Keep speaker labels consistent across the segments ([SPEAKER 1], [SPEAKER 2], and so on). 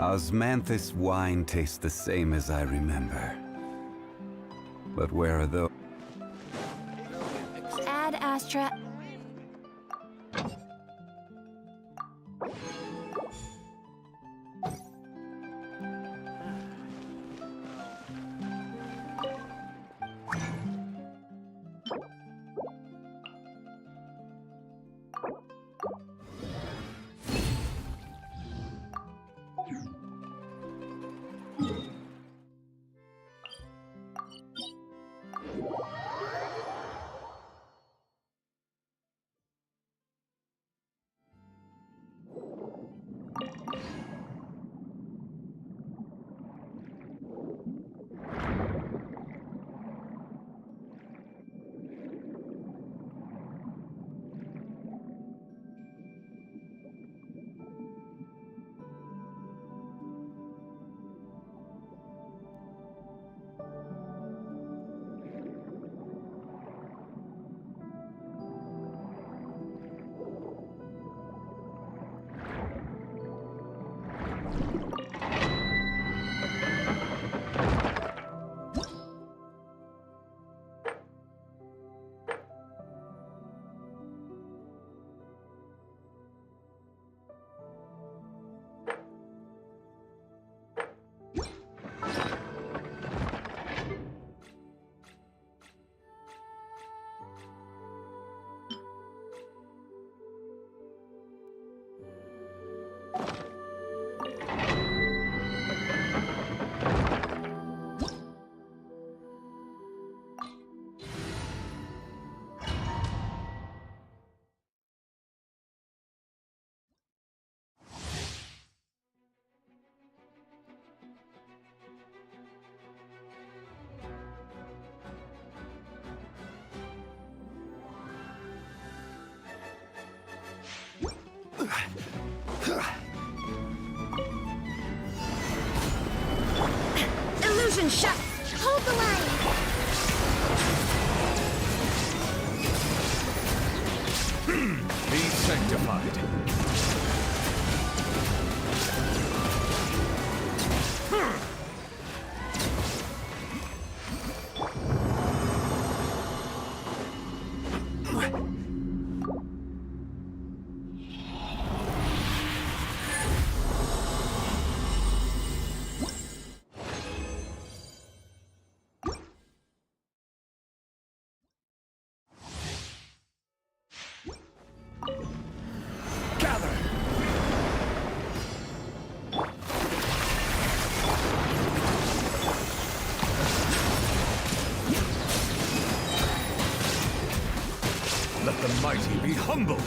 [SPEAKER 1] Osmanthus wine tastes the same as I remember. But where are those?
[SPEAKER 2] Ad Astra.
[SPEAKER 3] Illusion shut! Hold the line!
[SPEAKER 4] Be sanctified. Let the mighty be humble.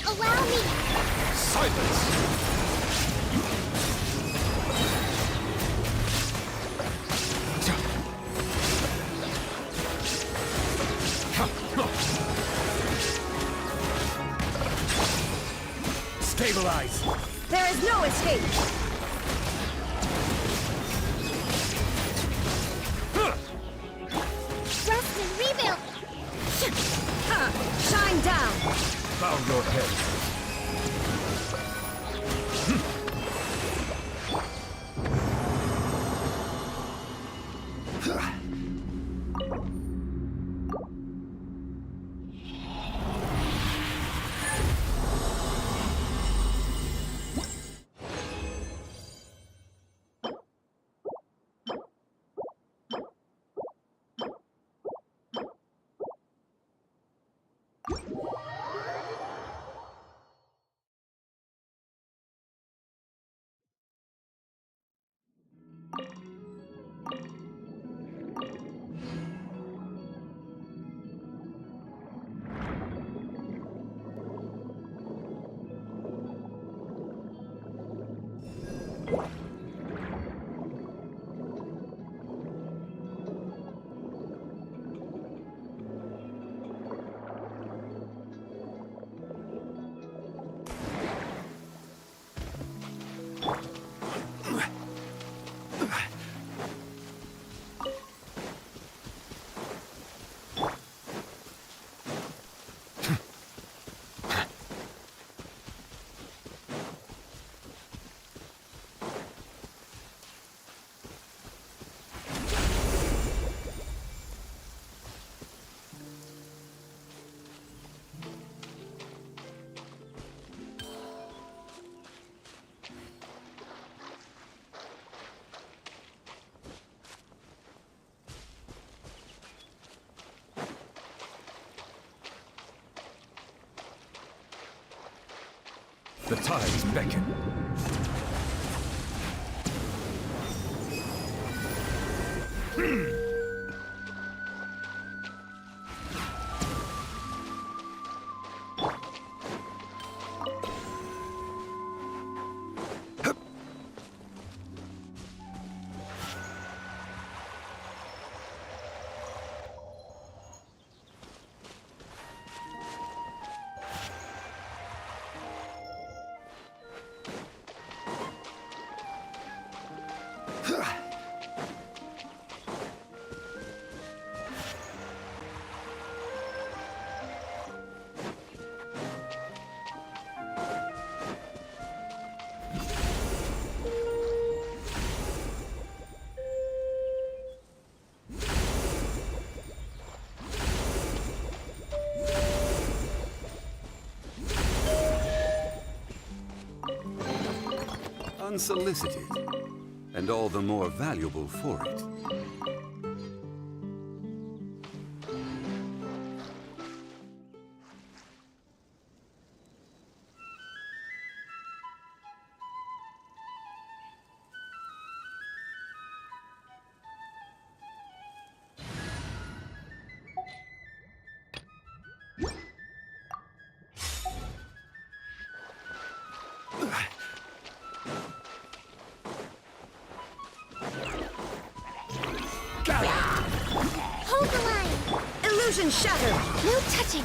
[SPEAKER 3] Allow me!
[SPEAKER 4] Silence! Stabilize!
[SPEAKER 3] There is no escape! Rest and rebuild! Shine down!
[SPEAKER 4] Bow your head. The tides beckon.
[SPEAKER 1] Unsolicited, and all the more valuable for it.
[SPEAKER 3] Hold the line.
[SPEAKER 2] Illusion shattered.
[SPEAKER 3] No touching.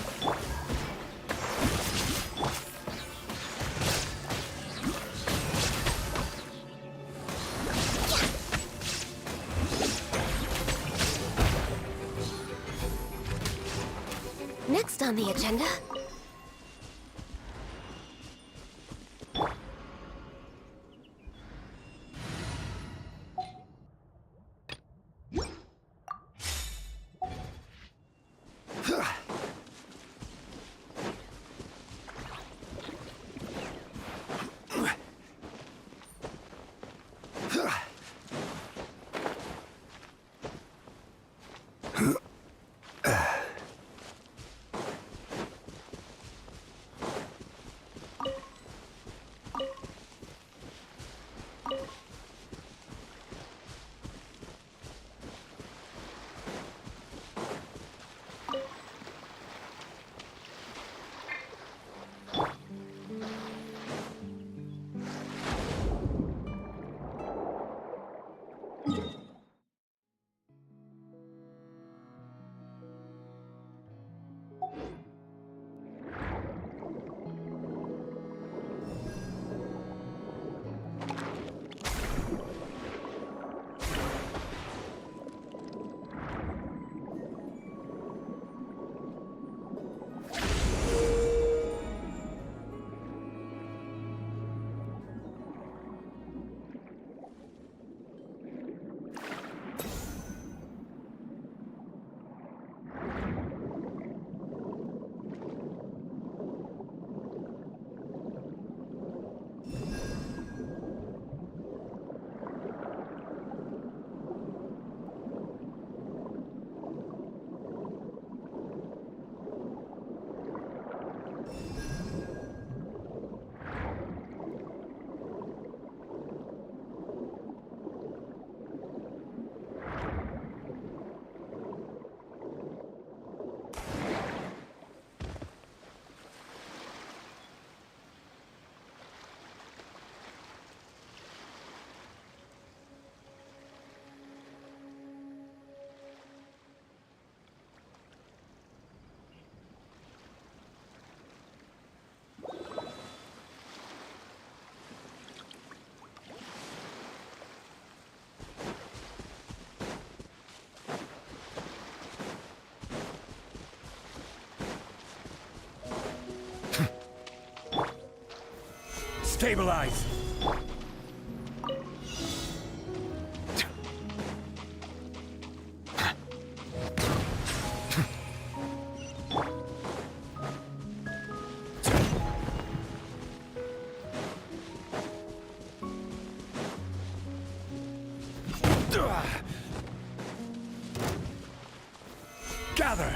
[SPEAKER 3] Next on the agenda.
[SPEAKER 4] Stabilize! Gather!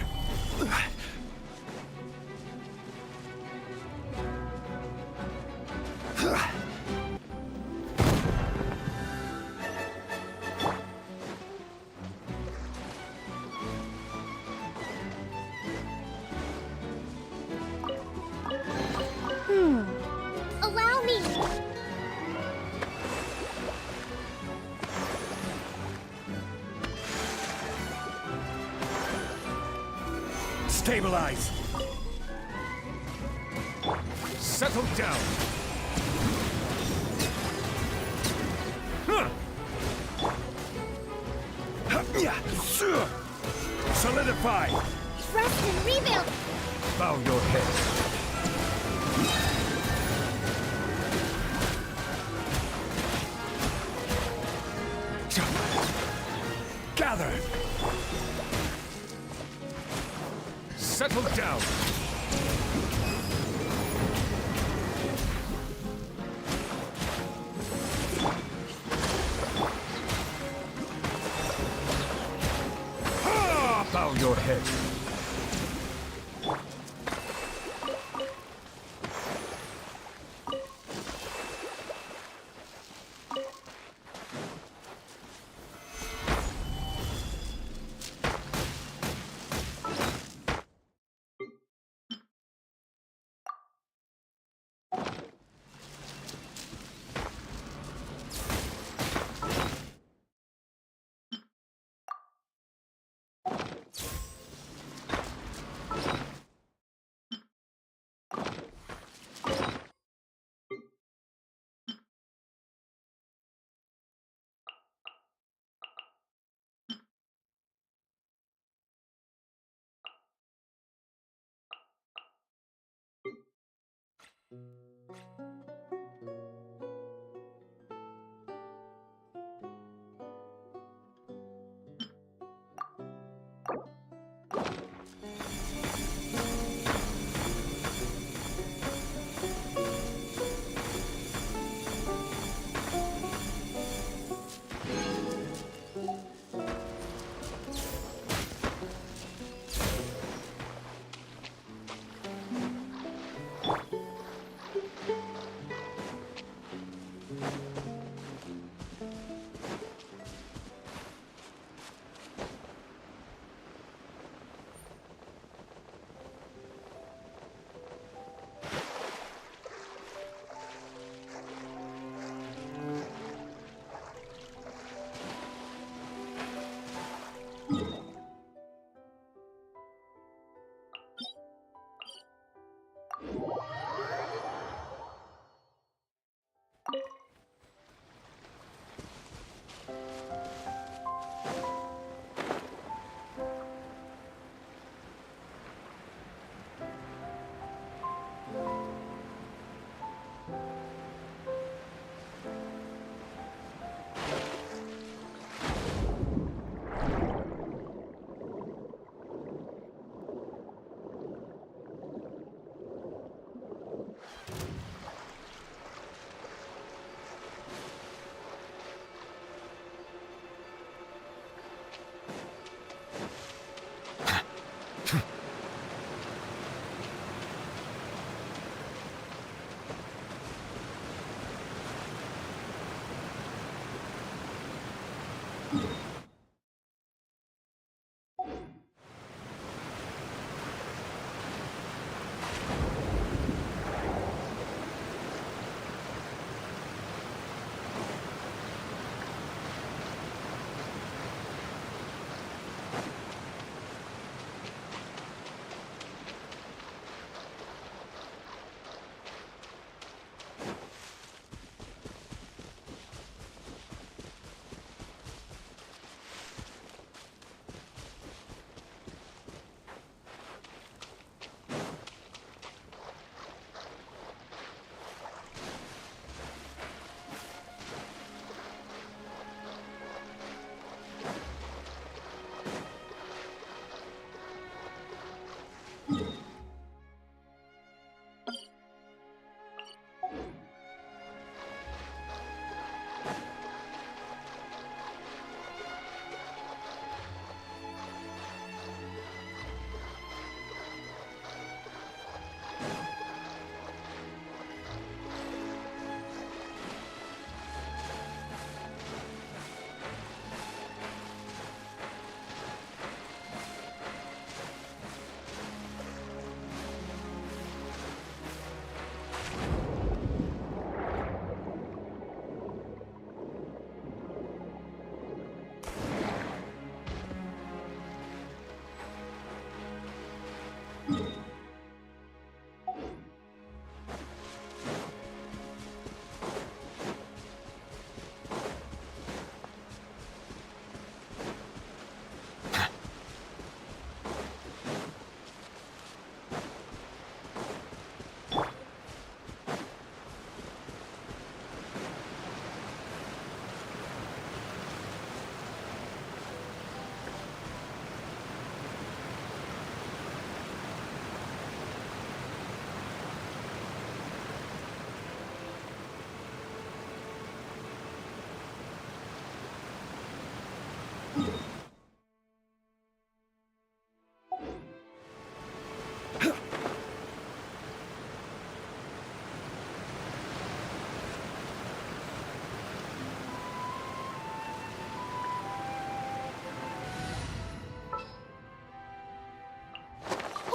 [SPEAKER 4] Stabilize. Settle down. Solidify.
[SPEAKER 3] Rest and rebuild.
[SPEAKER 4] Bow your head. Gather. Settle down. Bow your head.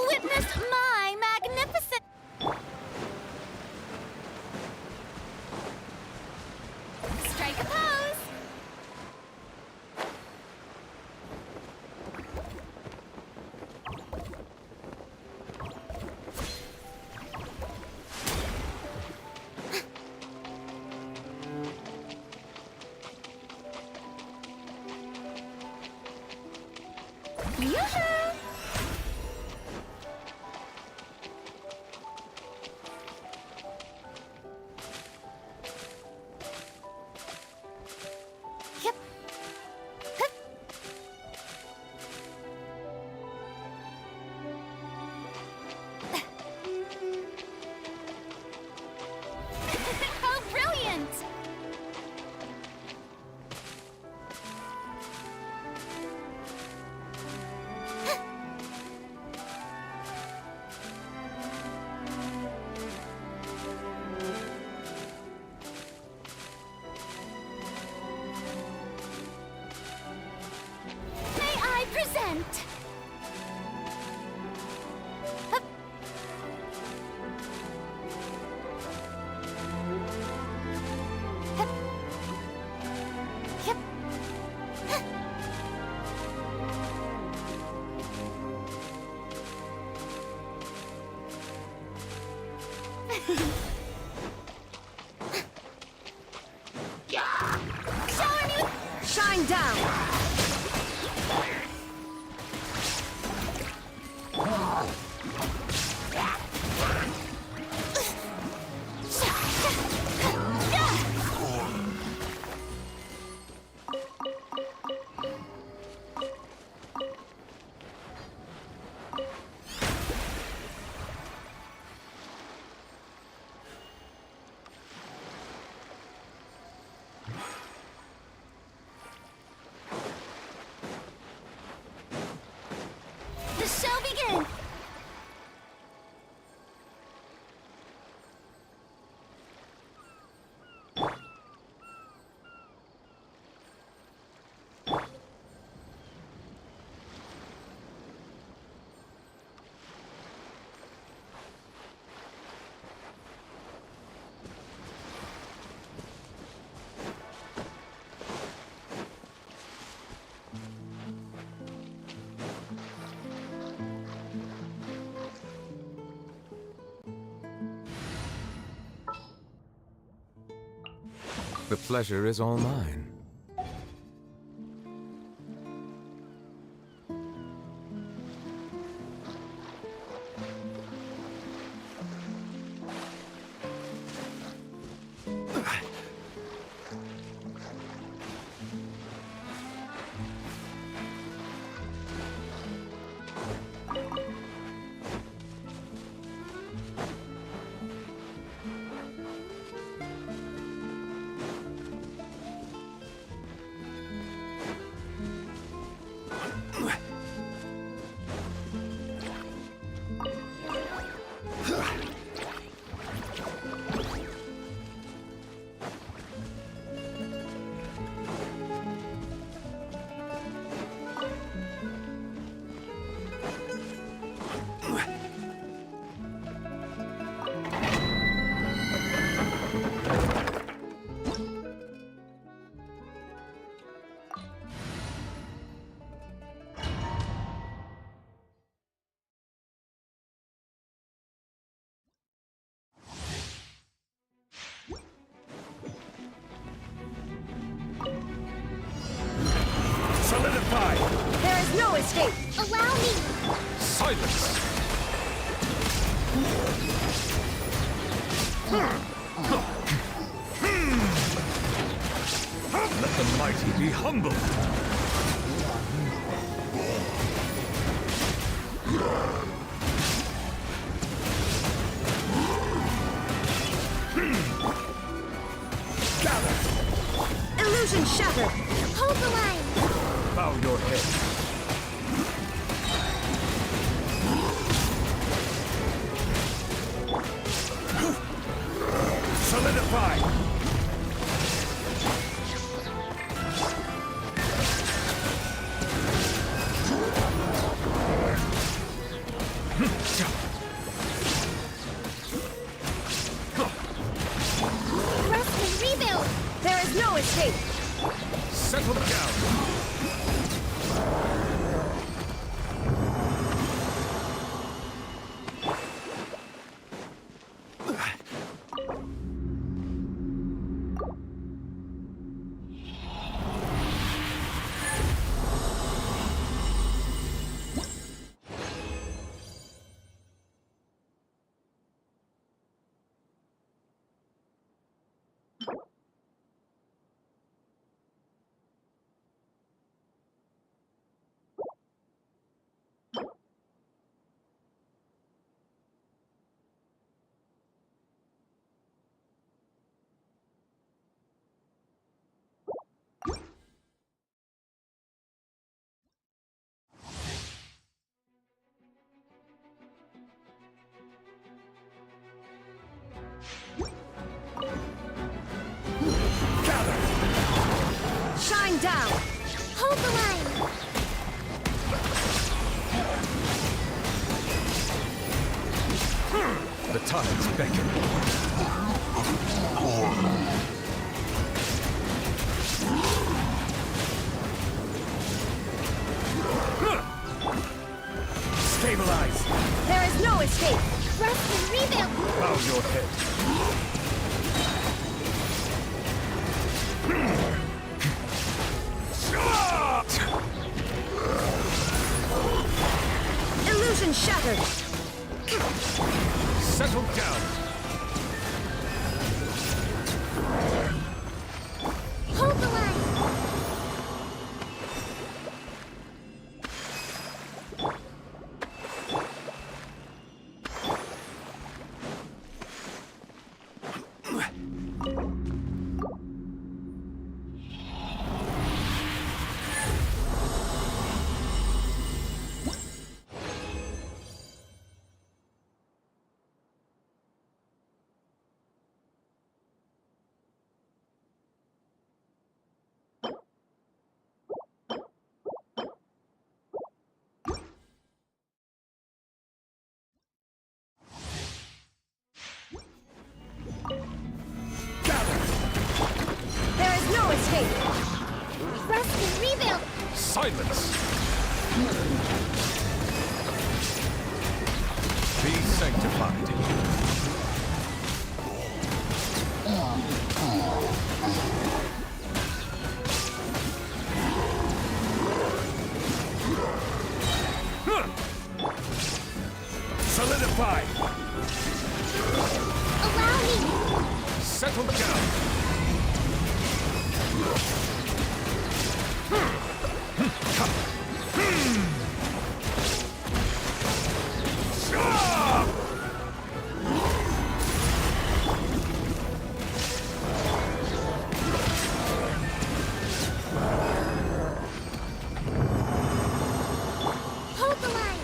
[SPEAKER 3] Witness my magnificent. Strike a pose. Yoo-hoo! Yep. Hup. How brilliant! May I present? Hup. Hup. Yep. Huh. Shower me with
[SPEAKER 2] Shine down!
[SPEAKER 3] the show begins.
[SPEAKER 4] The pleasure is all mine. Solidify!
[SPEAKER 2] There is no escape!
[SPEAKER 3] Allow me.
[SPEAKER 4] Silence! Let the mighty be humble! Gather!
[SPEAKER 2] Illusion shattered!
[SPEAKER 3] Hold the line.
[SPEAKER 4] Bow your head. Solidify.
[SPEAKER 3] Rest and rebuild.
[SPEAKER 2] There is no escape.
[SPEAKER 4] Settle down.
[SPEAKER 2] Shine down.
[SPEAKER 3] Hold the line.
[SPEAKER 4] The tides beckon. Stabilize.
[SPEAKER 2] There is no escape.
[SPEAKER 3] Rest and rebuild.
[SPEAKER 4] Bow your head.
[SPEAKER 2] Illusion shattered.
[SPEAKER 4] Settle down.
[SPEAKER 3] Hold the line.
[SPEAKER 2] There is no escape.
[SPEAKER 3] Rest and rebuild.
[SPEAKER 4] Silence. Be sanctified. Solidify.
[SPEAKER 3] Allow me.
[SPEAKER 4] Settle down.
[SPEAKER 3] Hold the line.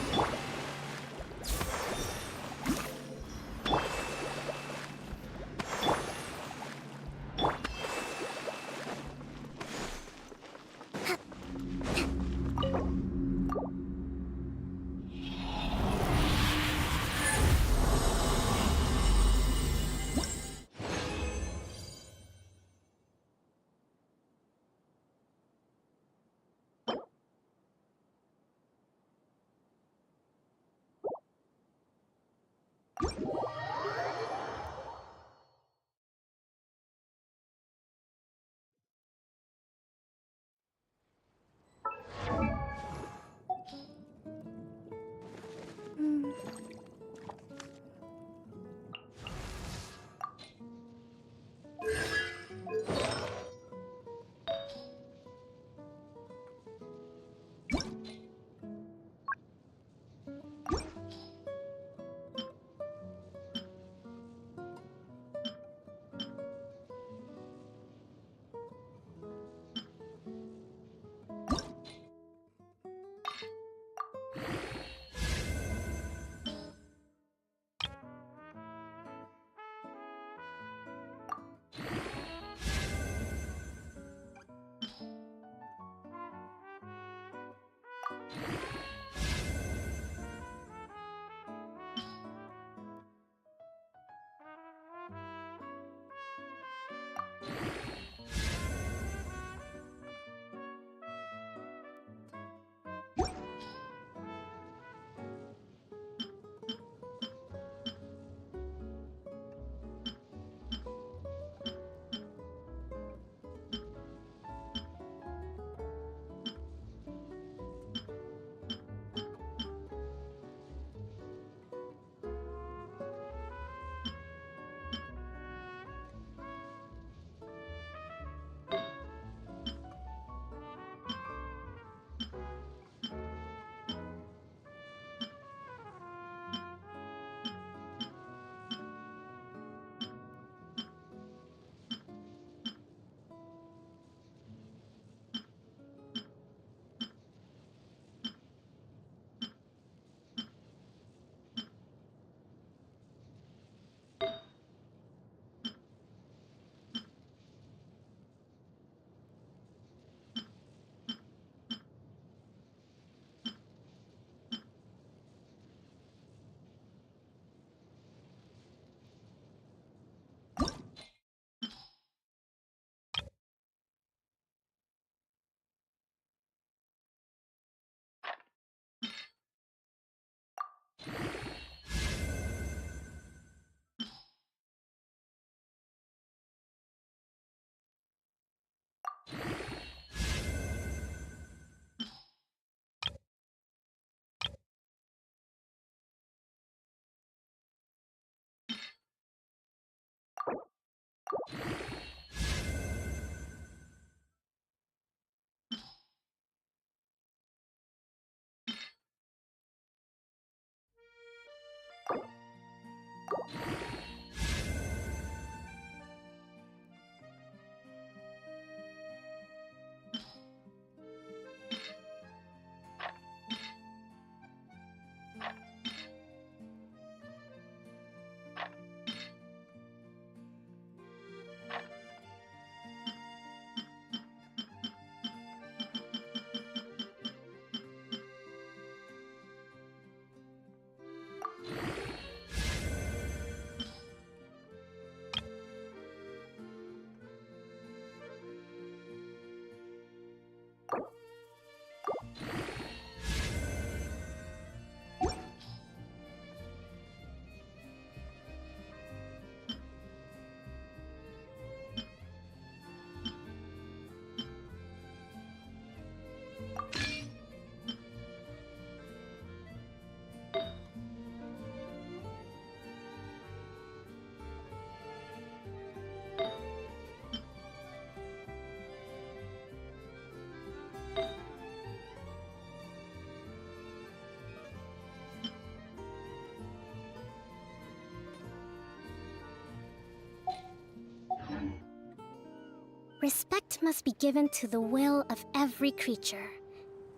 [SPEAKER 3] Respect must be given to the will of every creature.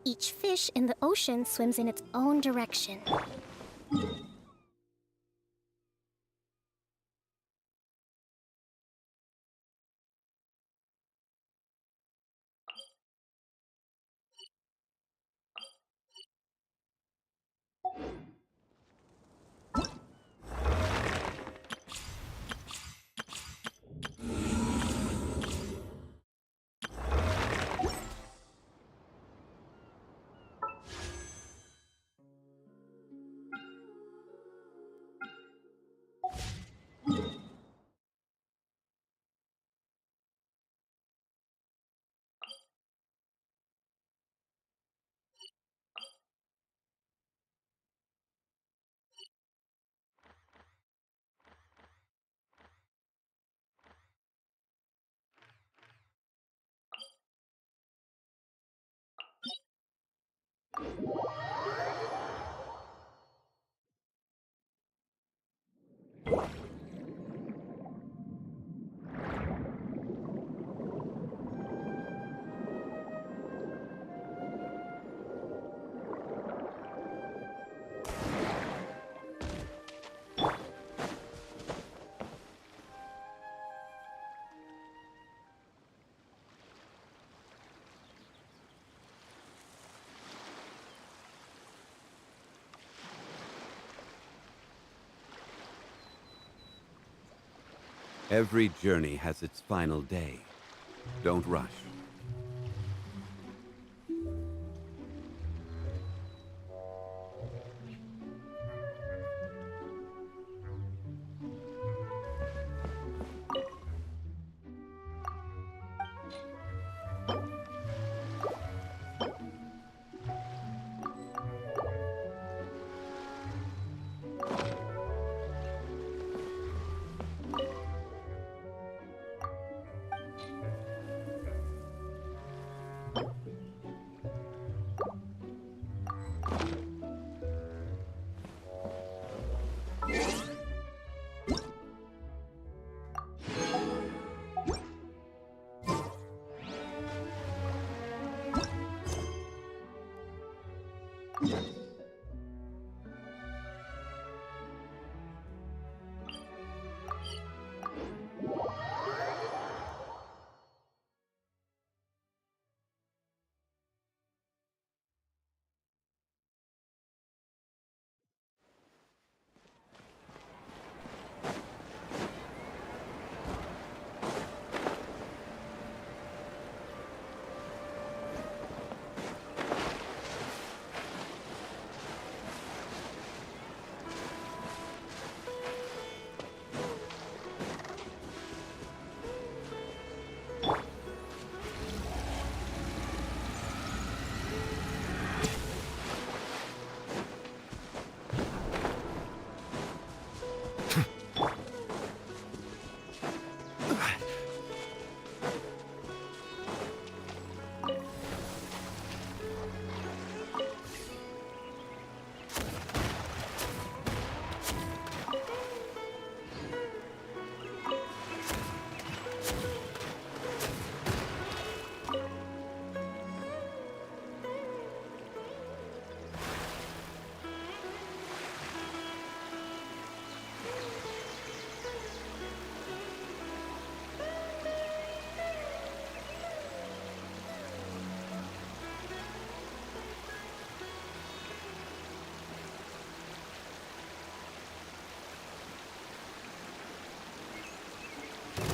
[SPEAKER 3] Each fish in the ocean swims in its own direction.
[SPEAKER 1] Every journey has its final day. Don't rush.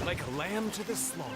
[SPEAKER 4] like a lamb to the slaughter.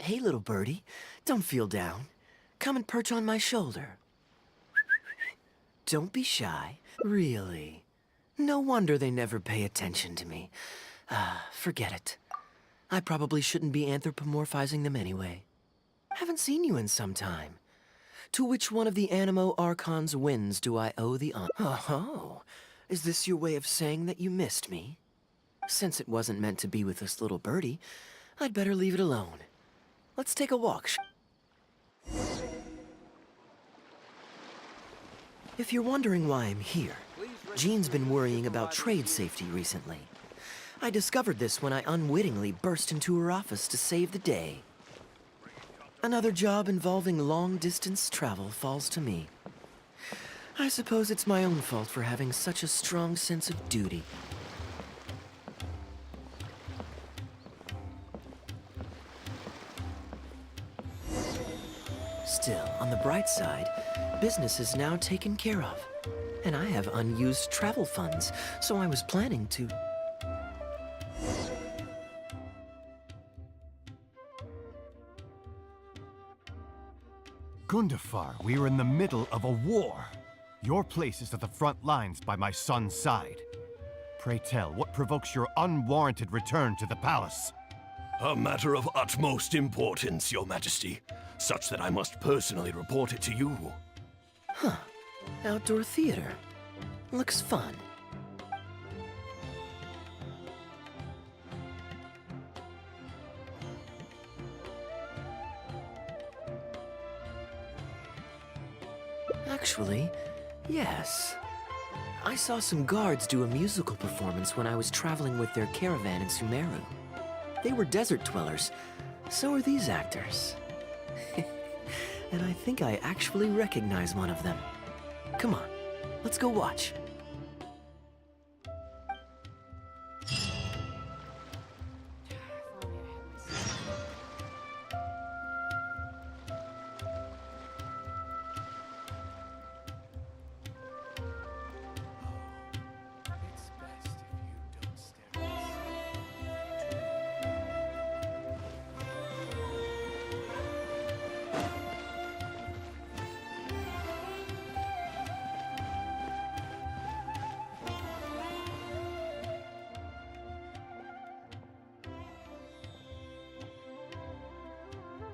[SPEAKER 5] Hey, little birdie, don't feel down. Come and perch on my shoulder. Don't be shy, really. No wonder they never pay attention to me. Forget it. I probably shouldn't be anthropomorphizing them anyway. Haven't seen you in some time. To which one of the Animo Archons wins do I owe the honor? Oh, is this your way of saying that you missed me? Since it wasn't meant to be with this little birdie, I'd better leave it alone. Let's take a walk. If you're wondering why I'm here, Jean's been worrying about trade safety recently. I discovered this when I unwittingly burst into her office to save the day. Another job involving long-distance travel falls to me. I suppose it's my own fault for having such a strong sense of duty. Still, on the bright side, business is now taken care of. And I have unused travel funds, so I was planning to...
[SPEAKER 4] Gundafar, we are in the middle of a war. Your place is at the front lines by my son's side. Pray tell, what provokes your unwarranted return to the palace?
[SPEAKER 6] A matter of utmost importance, Your Majesty, such that I must personally report it to you.
[SPEAKER 5] Huh. Outdoor theater. Looks fun. Actually, yes. I saw some guards do a musical performance when I was traveling with their caravan in Sumeru. They were desert dwellers. So are these actors. And I think I actually recognize one of them. Come on, let's go watch.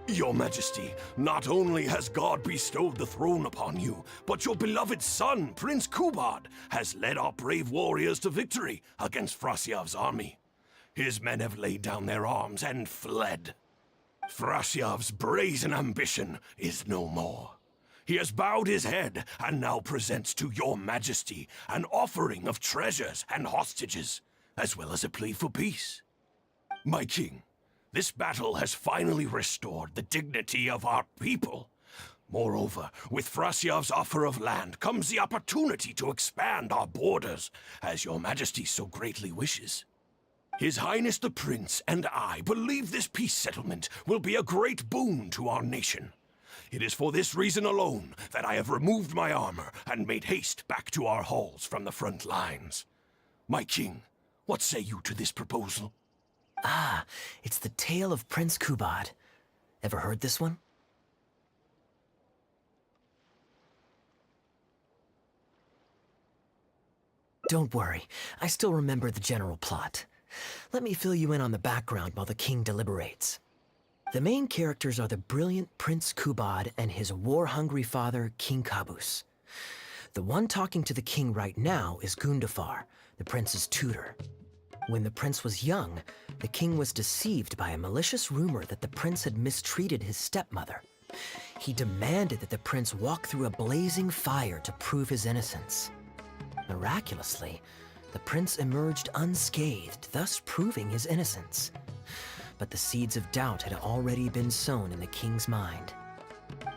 [SPEAKER 6] Your Majesty, not only has God bestowed the throne upon you, but your beloved son, Prince Kubad, has led our brave warriors to victory against Frasyav's army. His men have laid down their arms and fled. Frasyav's brazen ambition is no more. He has bowed his head and now presents to your Majesty an offering of treasures and hostages, as well as a plea for peace. My king, this battle has finally restored the dignity of our people. Moreover, with Frasyav's offer of land comes the opportunity to expand our borders, as your Majesty so greatly wishes. His Highness the Prince and I believe this peace settlement will be a great boon to our nation. It is for this reason alone that I have removed my armor and made haste back to our halls from the front lines. My king, what say you to this proposal?
[SPEAKER 5] Ah, it's the tale of Prince Kubad. Ever heard this one? Don't worry, I still remember the general plot. Let me fill you in on the background while the king deliberates. The main characters are the brilliant Prince Kubad and his war-hungry father, King Kabus. The one talking to the king right now is Gundafar, the prince's tutor. When the prince was young, the king was deceived by a malicious rumor that the prince had mistreated his stepmother. He demanded that the prince walk through a blazing fire to prove his innocence. Miraculously, the prince emerged unscathed, thus proving his innocence. But the seeds of doubt had already been sown in the king's mind.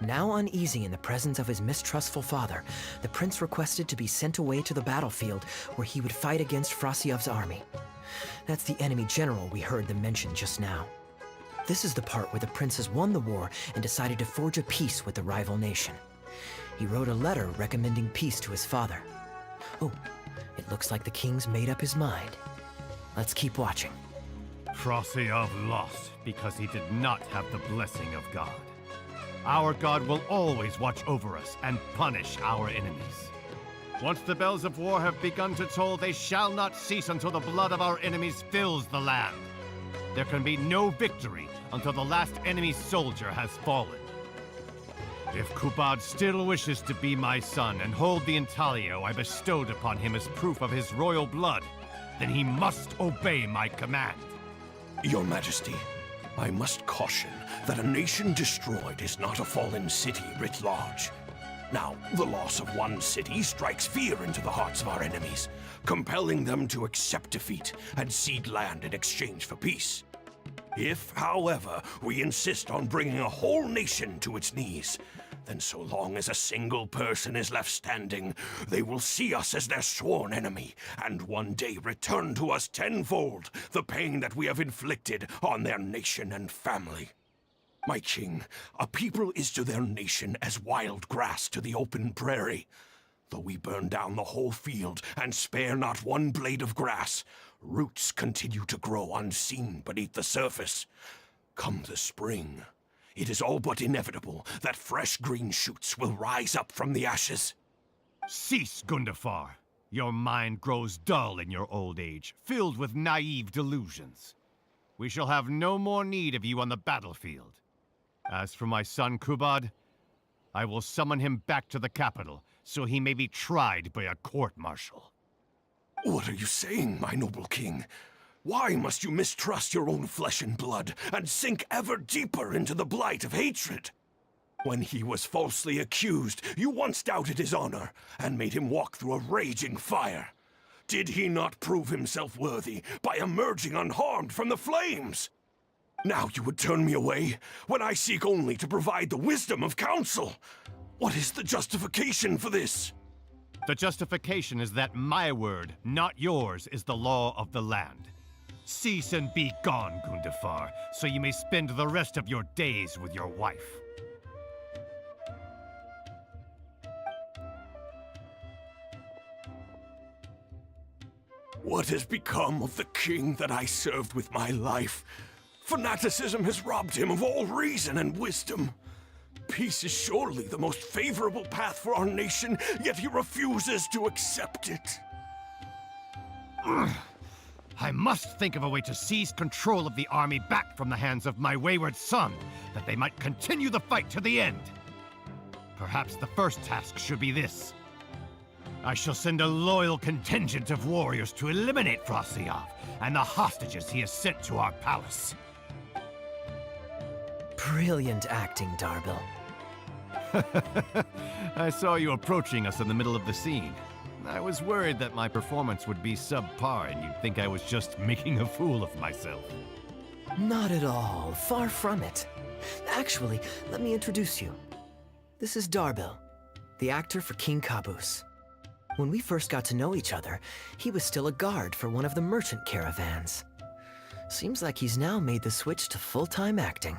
[SPEAKER 5] Now uneasy in the presence of his mistrustful father, the prince requested to be sent away to the battlefield where he would fight against Frasyav's army. That's the enemy general we heard them mention just now. This is the part where the prince has won the war and decided to forge a peace with the rival nation. He wrote a letter recommending peace to his father. Oh, it looks like the king's made up his mind. Let's keep watching.
[SPEAKER 4] Frasyav lost because he did not have the blessing of God. Our God will always watch over us and punish our enemies. Once the bells of war have begun to toll, they shall not cease until the blood of our enemies fills the land. There can be no victory until the last enemy soldier has fallen. If Kubad still wishes to be my son and hold the intaglio I bestowed upon him as proof of his royal blood, then he must obey my command.
[SPEAKER 6] Your Majesty, I must caution that a nation destroyed is not a fallen city writ large. Now, the loss of one city strikes fear into the hearts of our enemies, compelling them to accept defeat and cede land in exchange for peace. If, however, we insist on bringing a whole nation to its knees, then so long as a single person is left standing, they will see us as their sworn enemy, and one day return to us tenfold the pain that we have inflicted on their nation and family. My king, a people is to their nation as wild grass to the open prairie. Though we burn down the whole field and spare not one blade of grass, roots continue to grow unseen beneath the surface. Come the spring, it is all but inevitable that fresh green shoots will rise up from the ashes.
[SPEAKER 4] Cease, Gundafar. Your mind grows dull in your old age, filled with naive delusions. We shall have no more need of you on the battlefield. As for my son Kubad, I will summon him back to the capital so he may be tried by a court-martial.
[SPEAKER 6] What are you saying, my noble king? Why must you mistrust your own flesh and blood and sink ever deeper into the blight of hatred? When he was falsely accused, you once doubted his honor and made him walk through a raging fire. Did he not prove himself worthy by emerging unharmed from the flames? Now you would turn me away when I seek only to provide the wisdom of counsel. What is the justification for this?
[SPEAKER 4] The justification is that my word, not yours, is the law of the land. Cease and be gone, Gundafar, so you may spend the rest of your days with your wife.
[SPEAKER 6] What has become of the king that I served with my life? Fanaticism has robbed him of all reason and wisdom. Peace is surely the most favorable path for our nation, yet he refuses to accept it.
[SPEAKER 4] I must think of a way to seize control of the army back from the hands of my wayward son, that they might continue the fight to the end. Perhaps the first task should be this. I shall send a loyal contingent of warriors to eliminate Frosyav and the hostages he has sent to our palace.
[SPEAKER 5] Brilliant acting, Darbil.
[SPEAKER 4] I saw you approaching us in the middle of the scene. I was worried that my performance would be subpar and you'd think I was just making a fool of myself.
[SPEAKER 5] Not at all. Far from it. Actually, let me introduce you. This is Darbil, the actor for King Caboose. When we first got to know each other, he was still a guard for one of the merchant caravans. Seems like he's now made the switch to full-time acting.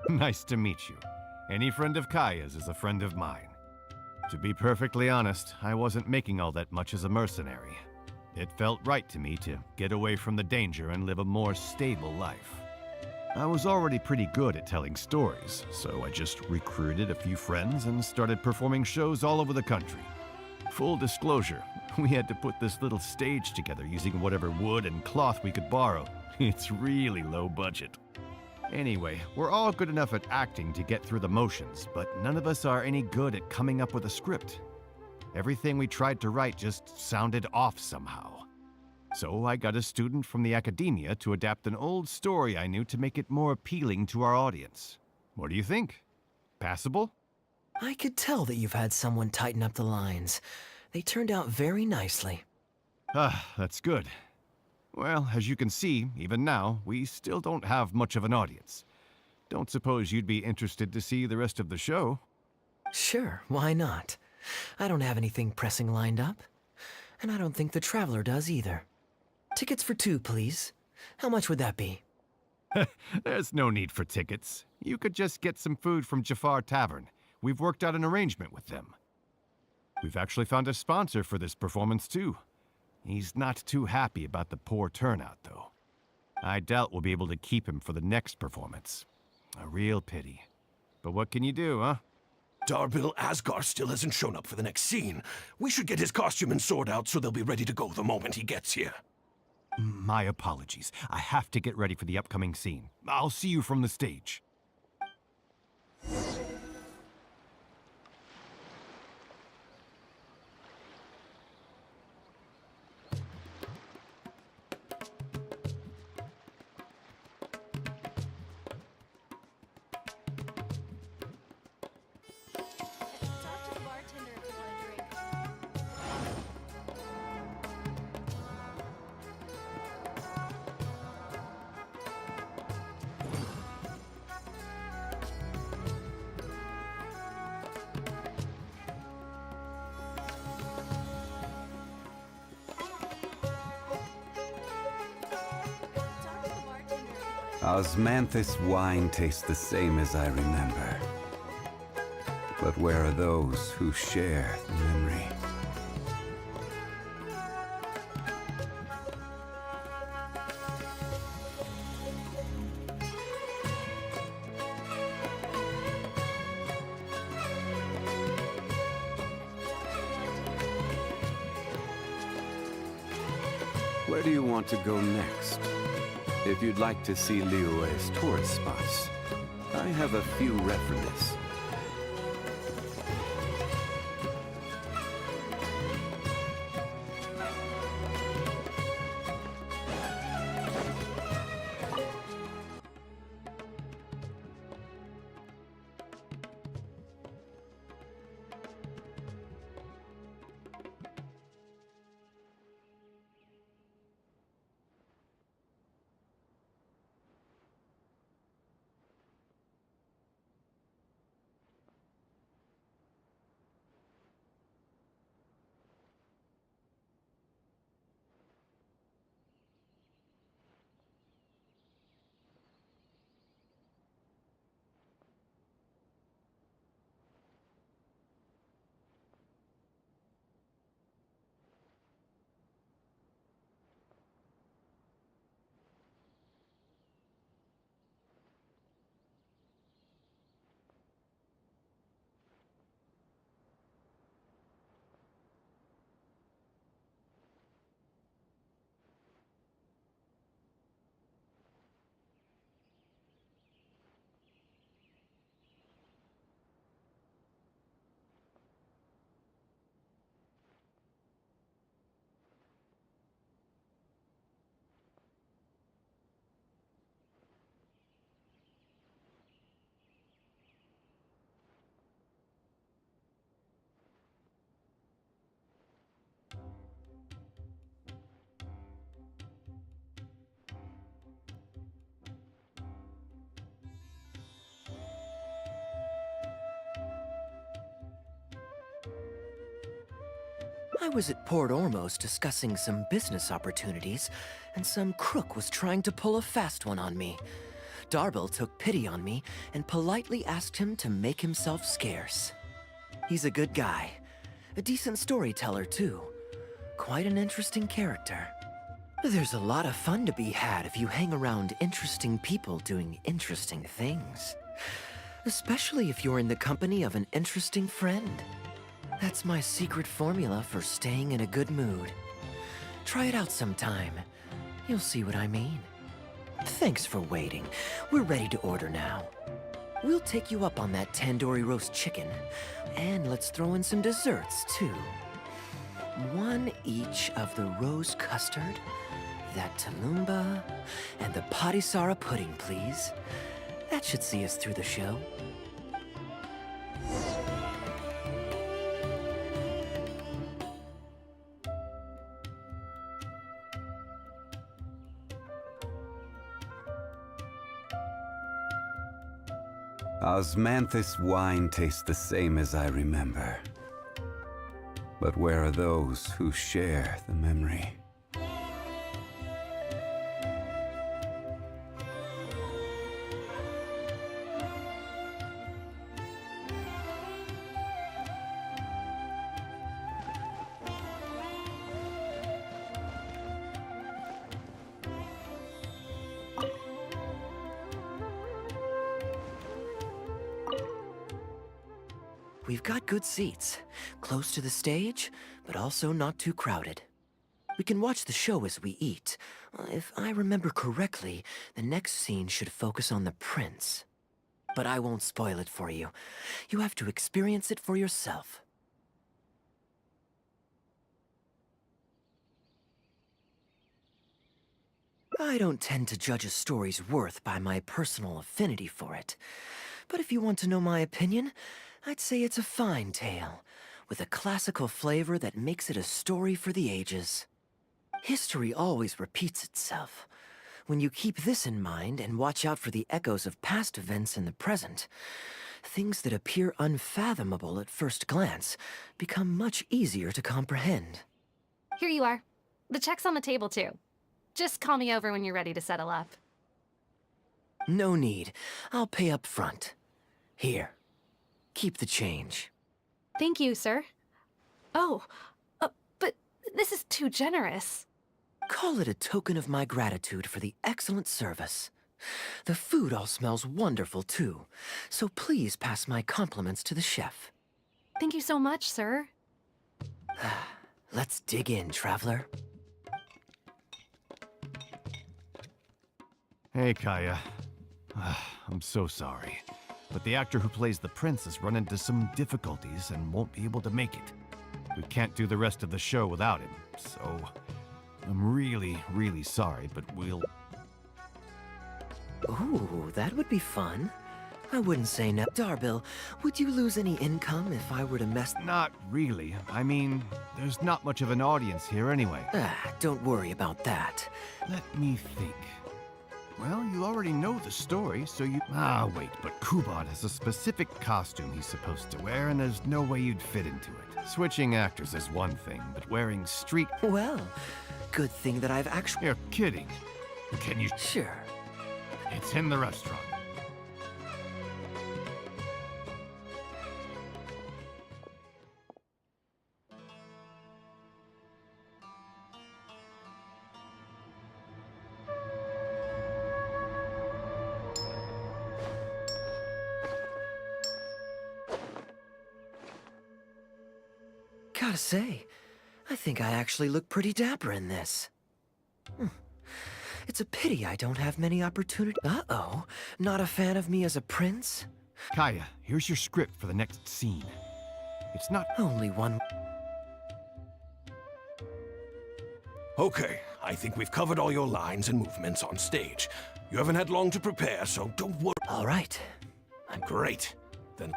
[SPEAKER 4] Nice to meet you. Any friend of Kaya's is a friend of mine. To be perfectly honest, I wasn't making all that much as a mercenary. It felt right to me to get away from the danger and live a more stable life. I was already pretty good at telling stories, so I just recruited a few friends and started performing shows all over the country. Full disclosure, we had to put this little stage together using whatever wood and cloth we could borrow. It's really low budget. Anyway, we're all good enough at acting to get through the motions, but none of us are any good at coming up with a script. Everything we tried to write just sounded off somehow. So I got a student from the academia to adapt an old story I knew to make it more appealing to our audience. What do you think? Passable?
[SPEAKER 5] I could tell that you've had someone tighten up the lines. They turned out very nicely.
[SPEAKER 4] That's good. Well, as you can see, even now, we still don't have much of an audience. Don't suppose you'd be interested to see the rest of the show?
[SPEAKER 5] Sure, why not? I don't have anything pressing lined up. And I don't think the Traveler does either. Tickets for 2, please. How much would that be?
[SPEAKER 4] There's no need for tickets. You could just get some food from Jafar Tavern. We've worked out an arrangement with them. We've actually found a sponsor for this performance, too. He's not too happy about the poor turnout, though. I doubt we'll be able to keep him for the next performance. A real pity. But what can you do, huh?
[SPEAKER 6] Darbil Asgar still hasn't shown up for the next scene. We should get his costume and sword out so they'll be ready to go the moment he gets here.
[SPEAKER 4] My apologies. I have to get ready for the upcoming scene. I'll see you from the stage.
[SPEAKER 1] Osmanthus wine tastes the same as I remember. But where are those who share the memory? Where do you want to go next? If you'd like to see Liyue's tourist spots, I have a few references.
[SPEAKER 5] I was at Port Ormos discussing some business opportunities, and some crook was trying to pull a fast one on me. Darbil took pity on me and politely asked him to make himself scarce. He's a good guy, a decent storyteller too. Quite an interesting character. There's a lot of fun to be had if you hang around interesting people doing interesting things. Especially if you're in the company of an interesting friend. That's my secret formula for staying in a good mood. Try it out sometime. You'll see what I mean. Thanks for waiting. We're ready to order now. We'll take you up on that tandoori roast chicken. And let's throw in some desserts, too. One each of the rose custard, that talumba, and the patisara pudding, please. That should see us through the show.
[SPEAKER 1] Osmanthus wine tastes the same as I remember. But where are those who share the memory?
[SPEAKER 5] We've got good seats, close to the stage, but also not too crowded. We can watch the show as we eat. If I remember correctly, the next scene should focus on the prince. But I won't spoil it for you. You have to experience it for yourself. I don't tend to judge a story's worth by my personal affinity for it. But if you want to know my opinion, I'd say it's a fine tale, with a classical flavor that makes it a story for the ages. History always repeats itself. When you keep this in mind and watch out for the echoes of past events in the present, things that appear unfathomable at first glance become much easier to comprehend.
[SPEAKER 7] Here you are. The check's on the table, too. Just call me over when you're ready to settle up.
[SPEAKER 5] No need. I'll pay up front. Here. Keep the change.
[SPEAKER 7] Thank you, sir. Oh, but this is too generous.
[SPEAKER 5] Call it a token of my gratitude for the excellent service. The food all smells wonderful, too, so please pass my compliments to the chef.
[SPEAKER 7] Thank you so much, sir.
[SPEAKER 5] Let's dig in, traveler.
[SPEAKER 4] Hey, Kaya. I'm so sorry. But the actor who plays the prince has run into some difficulties and won't be able to make it. We can't do the rest of the show without him, so I'm really sorry, but we'll...
[SPEAKER 5] Ooh, that would be fun. I wouldn't say no. Darbil, would you lose any income if I were to mess...
[SPEAKER 4] Not really. I mean, there's not much of an audience here anyway.
[SPEAKER 5] Don't worry about that.
[SPEAKER 4] Let me think. Well, you already know the story, so you... wait, but Kubot has a specific costume he's supposed to wear, and there's no way you'd fit into it. Switching actors is one thing, but wearing street...
[SPEAKER 5] Well, good thing that I've actually...
[SPEAKER 4] You're kidding. Can you...
[SPEAKER 5] Sure.
[SPEAKER 4] It's in the restaurant.
[SPEAKER 5] Gotta say, I think I actually look pretty dapper in this. It's a pity I don't have many opportunities. Uh-oh, not a fan of me as a prince?
[SPEAKER 4] Kaya, here's your script for the next scene. It's not...
[SPEAKER 5] Only one...
[SPEAKER 6] Okay, I think we've covered all your lines and movements on stage. You haven't had long to prepare, so don't worry.
[SPEAKER 5] All right.
[SPEAKER 6] Great. Then...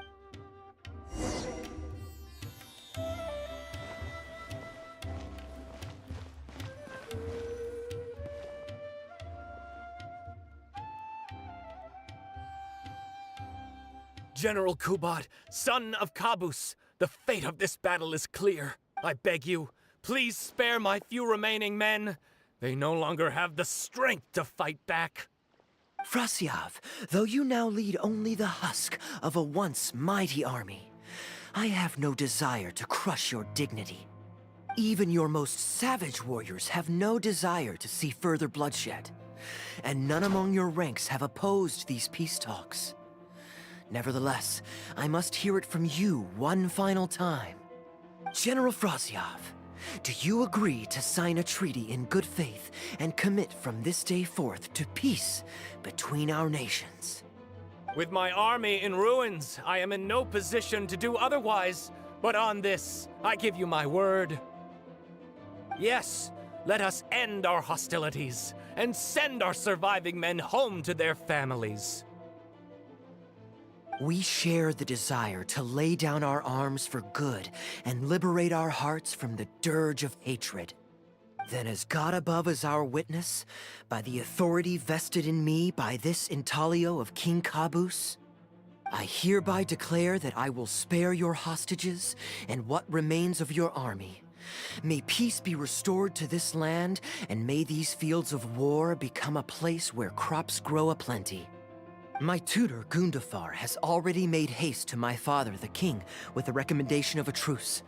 [SPEAKER 8] General Kubot, son of Kabus, the fate of this battle is clear. I beg you, please spare my few remaining men. They no longer have the strength to fight back.
[SPEAKER 5] Frasiav, though you now lead only the husk of a once mighty army, I have no desire to crush your dignity. Even your most savage warriors have no desire to see further bloodshed, and none among your ranks have opposed these peace talks. Nevertheless, I must hear it from you one final time. General Frasiav, do you agree to sign a treaty in good faith and commit from this day forth to peace between our nations?
[SPEAKER 8] With my army in ruins, I am in no position to do otherwise, but on this, I give you my word. Yes, let us end our hostilities and send our surviving men home to their families.
[SPEAKER 5] We share the desire to lay down our arms for good and liberate our hearts from the dirge of hatred. Then as God above is our witness, by the authority vested in me by this intaglio of King Caboose, I hereby declare that I will spare your hostages and what remains of your army. May peace be restored to this land, and may these fields of war become a place where crops grow aplenty. My tutor, Gundafar, has already made haste to my father, the king, with the recommendation of a truce.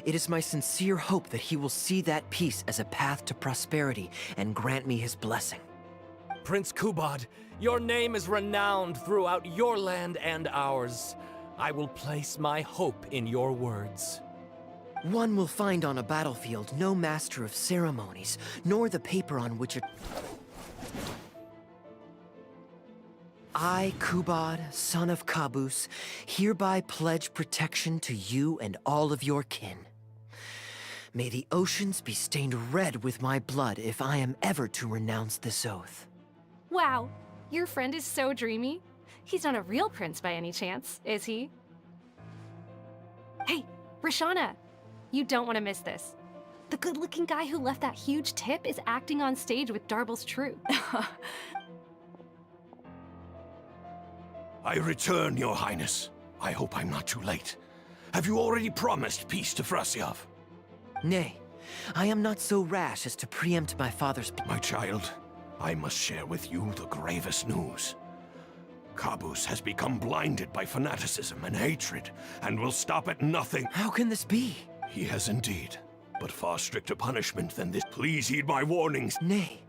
[SPEAKER 5] It is my sincere hope that he will see that peace as a path to prosperity and grant me his blessing.
[SPEAKER 8] Prince Kubad, your name is renowned throughout your land and ours. I will place my hope in your words.
[SPEAKER 5] One will find on a battlefield no master of ceremonies, nor the paper on which it... I, Kubad, son of Caboose, hereby pledge protection to you and all of your kin. May the oceans be stained red with my blood if I am ever to renounce this oath.
[SPEAKER 7] Wow, your friend is so dreamy. He's not a real prince by any chance, is he? Hey, Rashana, you don't want to miss this. The good-looking guy who left that huge tip is acting on stage with Darble's troupe.
[SPEAKER 6] I return, Your Highness. I hope I'm not too late. Have you already promised peace to Frasiav?
[SPEAKER 5] Nay, I am not so rash as to preempt my father's...
[SPEAKER 6] My child, I must share with you the gravest news. Caboose has become blinded by fanaticism and hatred, and will stop at nothing.
[SPEAKER 5] How can this be?
[SPEAKER 6] He has indeed, but far stricter punishment than this. Please heed my warnings.
[SPEAKER 5] Nay.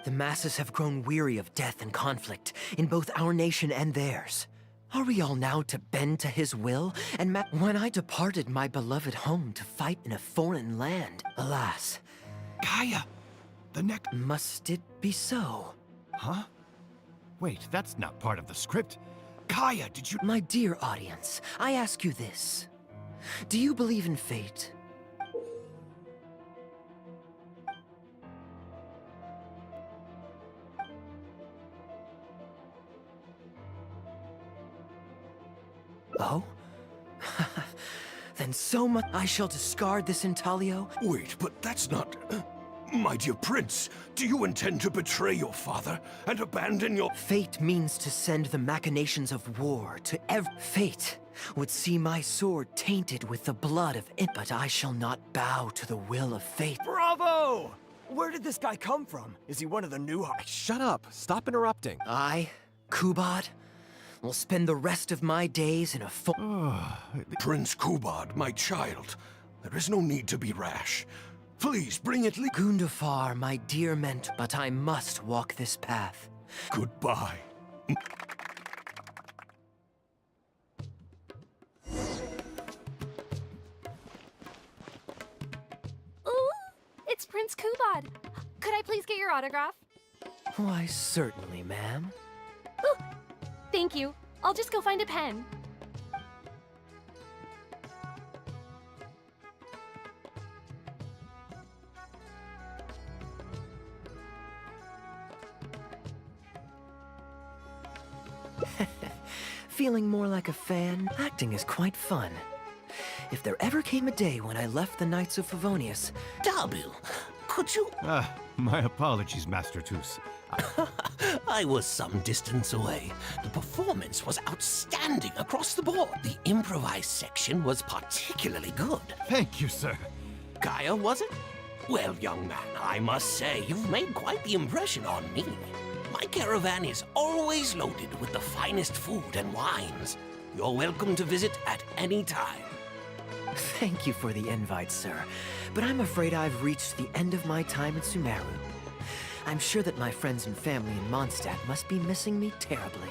[SPEAKER 5] The masses have grown weary of death and conflict in both our nation and theirs. Are we all now to bend to his will? And when I departed my beloved home to fight in a foreign land, alas.
[SPEAKER 9] Kaya! The neck...
[SPEAKER 5] Must it be so?
[SPEAKER 4] Huh? Wait, that's not part of the script.
[SPEAKER 9] Kaya, did you...
[SPEAKER 5] My dear audience, I ask you this. Do you believe in fate? Oh? Then so much I shall discard this intaglio?
[SPEAKER 6] Wait, but that's not... My dear prince, do you intend to betray your father and abandon your...
[SPEAKER 5] Fate means to send the machinations of war to Fate would see my sword tainted with the blood of but I shall not bow to the will of fate.
[SPEAKER 9] Bravo! Where did this guy come from? Is he one of the new...
[SPEAKER 10] Shut up! Stop interrupting.
[SPEAKER 5] I, Kubad, will spend the rest of my days in a
[SPEAKER 6] Prince Kubad, my child, there is no need to be rash. Please bring it
[SPEAKER 5] Gundafar, my dear mentor, but I must walk this path.
[SPEAKER 6] Goodbye.
[SPEAKER 7] Ooh, it's Prince Kubad. Could I please get your autograph?
[SPEAKER 5] Why, certainly, ma'am.
[SPEAKER 7] Ooh, thank you. I'll just go find a pen.
[SPEAKER 5] Feeling more like a fan, acting is quite fun. If there ever came a day when I left the Knights of Favonius...
[SPEAKER 11] Darbil, could you...
[SPEAKER 4] My apologies, Master Toos.
[SPEAKER 11] I was some distance away. The performance was outstanding across the board. The improvised section was particularly good.
[SPEAKER 4] Thank you, sir.
[SPEAKER 11] Kaya, was it? Well, young man, I must say you've made quite the impression on me. My caravan is always loaded with the finest food and wines. You're welcome to visit at any time.
[SPEAKER 5] Thank you for the invite, sir, but I'm afraid I've reached the end of my time in Sumeru. I'm sure that my friends and family in Mondstadt must be missing me terribly.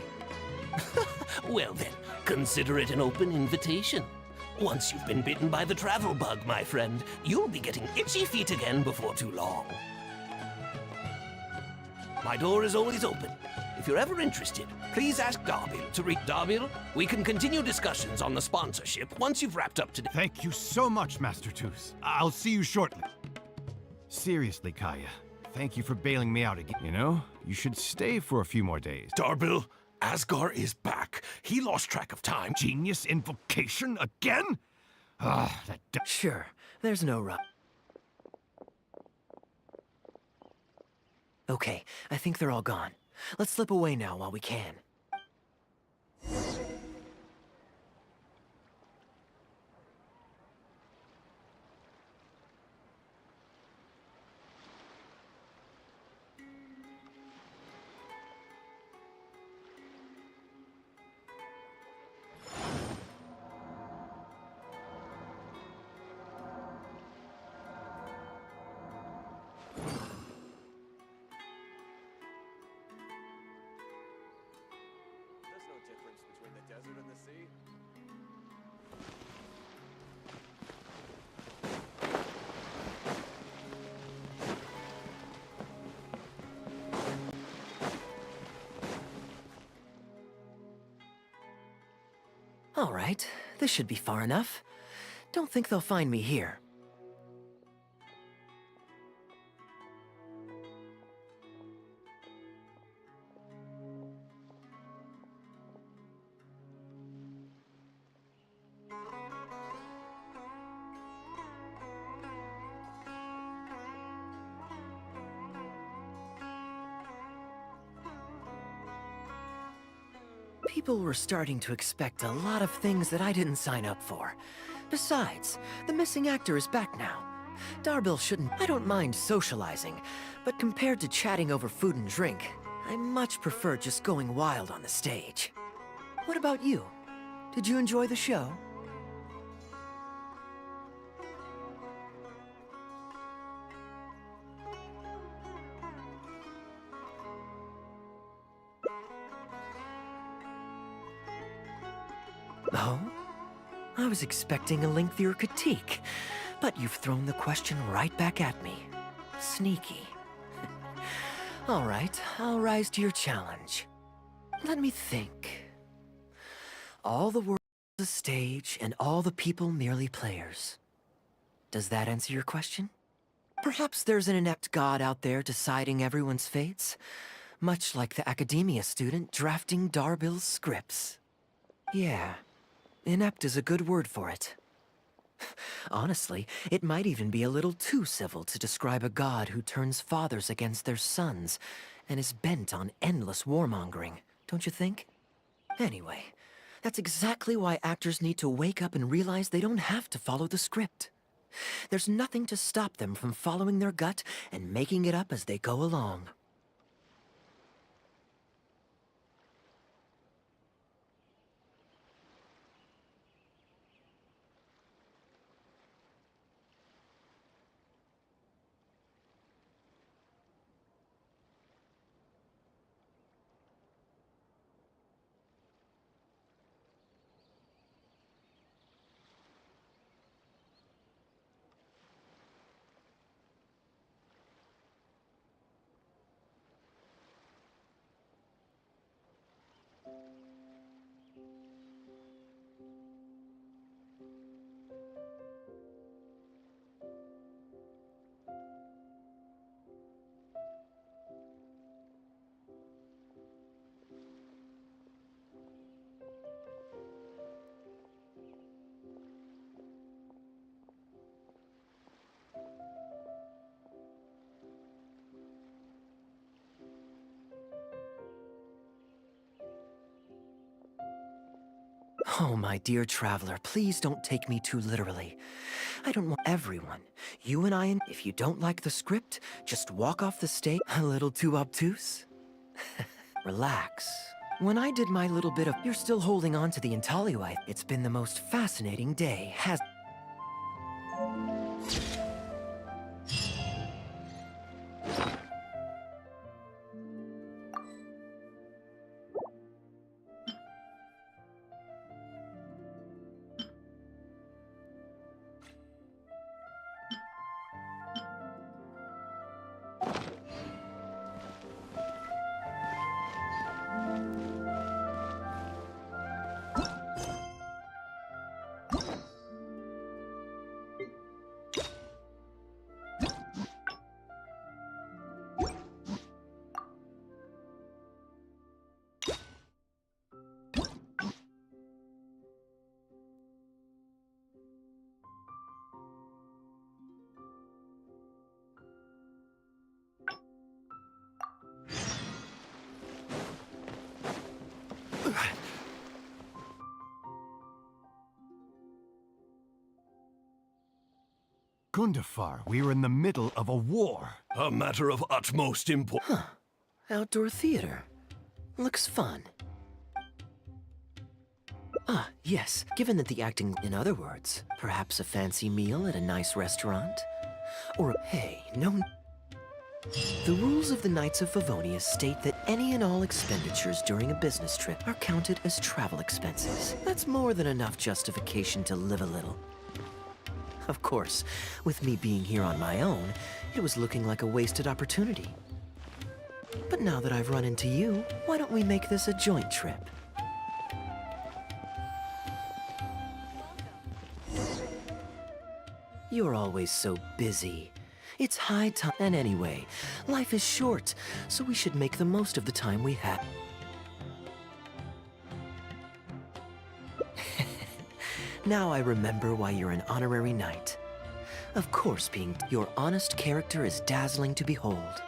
[SPEAKER 11] Well then, consider it an open invitation. Once you've been bitten by the travel bug, my friend, you'll be getting itchy feet again before too long. My door is always open. If you're ever interested, please ask Darbil to read. Darbil, we can continue discussions on the sponsorship once you've wrapped up today.
[SPEAKER 4] Thank you so much, Master Toos. I'll see you shortly. Seriously, Kaya, thank you for bailing me out again. You know, you should stay for a few more days.
[SPEAKER 6] Darbil, Asgar is back. He lost track of time.
[SPEAKER 4] Genius invocation again?
[SPEAKER 5] Sure, there's no rush. Okay, I think they're all gone. Let's slip away now while we can.
[SPEAKER 10] There's no difference between the desert and the sea.
[SPEAKER 5] All right, this should be far enough. Don't think they'll find me here. People were starting to expect a lot of things that I didn't sign up for. Besides, the missing actor is back now. Darbil shouldn't. I don't mind socializing, but compared to chatting over food and drink, I much prefer just going wild on the stage. What about you? Did you enjoy the show? Oh? I was expecting a lengthier critique, but you've thrown the question right back at me. Sneaky. All right, I'll rise to your challenge. Let me think. All the world is a stage, and all the people merely players. Does that answer your question? Perhaps there's an inept god out there deciding everyone's fates, much like the academia student drafting Darbil's scripts. Yeah. Inept is a good word for it. Honestly, it might even be a little too civil to describe a god who turns fathers against their sons and is bent on endless warmongering, don't you think? Anyway, that's exactly why actors need to wake up and realize they don't have to follow the script. There's nothing to stop them from following their gut and making it up as they go along. Oh, my dear traveler, please don't take me too literally. I don't want everyone, you and I, and if you don't like the script, just walk off the stage. A little too obtuse? Relax. When I did my little bit of... You're still holding on to the Intaluite. It's been the most fascinating day, has...
[SPEAKER 4] Gundafar, we're in the middle of a war.
[SPEAKER 6] A matter of utmost importance.
[SPEAKER 5] Outdoor theater. Looks fun. Ah, yes. Given that the acting... In other words, perhaps a fancy meal at a nice restaurant? Or hey, no... The rules of the Knights of Favonius state that any and all expenditures during a business trip are counted as travel expenses. That's more than enough justification to live a little. Of course, with me being here on my own, it was looking like a wasted opportunity. But now that I've run into you, why don't we make this a joint trip? You're always so busy. It's high time. And anyway, life is short, so we should make the most of the time we have. Now I remember why you're an honorary knight. Of course, your honest character is dazzling to behold.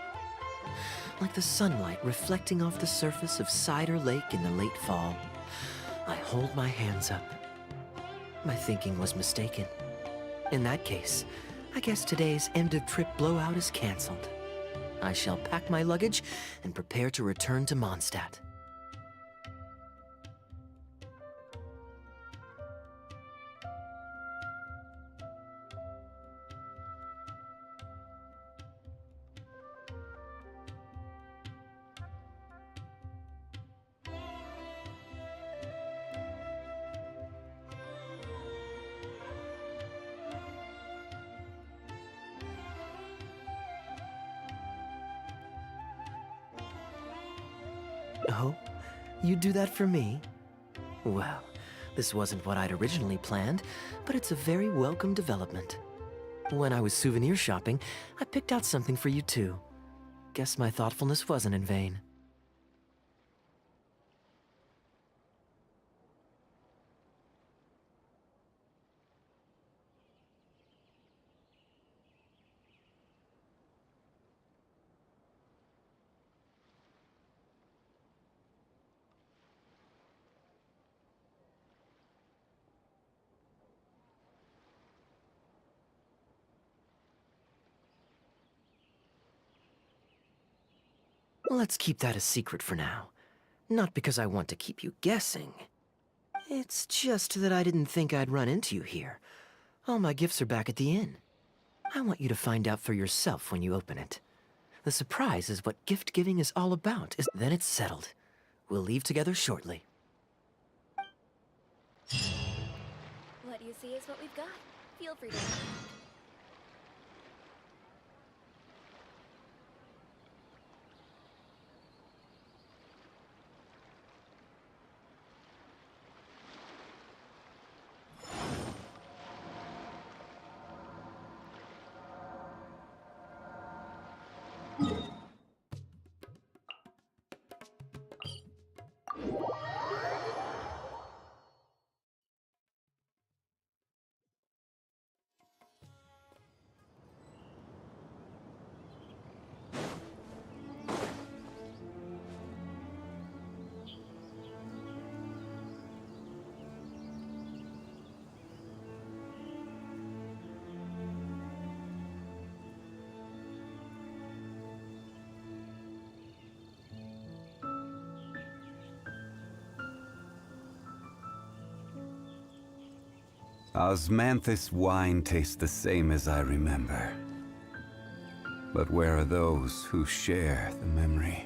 [SPEAKER 5] Like the sunlight reflecting off the surface of Cider Lake in the late fall. I hold my hands up. My thinking was mistaken. In that case, I guess today's end-of-trip blowout is cancelled. I shall pack my luggage and prepare to return to Mondstadt. Oh? You'd do that for me? Well, this wasn't what I'd originally planned, but it's a very welcome development. When I was souvenir shopping, I picked out something for you too. Guess my thoughtfulness wasn't in vain. Let's keep that a secret for now. Not because I want to keep you guessing. It's just that I didn't think I'd run into you here. All my gifts are back at the inn. I want you to find out for yourself when you open it. The surprise is what gift giving is all about. Then it's settled. We'll leave together shortly.
[SPEAKER 2] What you see is what we've got. Feel free to...
[SPEAKER 1] Osmanthus wine tastes the same as I remember. But where are those who share the memory?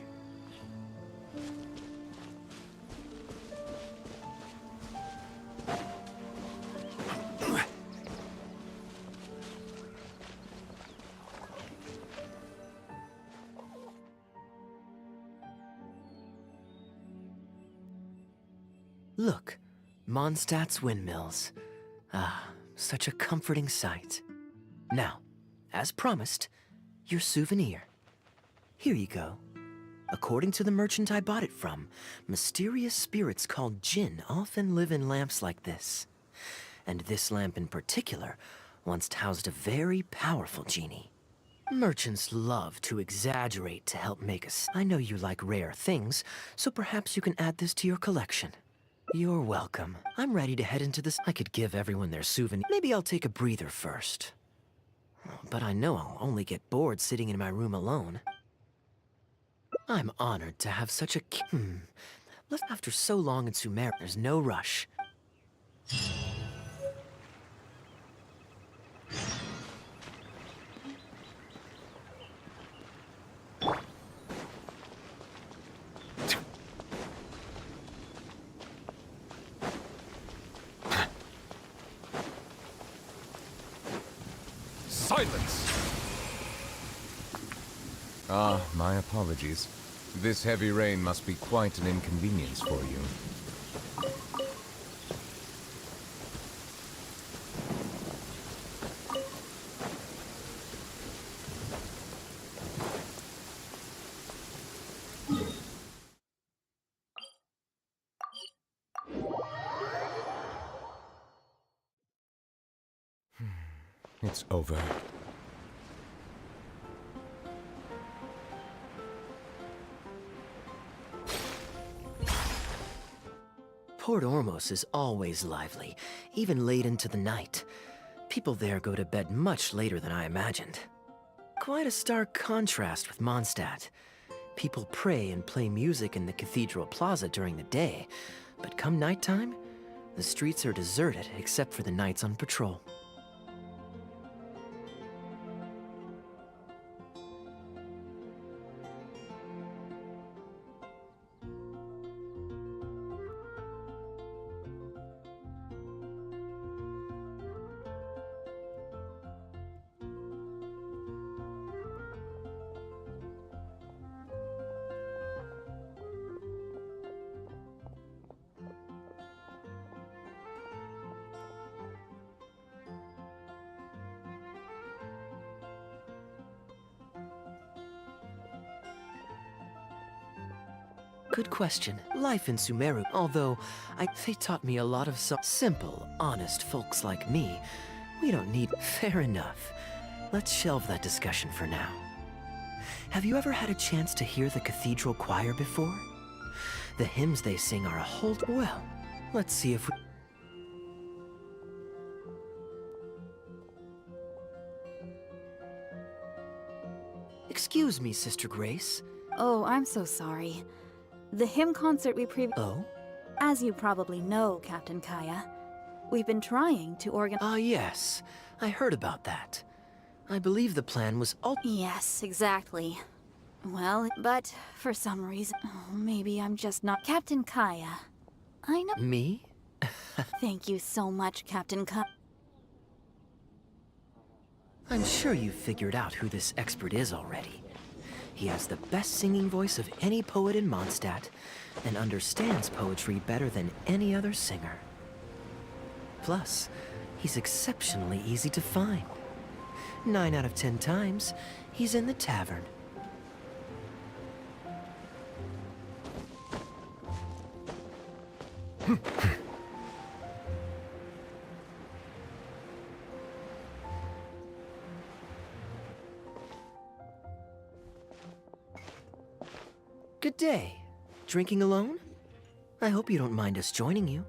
[SPEAKER 5] Look, Mondstadt's windmills. Ah, such a comforting sight. Now, as promised, your souvenir. Here you go. According to the merchant I bought it from, mysterious spirits called Jinn often live in lamps like this. And this lamp in particular once housed a very powerful genie. Merchants love to exaggerate to help make us. I know you like rare things, so perhaps you can add this to your collection. You're welcome. I'm ready to head into this. I could give everyone their souvenir. Maybe I'll take a breather first. But I know I'll only get bored sitting in my room alone. I'm honored to have such a after so long in Sumer, there's no rush.
[SPEAKER 10] Silence!
[SPEAKER 12] My apologies. This heavy rain must be quite an inconvenience for you. It's over.
[SPEAKER 5] Port Ormos is always lively, even late into the night. People there go to bed much later than I imagined. Quite a stark contrast with Mondstadt. People pray and play music in the cathedral plaza during the day, but come nighttime, the streets are deserted except for the knights on patrol. Good question. Life in Sumeru, although they taught me a lot of simple, honest folks like me. We don't need... Fair enough. Let's shelve that discussion for now. Have you ever had a chance to hear the cathedral choir before? The hymns they sing are a whole... Well, let's see if we... Excuse me, Sister Grace.
[SPEAKER 13] Oh, I'm so sorry. The hymn concert we
[SPEAKER 5] Oh?
[SPEAKER 13] As you probably know, Captain Kaya, we've been trying to organize...
[SPEAKER 5] Ah, yes. I heard about that. I believe the plan was
[SPEAKER 13] Yes, exactly. Well, but for some reason... maybe I'm just not... Captain Kaya. I know...
[SPEAKER 5] Me?
[SPEAKER 13] Thank you so much, Captain Kaya.
[SPEAKER 5] I'm sure you've figured out who this expert is already. He has the best singing voice of any poet in Mondstadt, and understands poetry better than any other singer. Plus, he's exceptionally easy to find. 9 out of 10 times, he's in the tavern. Good day. Drinking alone? I hope you don't mind us joining you.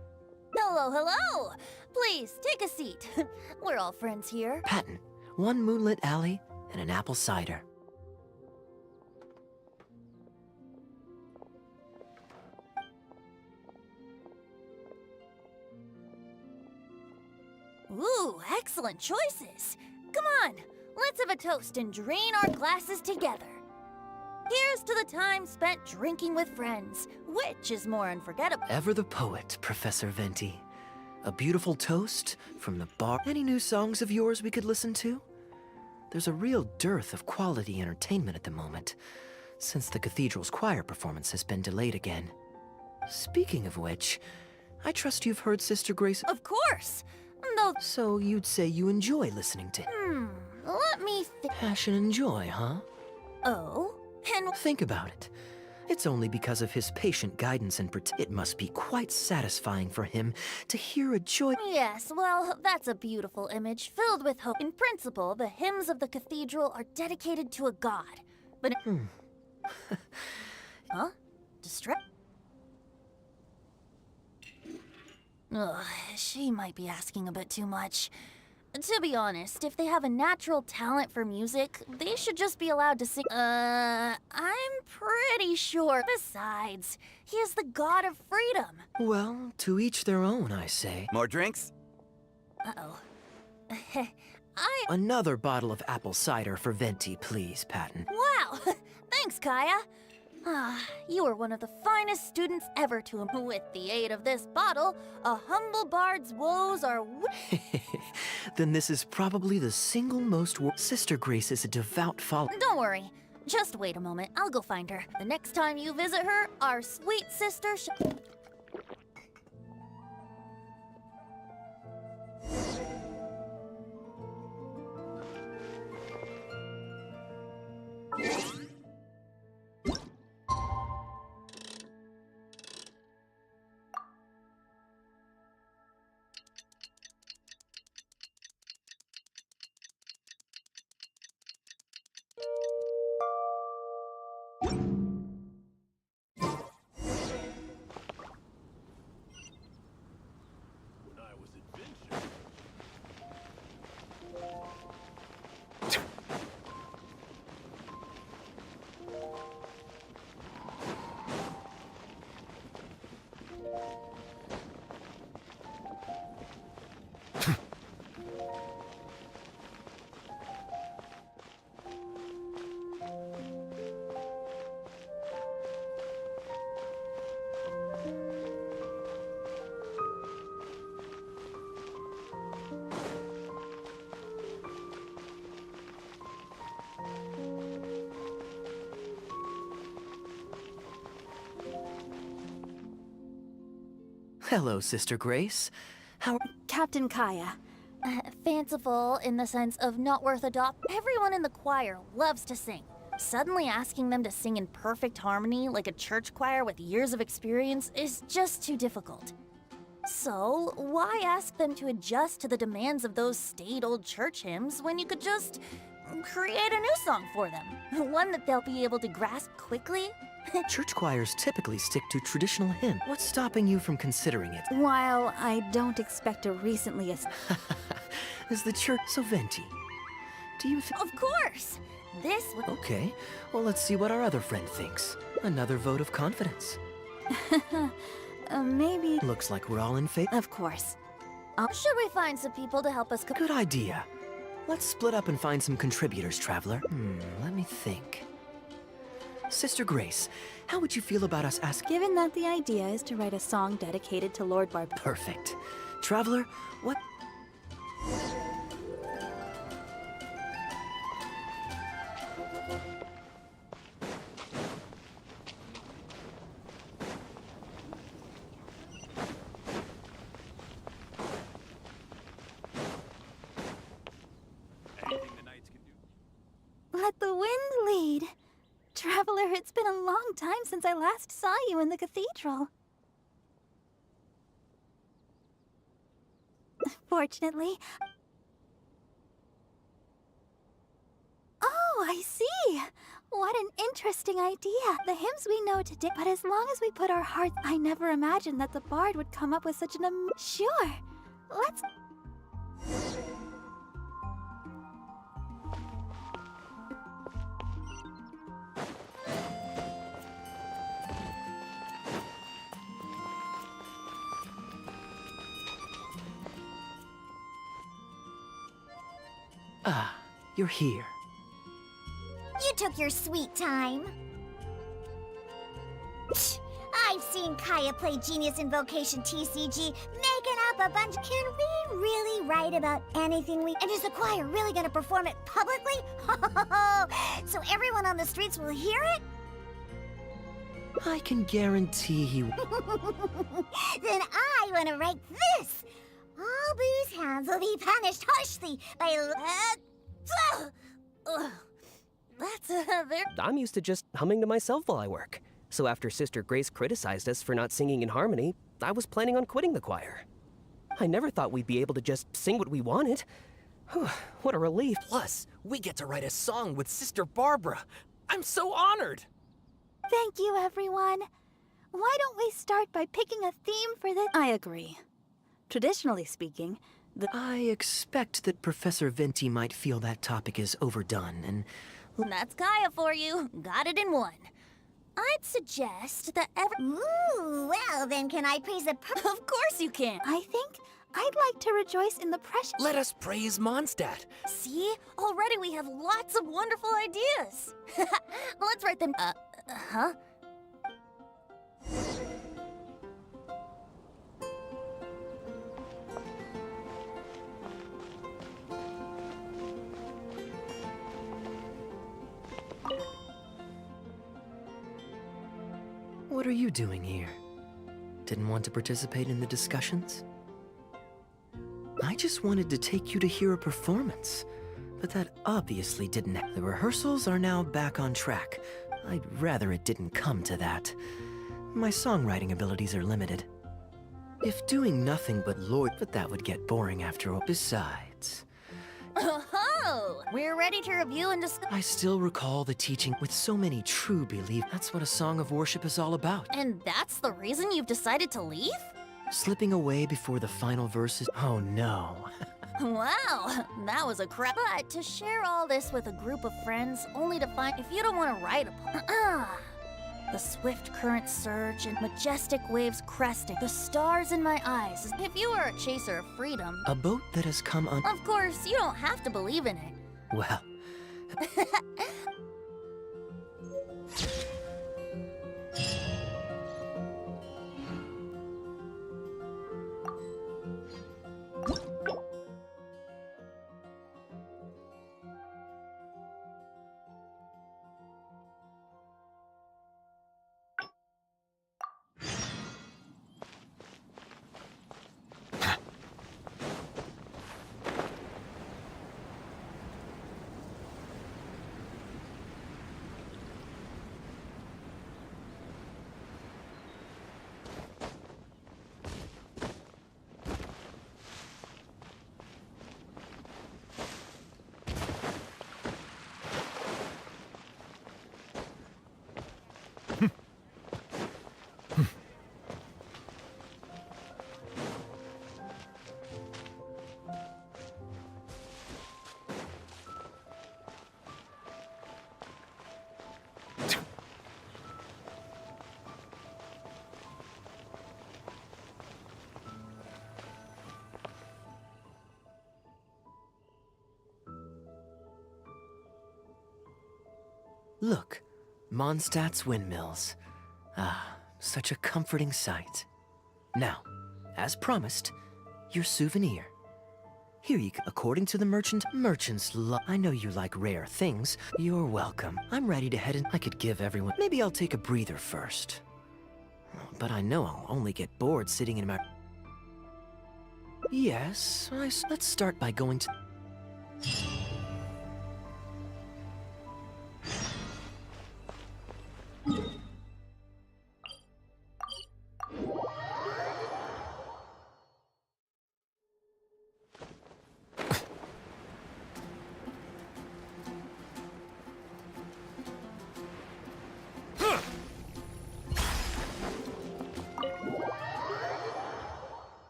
[SPEAKER 2] Hello, hello! Please, take a seat. We're all friends here.
[SPEAKER 5] Patton, 1 moonlit alley and an apple cider.
[SPEAKER 2] Ooh, excellent choices. Come on, let's have a toast and drain our glasses together. Here's to the time spent drinking with friends. Which is more unforgettable?
[SPEAKER 5] Ever the poet, Professor Venti. A beautiful toast from the bar. Any new songs of yours we could listen to? There's a real dearth of quality entertainment at the moment, since the cathedral's choir performance has been delayed again. Speaking of which, I trust you've heard Sister Grace.
[SPEAKER 2] Of course! Though.
[SPEAKER 5] So you'd say you enjoy listening to.
[SPEAKER 2] Let me
[SPEAKER 5] Passion and joy, huh?
[SPEAKER 2] Oh? And
[SPEAKER 5] think about it. It's only because of his patient guidance and it must be quite satisfying for him to hear a joy.
[SPEAKER 2] Yes, well, that's a beautiful image filled with hope. In principle, the hymns of the cathedral are dedicated to a god. But huh? Ugh, she might be asking a bit too much. To be honest, if they have a natural talent for music, they should just be allowed to sing. I'm pretty sure. Besides, he is the god of freedom.
[SPEAKER 5] Well, to each their own, I say.
[SPEAKER 10] More drinks?
[SPEAKER 2] Uh-oh.
[SPEAKER 5] Another bottle of apple cider for Venti, please, Patton.
[SPEAKER 2] Wow! Thanks, Kaya. You are one of the finest students ever to him. With the aid of this bottle, a humble bard's woes are...
[SPEAKER 5] Then this is probably the single most... Sister Grace is a devout follower.
[SPEAKER 2] Don't worry. Just wait a moment. I'll go find her. The next time you visit her, our sweet sister
[SPEAKER 5] Hello, Sister Grace. How...
[SPEAKER 13] Captain Kaya.
[SPEAKER 2] Fanciful in the sense of not worth Everyone in the choir loves to sing. Suddenly asking them to sing in perfect harmony like a church choir with years of experience is just too difficult. So, why ask them to adjust to the demands of those staid old church hymns when you could just create a new song for them? One that they'll be able to grasp quickly?
[SPEAKER 5] Church choirs typically stick to traditional hymn. What's stopping you from considering it?
[SPEAKER 13] While I don't expect a recently...
[SPEAKER 5] Is the church so Venti? Do you think...
[SPEAKER 2] Of course! This would...
[SPEAKER 5] Okay, well, let's see what our other friend thinks. Another vote of confidence.
[SPEAKER 13] Maybe...
[SPEAKER 5] Looks like we're all in favor.
[SPEAKER 13] Of course.
[SPEAKER 2] Should we find some people to help us...
[SPEAKER 5] Good idea. Let's split up and find some contributors, Traveler. Let me think. Sister Grace, how would you feel about us asking...
[SPEAKER 13] Given that the idea is to write a song dedicated to Lord Barb...
[SPEAKER 5] Perfect. Traveler, what...
[SPEAKER 13] Let the wind lead. Traveler, it's been a long time since I last saw you in the cathedral. Fortunately... Oh, I see! What an interesting idea. The hymns we know today, but as long as we put our hearts... I never imagined that the bard would come up with such an Sure, let's...
[SPEAKER 5] Ah, you're here.
[SPEAKER 13] You took your sweet time. I've seen Kaya play Genius Invocation TCG, making up a bunch. Can we really write about anything we... And is the choir really gonna perform it publicly? So everyone on the streets will hear it?
[SPEAKER 5] I can guarantee he...
[SPEAKER 13] Then I want to write this. All Boo's hounds will be punished harshly by...
[SPEAKER 2] That's very...
[SPEAKER 14] I'm used to just humming to myself while I work. So after Sister Grace criticized us for not singing in harmony, I was planning on quitting the choir. I never thought we'd be able to just sing what we wanted. What a relief.
[SPEAKER 9] Plus, we get to write a song with Sister Barbara. I'm so honored.
[SPEAKER 13] Thank you, everyone. Why don't we start by picking a theme for this?
[SPEAKER 15] I agree. Traditionally speaking,
[SPEAKER 5] I expect that Professor Venti might feel that topic is overdone, and...
[SPEAKER 2] That's Kaya for you. Got it in one. I'd suggest that
[SPEAKER 13] Ooh, well, then can I praise the...
[SPEAKER 2] Of course you can.
[SPEAKER 13] I think I'd like to rejoice in the precious...
[SPEAKER 9] Let us praise Mondstadt.
[SPEAKER 2] See? Already we have lots of wonderful ideas. Let's write them... huh?
[SPEAKER 5] What are you doing here? Didn't want to participate in the discussions? I just wanted to take you to hear a performance, but that obviously didn't. The rehearsals are now back on track. I'd rather it didn't come to that. My songwriting abilities are limited. If doing nothing but but that would get boring after all. Besides...
[SPEAKER 2] Oh, we're ready to review and discuss.
[SPEAKER 5] I still recall the teaching with so many true beliefs. That's what a song of worship is all about.
[SPEAKER 2] And that's the reason you've decided to leave?
[SPEAKER 5] Slipping away before the final verses. Oh no.
[SPEAKER 2] Wow, that was a crap. But to share all this with a group of friends, only to find if you don't want to write a... The swift current surge and majestic waves cresting, the stars in my eyes. If you are a chaser of freedom...
[SPEAKER 5] A boat that has come on...
[SPEAKER 2] Of course, you don't have to believe in it.
[SPEAKER 5] Well... Look, Mondstadt's windmills. Ah, such a comforting sight. Now, as promised, your souvenir. Here you go. According to the merchants love... I know you like rare things. You're welcome. I'm ready to head in. I could give everyone... Maybe I'll take a breather first. But I know I'll only get bored sitting in my... Yes, let's start by going to...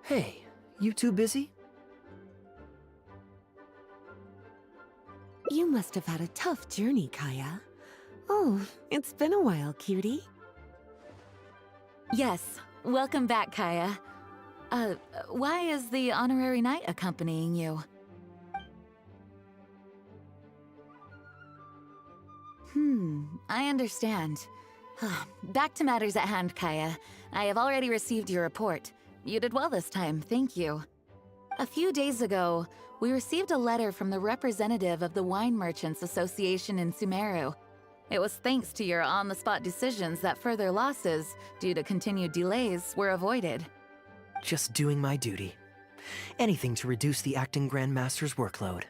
[SPEAKER 5] Hey, you two busy?
[SPEAKER 16] must have had a tough journey, Kaya. Oh, it's been a while, cutie.
[SPEAKER 17] Yes, welcome back, Kaya. Why is the honorary knight accompanying you? I understand. Back to matters at hand, Kaya. I have already received your report. You did well this time, thank you. A few days ago, we received a letter from the representative of the Wine Merchants Association in Sumeru. It was thanks to your on-the-spot decisions that further losses, due to continued delays, were avoided.
[SPEAKER 5] Just doing my duty. Anything to reduce the acting Grandmaster's workload.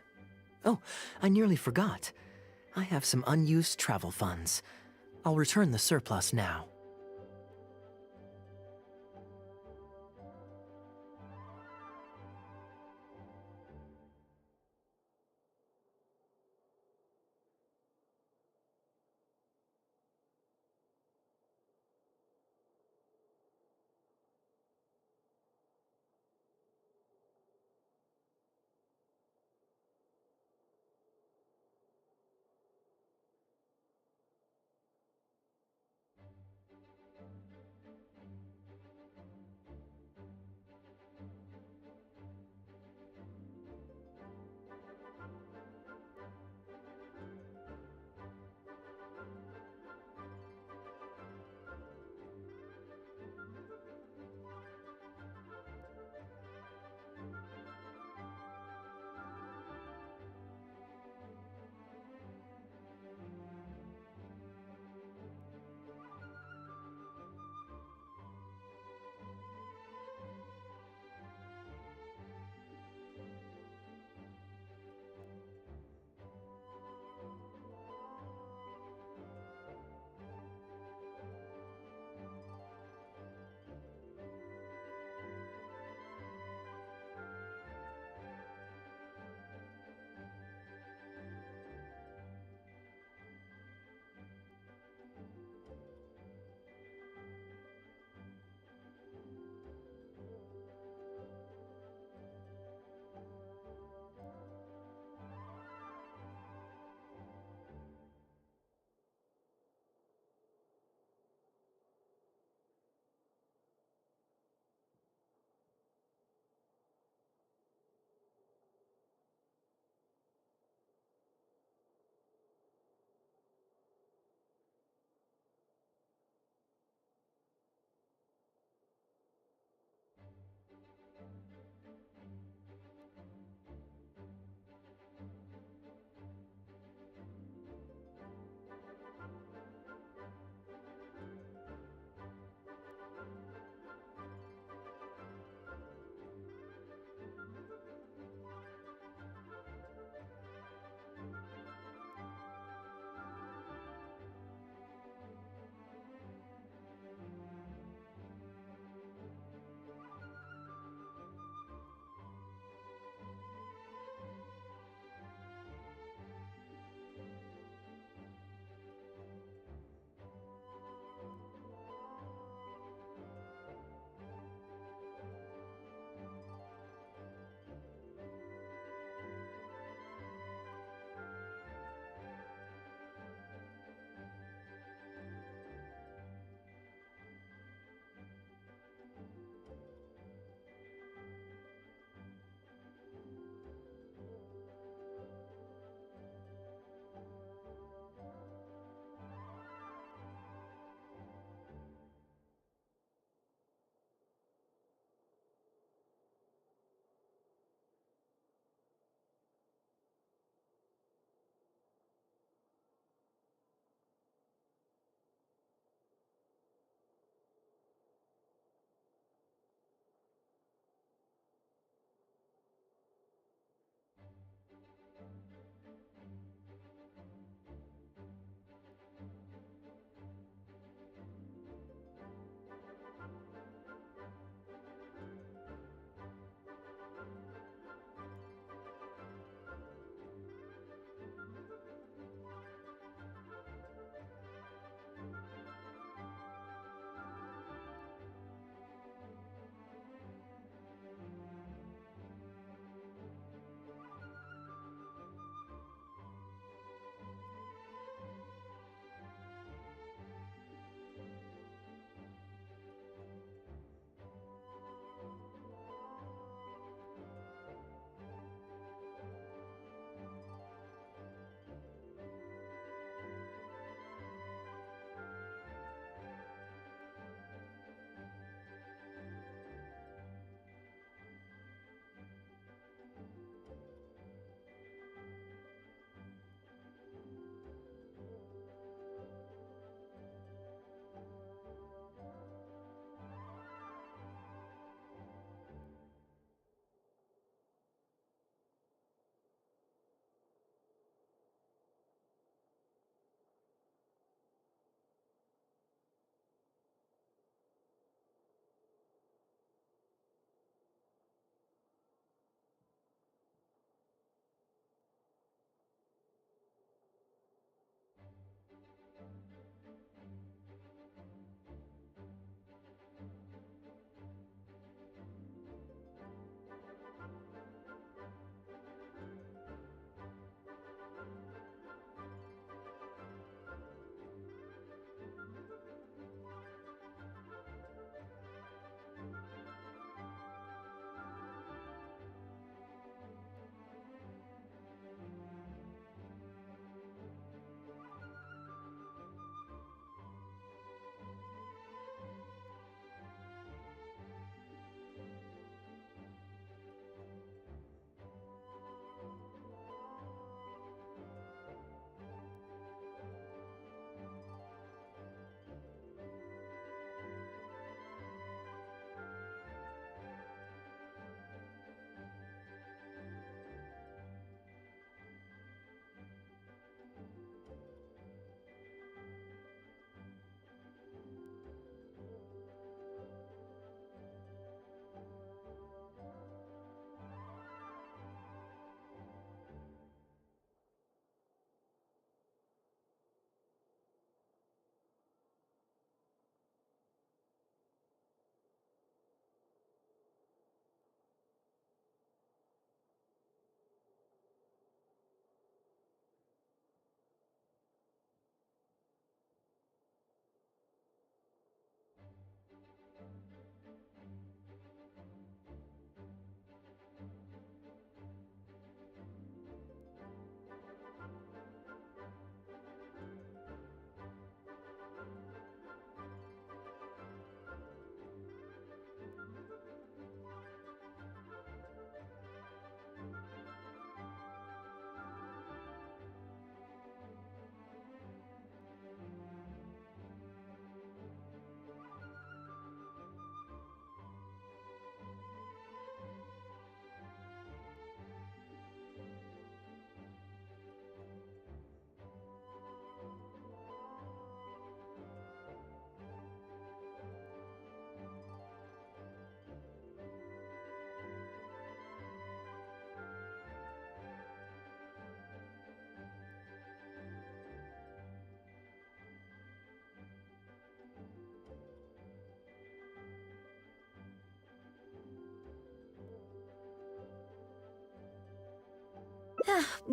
[SPEAKER 5] Oh, I nearly forgot. I have some unused travel funds. I'll return the surplus now.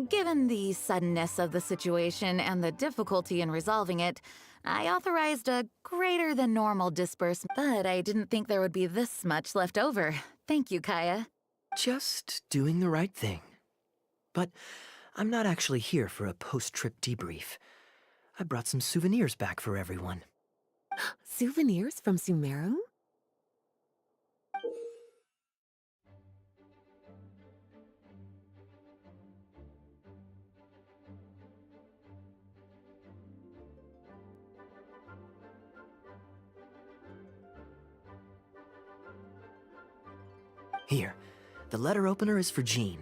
[SPEAKER 17] Given the suddenness of the situation and the difficulty in resolving it, I authorized a greater than normal disbursement, but I didn't think there would be this much left over. Thank you, Kaya.
[SPEAKER 5] Just doing the right thing. But I'm not actually here for a post-trip debrief. I brought some souvenirs back for everyone.
[SPEAKER 16] Souvenirs from Sumeru?
[SPEAKER 5] Here, the letter opener is for Jean.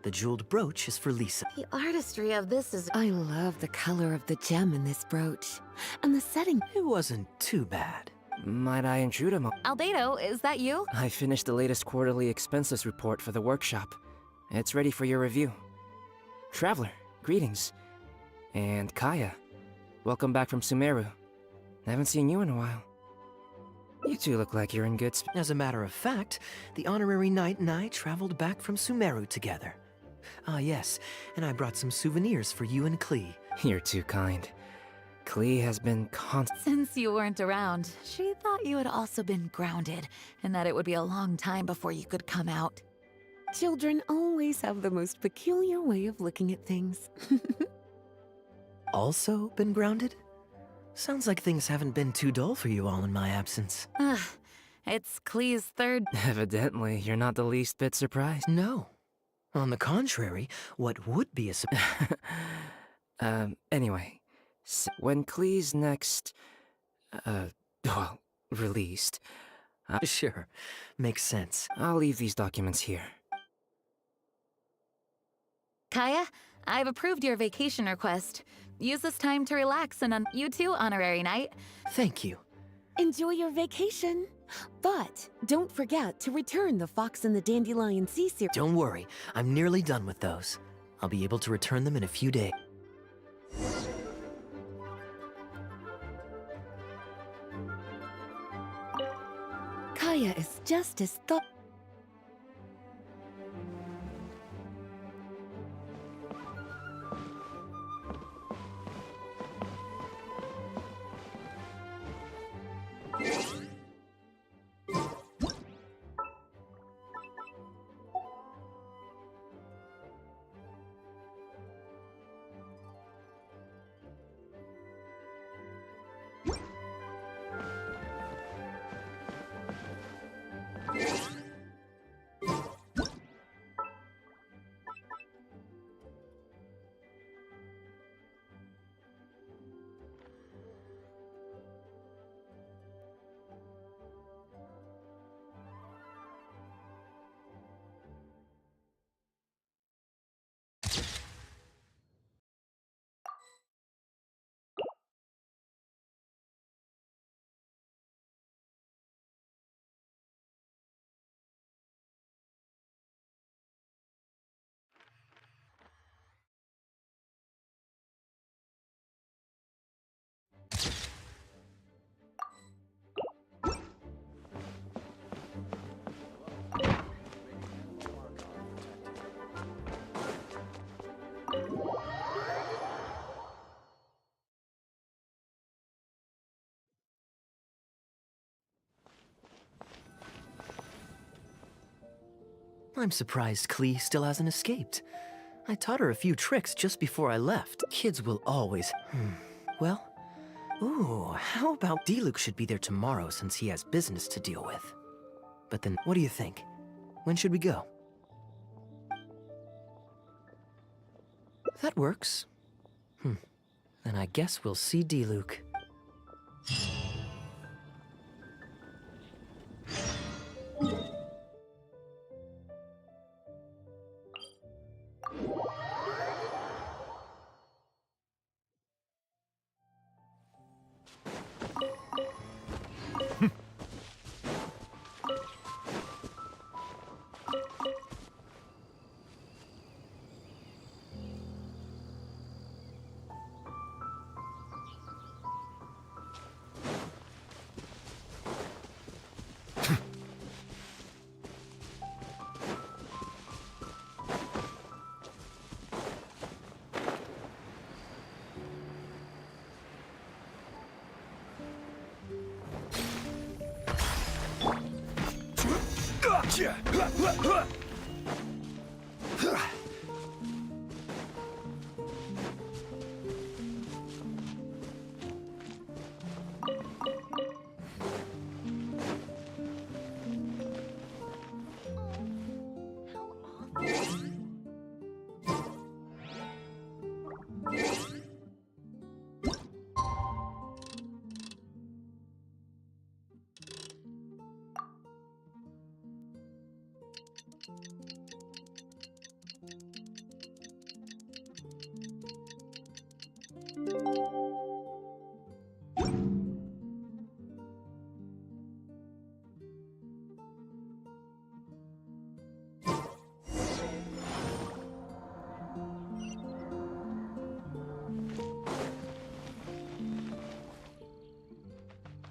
[SPEAKER 5] The jeweled brooch is for Lisa.
[SPEAKER 17] The artistry of this is...
[SPEAKER 16] I love the color of the gem in this brooch. And the setting...
[SPEAKER 5] It wasn't too bad.
[SPEAKER 9] Might I intrude a
[SPEAKER 17] Albedo, is that you?
[SPEAKER 9] I finished the latest quarterly expenses report for the workshop. It's ready for your review. Traveler, greetings. And Kaya, welcome back from Sumeru. I haven't seen you in a while. You two look like you're in good spirits.
[SPEAKER 5] As a matter of fact, the honorary knight and I traveled back from Sumeru together. Ah, yes, and I brought some souvenirs for you and Klee.
[SPEAKER 9] You're too kind. Klee has been
[SPEAKER 17] Since you weren't around, she thought you had also been grounded, and that it would be a long time before you could come out.
[SPEAKER 16] Children always have the most peculiar way of looking at things.
[SPEAKER 5] Also been grounded? Sounds like things haven't been too dull for you all in my absence.
[SPEAKER 17] It's Klee's third...
[SPEAKER 9] Evidently, you're not the least bit surprised.
[SPEAKER 5] No. On the contrary, what would be a surprise?
[SPEAKER 9] Anyway, when Klee's next... well, released...
[SPEAKER 5] Sure, makes sense.
[SPEAKER 9] I'll leave these documents here.
[SPEAKER 17] Kaya, I've approved your vacation request. Use this time to relax and you too, honorary knight.
[SPEAKER 5] Thank you.
[SPEAKER 16] Enjoy your vacation. But don't forget to return the Fox and the Dandelion Sea series.
[SPEAKER 5] Don't worry, I'm nearly done with those. I'll be able to return them in a few days.
[SPEAKER 16] Kaya is just as thought.
[SPEAKER 5] I'm surprised Klee still hasn't escaped. I taught her a few tricks just before I left. Kids will always... Well... Ooh, how about Diluc should be there tomorrow since he has business to deal with. But then, what do you think? When should we go? That works. Then I guess we'll see Diluc.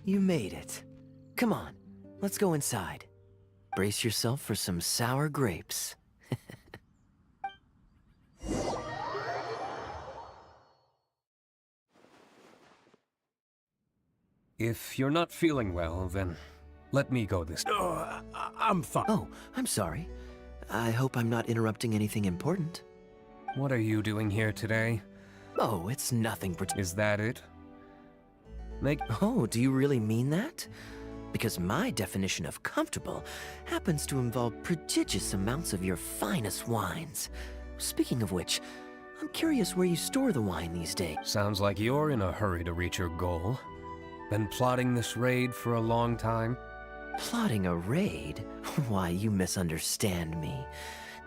[SPEAKER 5] You made it. Come on, let's go inside. Brace yourself for some sour grapes.
[SPEAKER 18] If you're not feeling well, then let me go this time.
[SPEAKER 6] I'm fine.
[SPEAKER 5] Oh, I'm sorry. I hope I'm not interrupting anything important.
[SPEAKER 18] What are you doing here today?
[SPEAKER 5] Oh, it's nothing.
[SPEAKER 18] Is that it?
[SPEAKER 5] Oh, do you really mean that? Because my definition of comfortable happens to involve prodigious amounts of your finest wines. Speaking of which, I'm curious where you store the wine these days.
[SPEAKER 18] Sounds like you're in a hurry to reach your goal. Been plotting this raid for a long time?
[SPEAKER 5] Plotting a raid? Why, you misunderstand me.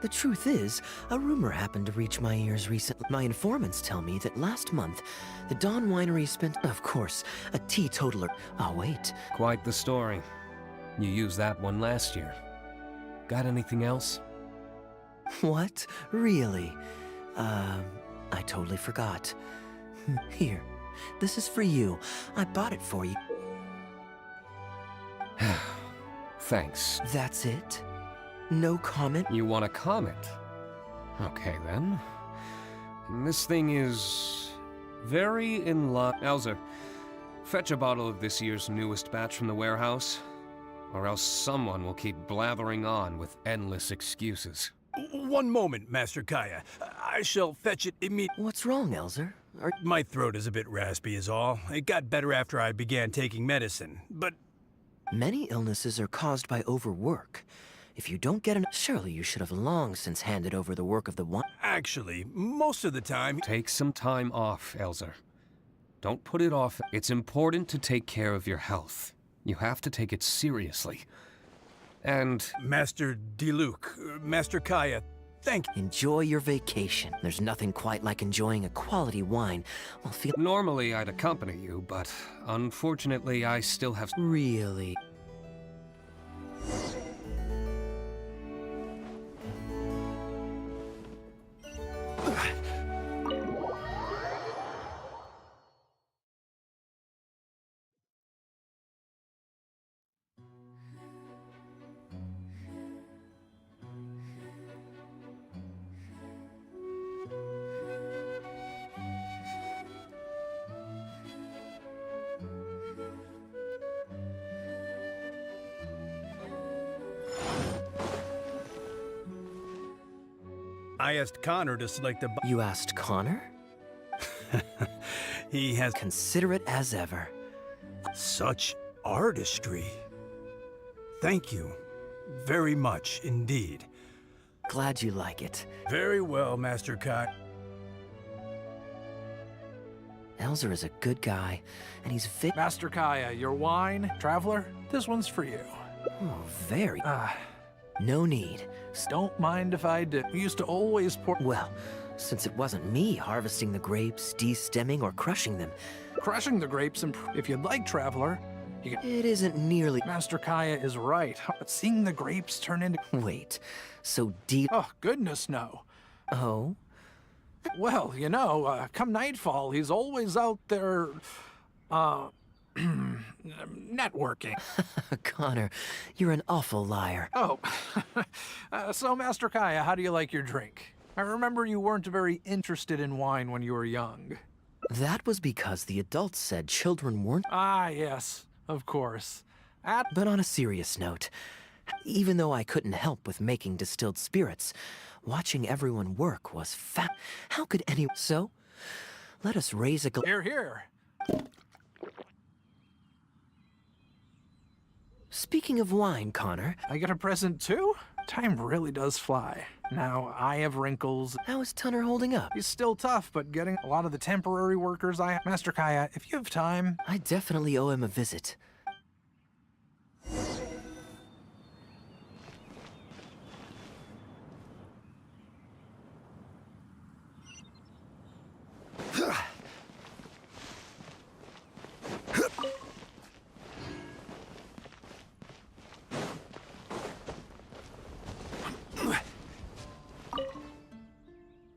[SPEAKER 5] The truth is, a rumor happened to reach my ears recently. My informants tell me that last month, the Dawn Winery spent, of course, a teetotaler. Oh, wait.
[SPEAKER 18] Quite the story. You used that one last year. Got anything else?
[SPEAKER 5] What? Really? I totally forgot. Here, this is for you. I bought it for you.
[SPEAKER 18] Thanks.
[SPEAKER 5] That's it? No comment?
[SPEAKER 18] You want a comment? Okay, then. This thing is very in line. Elzer, fetch a bottle of this year's newest batch from the warehouse, or else someone will keep blathering on with endless excuses.
[SPEAKER 6] One moment, Master Kaya. I shall fetch it immediately.
[SPEAKER 5] What's wrong, Elzer?
[SPEAKER 6] My throat is a bit raspy is all. It got better after I began taking medicine, but...
[SPEAKER 5] Many illnesses are caused by overwork. If you don't get surely you should have long since handed over the work of the one.
[SPEAKER 6] Actually, most of the time...
[SPEAKER 18] Take some time off, Elzer. Don't put it off. It's important to take care of your health. You have to take it seriously. And...
[SPEAKER 6] Master Diluc, Master Kaya, thank you.
[SPEAKER 5] Enjoy your vacation. There's nothing quite like enjoying a quality wine while feeling...
[SPEAKER 18] Normally I'd accompany you, but unfortunately I still have...
[SPEAKER 5] Really?
[SPEAKER 6] I asked Connor to select the...
[SPEAKER 5] You asked Connor?
[SPEAKER 6] He has...
[SPEAKER 5] Considerate as ever.
[SPEAKER 6] Such artistry. Thank you. Very much indeed.
[SPEAKER 5] Glad you like it.
[SPEAKER 6] Very well, Master Kai.
[SPEAKER 5] Elzer is a good guy, and he's
[SPEAKER 19] Master Kaya, your wine, traveler, this one's for you.
[SPEAKER 5] Oh, very. No need.
[SPEAKER 19] Don't mind if I do. We used to always pour...
[SPEAKER 5] Well, since it wasn't me harvesting the grapes, de-stemming, or crushing them.
[SPEAKER 19] Crushing the grapes, and if you'd like, traveler, you can...
[SPEAKER 5] It isn't nearly...
[SPEAKER 19] Master Kaya is right, but seeing the grapes turn into...
[SPEAKER 5] Wait, so deep...
[SPEAKER 19] Oh, goodness, no.
[SPEAKER 5] Oh?
[SPEAKER 19] Well, you know, come nightfall, he's always out there, networking.
[SPEAKER 5] Connor, you're an awful liar.
[SPEAKER 19] Oh, so Master Kaya, how do you like your drink? I remember you weren't very interested in wine when you were young.
[SPEAKER 5] That was because the adults said children weren't...
[SPEAKER 19] Ah, yes, of course.
[SPEAKER 5] But on a serious note, Even though I couldn't help with making distilled spirits, watching everyone work was How could any... So, let us raise a glass...
[SPEAKER 19] Here, here.
[SPEAKER 5] Speaking of wine, Connor...
[SPEAKER 19] I get a present too? Time really does fly. Now, I have wrinkles.
[SPEAKER 5] How is Tunner holding up?
[SPEAKER 19] He's still tough, but getting a lot of the temporary workers Master Kaya, if you have time...
[SPEAKER 5] I definitely owe him a visit.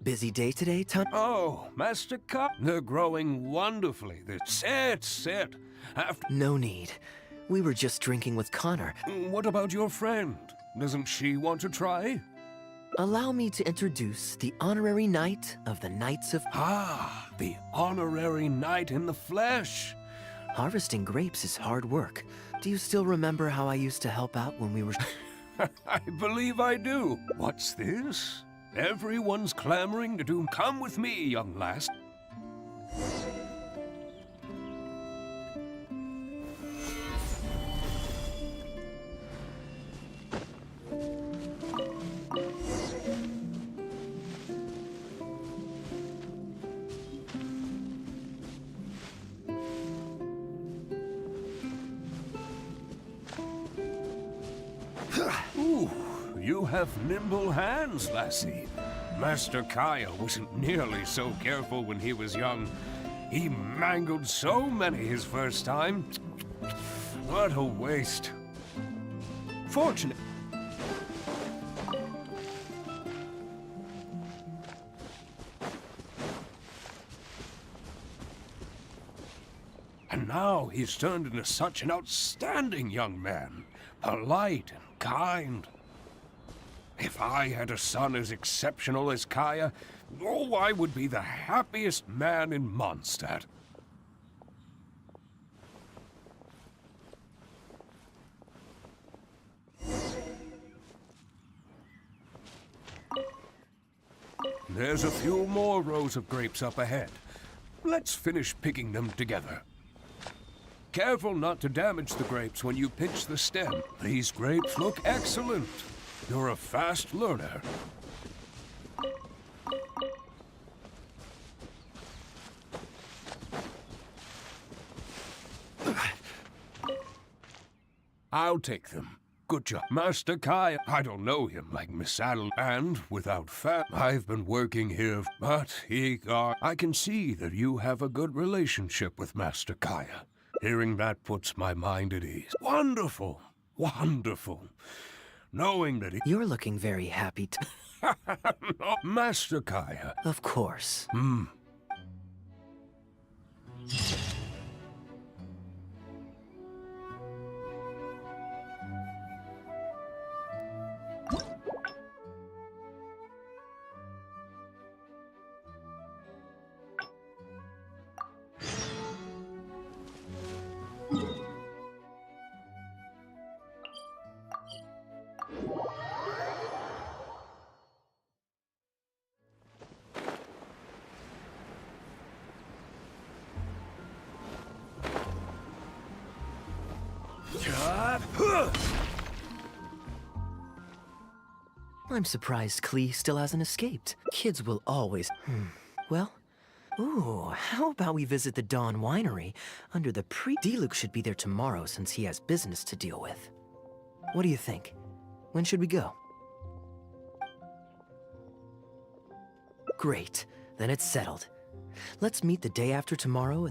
[SPEAKER 5] Busy day today, Tunner?
[SPEAKER 18] Oh, Master Cup, they're growing wonderfully. Sit.
[SPEAKER 5] No need. We were just drinking with Connor.
[SPEAKER 18] What about your friend? Doesn't she want to try?
[SPEAKER 5] Allow me to introduce the honorary knight of the Knights of...
[SPEAKER 18] Ah, the honorary knight in the flesh.
[SPEAKER 5] Harvesting grapes is hard work. Do you still remember how I used to help out when we were...
[SPEAKER 18] I believe I do. What's this? Everyone's clamoring to do... Come with me, young lass. Ooh, you have nimble hands, lassie. Master Kaya wasn't nearly so careful when he was young. He mangled so many his first time. What a waste. Fortunate. And now he's turned into such an outstanding young man. Polite and kind. If I had a son as exceptional as Kaya, oh, I would be the happiest man in Mondstadt. There's a few more rows of grapes up ahead. Let's finish picking them together. Careful not to damage the grapes when you pinch the stem. These grapes look excellent. You're a fast learner. I'll take them. Good job. Master Kai, I don't know him like Miss Saddle, and without fat, I've been working here, but I can see that you have a good relationship with Master Kaya. Hearing that puts my mind at ease. Wonderful. Wonderful. Knowing that
[SPEAKER 5] You're looking very happy
[SPEAKER 18] Master Kaya.
[SPEAKER 5] Of course. I'm surprised Klee still hasn't escaped. Kids will always... Well, how about we visit the Dawn Winery under the Diluc should be there tomorrow since he has business to deal with. What do you think? When should we go? Great. Then it's settled. Let's meet the day after tomorrow.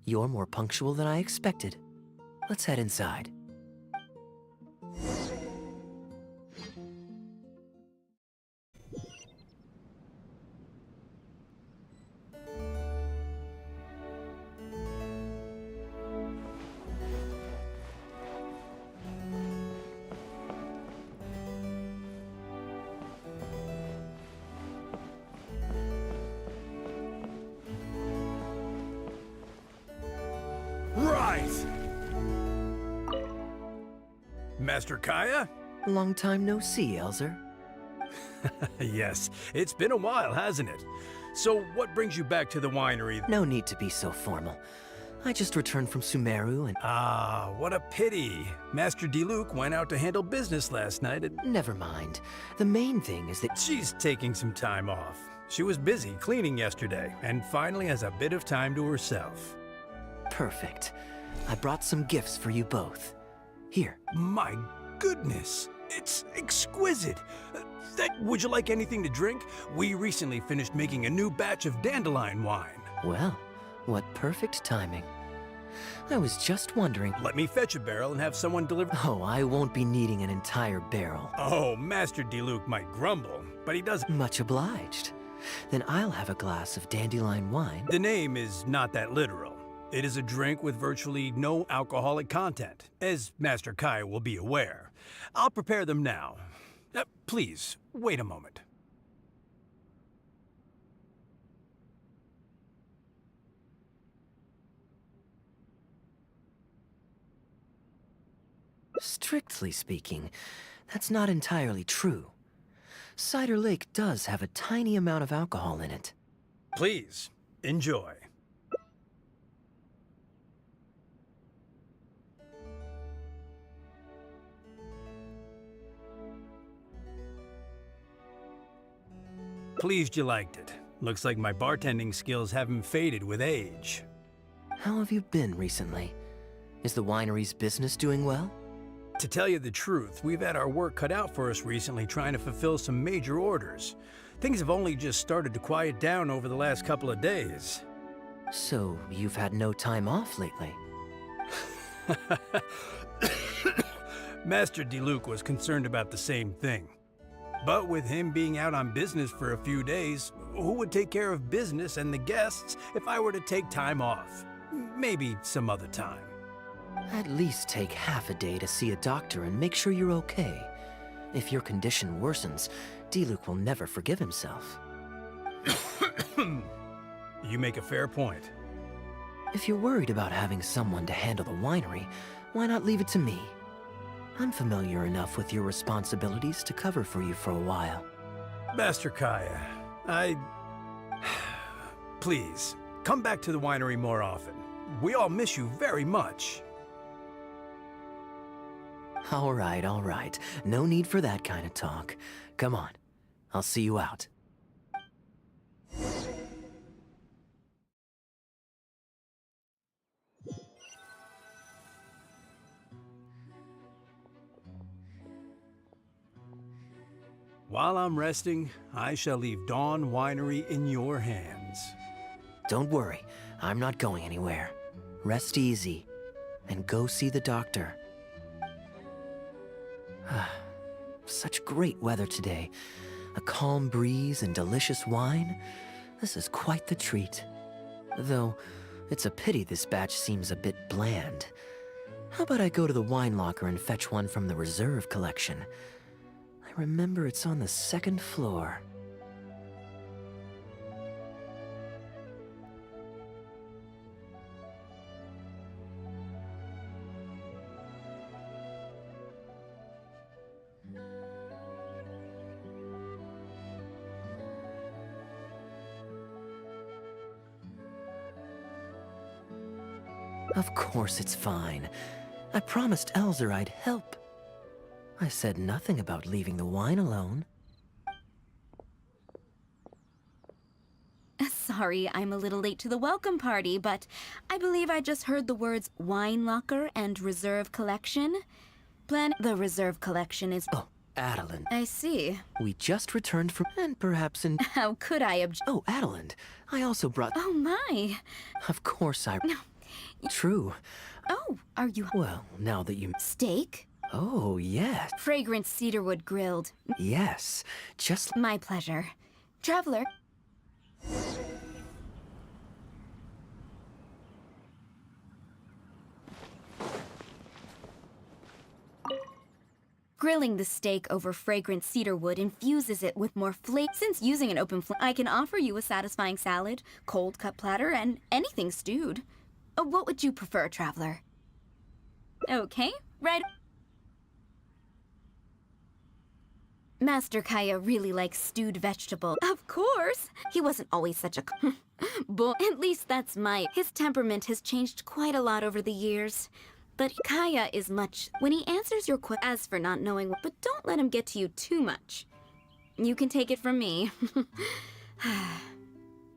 [SPEAKER 5] You're more punctual than I expected. Let's head inside.
[SPEAKER 20] Master Kaya?
[SPEAKER 5] Long time no see, Elzer.
[SPEAKER 20] Yes, it's been a while, hasn't it? So what brings you back to the winery?
[SPEAKER 5] No need to be so formal. I just returned from Sumeru and...
[SPEAKER 20] Ah, what a pity. Master Diluc went out to handle business last night and...
[SPEAKER 5] Never mind. The main thing is that...
[SPEAKER 20] She's taking some time off. She was busy cleaning yesterday and finally has a bit of time to herself.
[SPEAKER 5] Perfect. I brought some gifts for you both. Here.
[SPEAKER 20] My goodness, it's exquisite. Would you like anything to drink? We recently finished making a new batch of dandelion wine.
[SPEAKER 5] Well, what perfect timing. I was just wondering...
[SPEAKER 20] Let me fetch a barrel and have someone deliver...
[SPEAKER 5] Oh, I won't be needing an entire barrel.
[SPEAKER 20] Oh, Master Diluc might grumble, but he doesn't...
[SPEAKER 5] Much obliged. Then I'll have a glass of dandelion wine.
[SPEAKER 20] The name is not that literal. It is a drink with virtually no alcoholic content, as Master Kai will be aware. I'll prepare them now. Please, wait a moment.
[SPEAKER 5] Strictly speaking, that's not entirely true. Cider Lake does have a tiny amount of alcohol in it.
[SPEAKER 20] Please, enjoy. Pleased you liked it. Looks like my bartending skills haven't faded with age.
[SPEAKER 5] How have you been recently? Is the winery's business doing well?
[SPEAKER 20] To tell you the truth, we've had our work cut out for us recently trying to fulfill some major orders. Things have only just started to quiet down over the last couple of days.
[SPEAKER 5] So, you've had no time off lately?
[SPEAKER 20] Master Diluc was concerned about the same thing. But with him being out on business for a few days, who would take care of business and the guests if I were to take time off? Maybe some other time.
[SPEAKER 5] At least take half a day to see a doctor and make sure you're okay. If your condition worsens, Diluc will never forgive himself.
[SPEAKER 20] You make a fair point.
[SPEAKER 5] If you're worried about having someone to handle the winery, why not leave it to me? I'm familiar enough with your responsibilities to cover for you for a while.
[SPEAKER 20] Master Kaya, Please, come back to the winery more often. We all miss you very much.
[SPEAKER 5] All right. No need for that kind of talk. Come on. I'll see you out.
[SPEAKER 20] While I'm resting, I shall leave Dawn Winery in your hands.
[SPEAKER 5] Don't worry, I'm not going anywhere. Rest easy, and go see the doctor. Such great weather today. A calm breeze and delicious wine. This is quite the treat. Though, it's a pity this batch seems a bit bland. How about I go to the wine locker and fetch one from the reserve collection? I remember it's on the second floor. Of course it's fine. I promised Elzer I'd help. I said nothing about leaving the wine alone.
[SPEAKER 21] Sorry, I'm a little late to the welcome party, but I believe I just heard the words wine locker and reserve collection. The reserve collection is...
[SPEAKER 5] Oh, Adeline.
[SPEAKER 21] I see.
[SPEAKER 5] We just returned from... and perhaps in...
[SPEAKER 21] How could I
[SPEAKER 5] Oh, Adeline. I also brought...
[SPEAKER 21] Oh, my.
[SPEAKER 5] Of course I... True.
[SPEAKER 21] Oh, are you...
[SPEAKER 5] Well, now that you...
[SPEAKER 21] Steak?
[SPEAKER 5] Oh, yes.
[SPEAKER 21] Fragrant cedarwood grilled.
[SPEAKER 5] Yes, just...
[SPEAKER 21] My pleasure. Traveler. Grilling the steak over fragrant cedarwood infuses it with more flavor. Since using an open flame, I can offer you a satisfying salad, cold cut platter, and anything stewed. What would you prefer, Traveler? Okay, right. Master Kaya really likes stewed vegetables. Of course! He wasn't always such a... But at least that's His temperament has changed quite a lot over the years. But Kaya is much... When he answers your question... As for not knowing... But don't let him get to you too much. You can take it from me.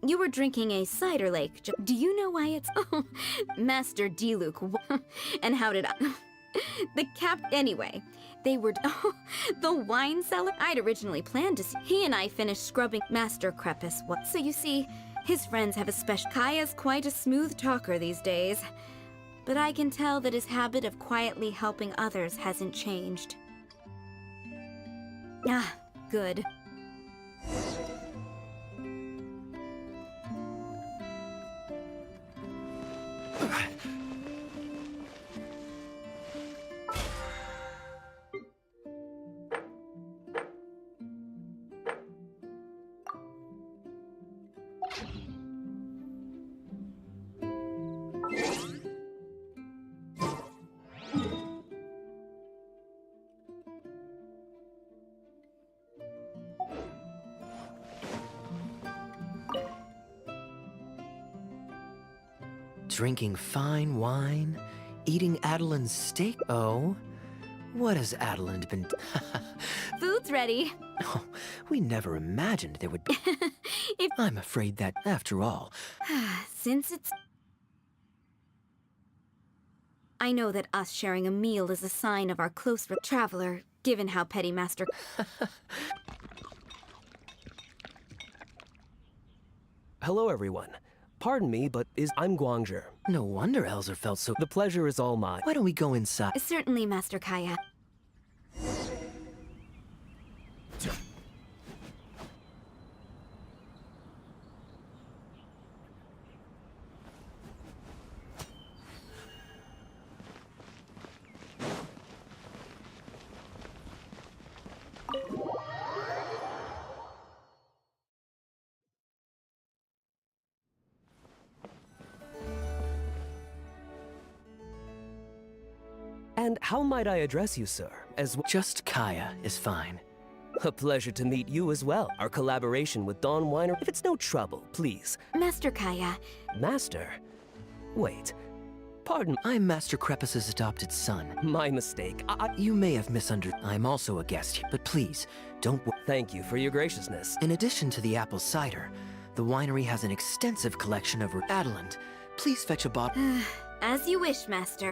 [SPEAKER 21] You were drinking a cider lake. Do you know why it's... Oh, Master Diluc. And how did I... The cap... Anyway, they were... Oh, the wine cellar? I'd originally planned to see... He and I finished scrubbing Master Crepus. So you see, his friends have a special... Kaya's quite a smooth talker these days. But I can tell that his habit of quietly helping others hasn't changed. Ah, good.
[SPEAKER 5] Drinking fine wine, eating Adeline's steak. Oh, what has Adeline been...
[SPEAKER 21] Food's ready.
[SPEAKER 5] Oh, we never imagined there would be... I'm afraid that, after all...
[SPEAKER 21] Since it's... I know that us sharing a meal is a sign of our close traveler, given how petty Master...
[SPEAKER 14] Hello, everyone. Pardon me, but I'm Guangzhi.
[SPEAKER 5] No wonder Elzer felt so...
[SPEAKER 14] The pleasure is all mine.
[SPEAKER 5] Why don't we go inside?
[SPEAKER 21] Certainly, Master Kaya.
[SPEAKER 14] And how might I address you, sir?
[SPEAKER 5] Just Kaya is fine.
[SPEAKER 14] A pleasure to meet you as well. Our collaboration with Dawn Winery. If it's no trouble, please.
[SPEAKER 21] Master Kaya.
[SPEAKER 14] Master? Wait. Pardon.
[SPEAKER 5] I'm Master Crepus's adopted son.
[SPEAKER 14] My mistake.
[SPEAKER 5] You may have misunderstood. I'm also a guest here, but please, don't...
[SPEAKER 14] Thank you for your graciousness.
[SPEAKER 5] In addition to the apple cider, the winery has an extensive collection of... Adeline, please fetch a bottle...
[SPEAKER 21] As you wish, Master.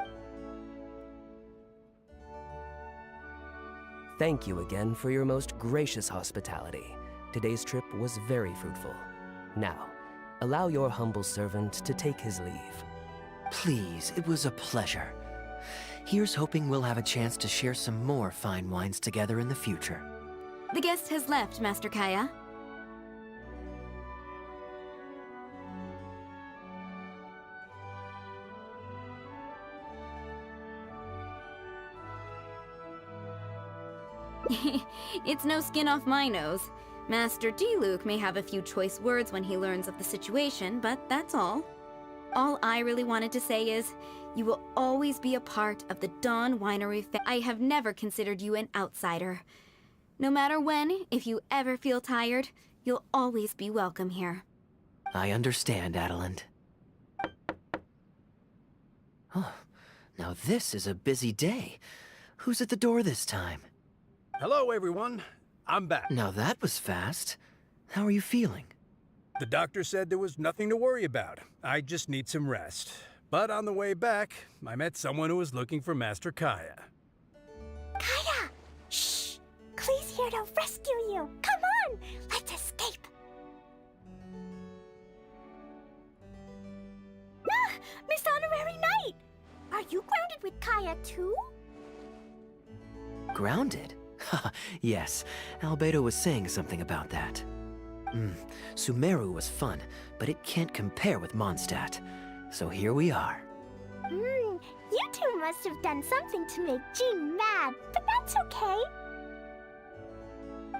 [SPEAKER 14] Thank you again for your most gracious hospitality. Today's trip was very fruitful. Now, allow your humble servant to take his leave.
[SPEAKER 5] Please, it was a pleasure. Here's hoping we'll have a chance to share some more fine wines together in the future.
[SPEAKER 21] The guest has left, Master Kaya. It's no skin off my nose. Master Diluc may have a few choice words when he learns of the situation, but that's all. All I really wanted to say is, you will always be a part of the Dawn Winery I have never considered you an outsider. No matter when, if you ever feel tired, you'll always be welcome here.
[SPEAKER 5] I understand, Adeland. Oh, now this is a busy day. Who's at the door this time?
[SPEAKER 20] Hello, everyone. I'm back.
[SPEAKER 5] Now that was fast. How are you feeling?
[SPEAKER 20] The doctor said there was nothing to worry about. I just need some rest. But on the way back, I met someone who was looking for Master Kaya.
[SPEAKER 13] Kaya! Shh! Klee's here to rescue you. Come on! Let's escape. Ah! Miss Honorary Knight! Are you grounded with Kaya too?
[SPEAKER 5] Grounded? Yes, Albedo was saying something about that. Sumeru was fun, but it can't compare with Mondstadt. So here we are.
[SPEAKER 13] You two must have done something to make Jean mad, but that's okay.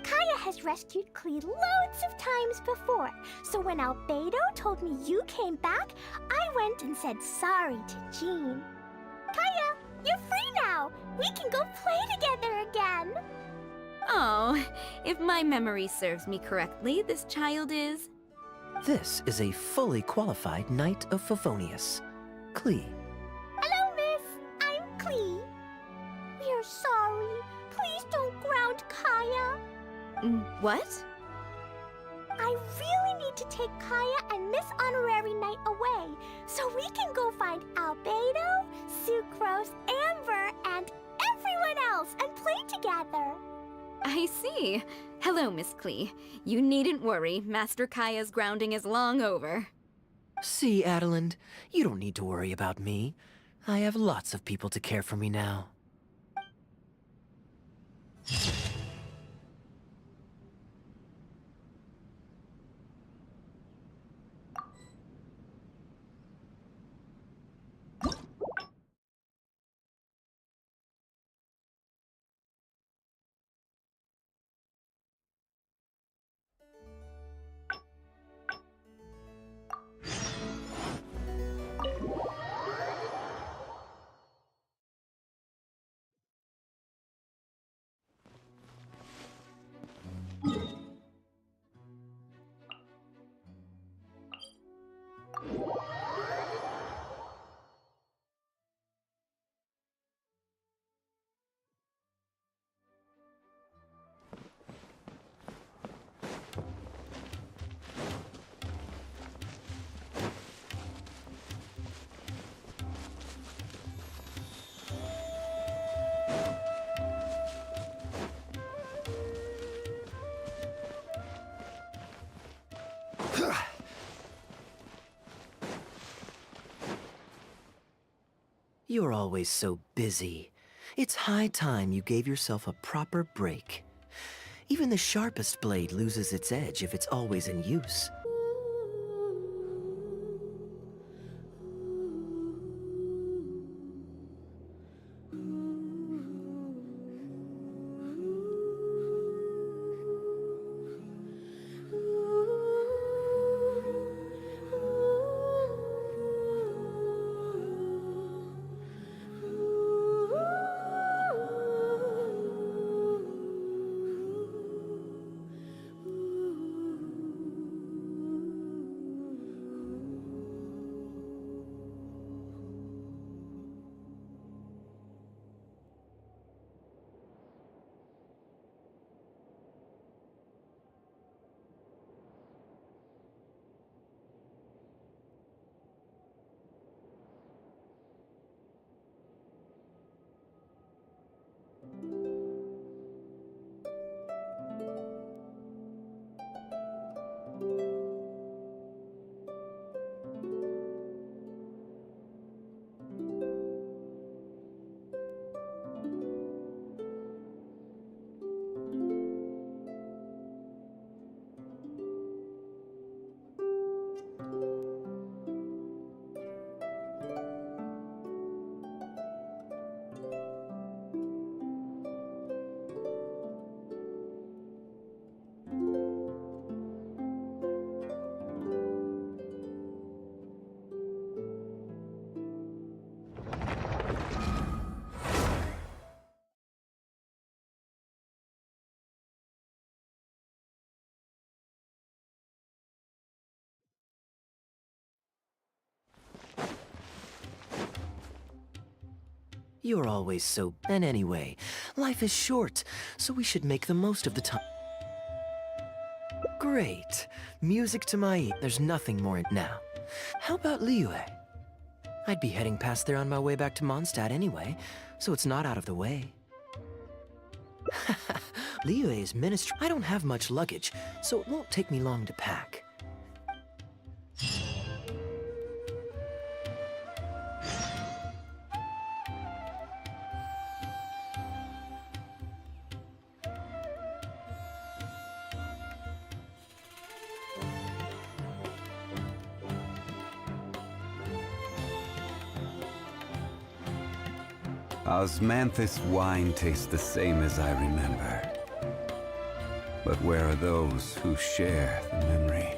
[SPEAKER 13] Kaya has rescued Klee loads of times before, so when Albedo told me you came back, I went and said sorry to Jean. Kaya, you're free now! We can go play together again!
[SPEAKER 21] Oh, if my memory serves me correctly, this child is...
[SPEAKER 5] This is a fully qualified Knight of Favonius, Klee.
[SPEAKER 13] Hello, miss. I'm Klee. We're sorry. Please don't ground Kaya.
[SPEAKER 21] What?
[SPEAKER 13] I really need to take Kaya and Miss Honorary Knight away, so we can go find Albedo, Sucrose, Amber, and everyone else and play together.
[SPEAKER 21] I see. Hello, Miss Klee. You needn't worry. Master Kaya's grounding is long over.
[SPEAKER 5] See, Adeland, you don't need to worry about me. I have lots of people to care for me now. You're always so busy. It's high time you gave yourself a proper break. Even the sharpest blade loses its edge if it's always in use. You're always so... And anyway, life is short, so we should make the most of the time. Great. Music to my ears. There's nothing more now. How about Liyue? I'd be heading past there on my way back to Mondstadt anyway, so it's not out of the way. Liyue's ministry. I don't have much luggage, so it won't take me long to pack.
[SPEAKER 1] Osmanthus wine tastes the same as I remember. But where are those who share the memory?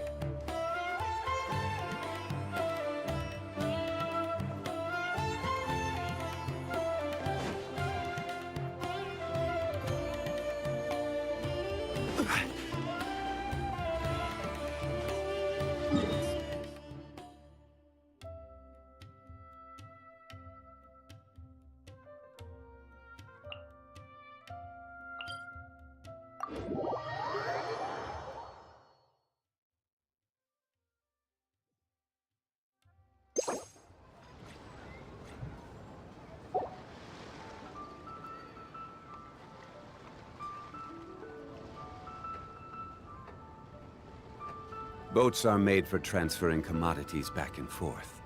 [SPEAKER 1] Boats are made for transferring commodities back and forth,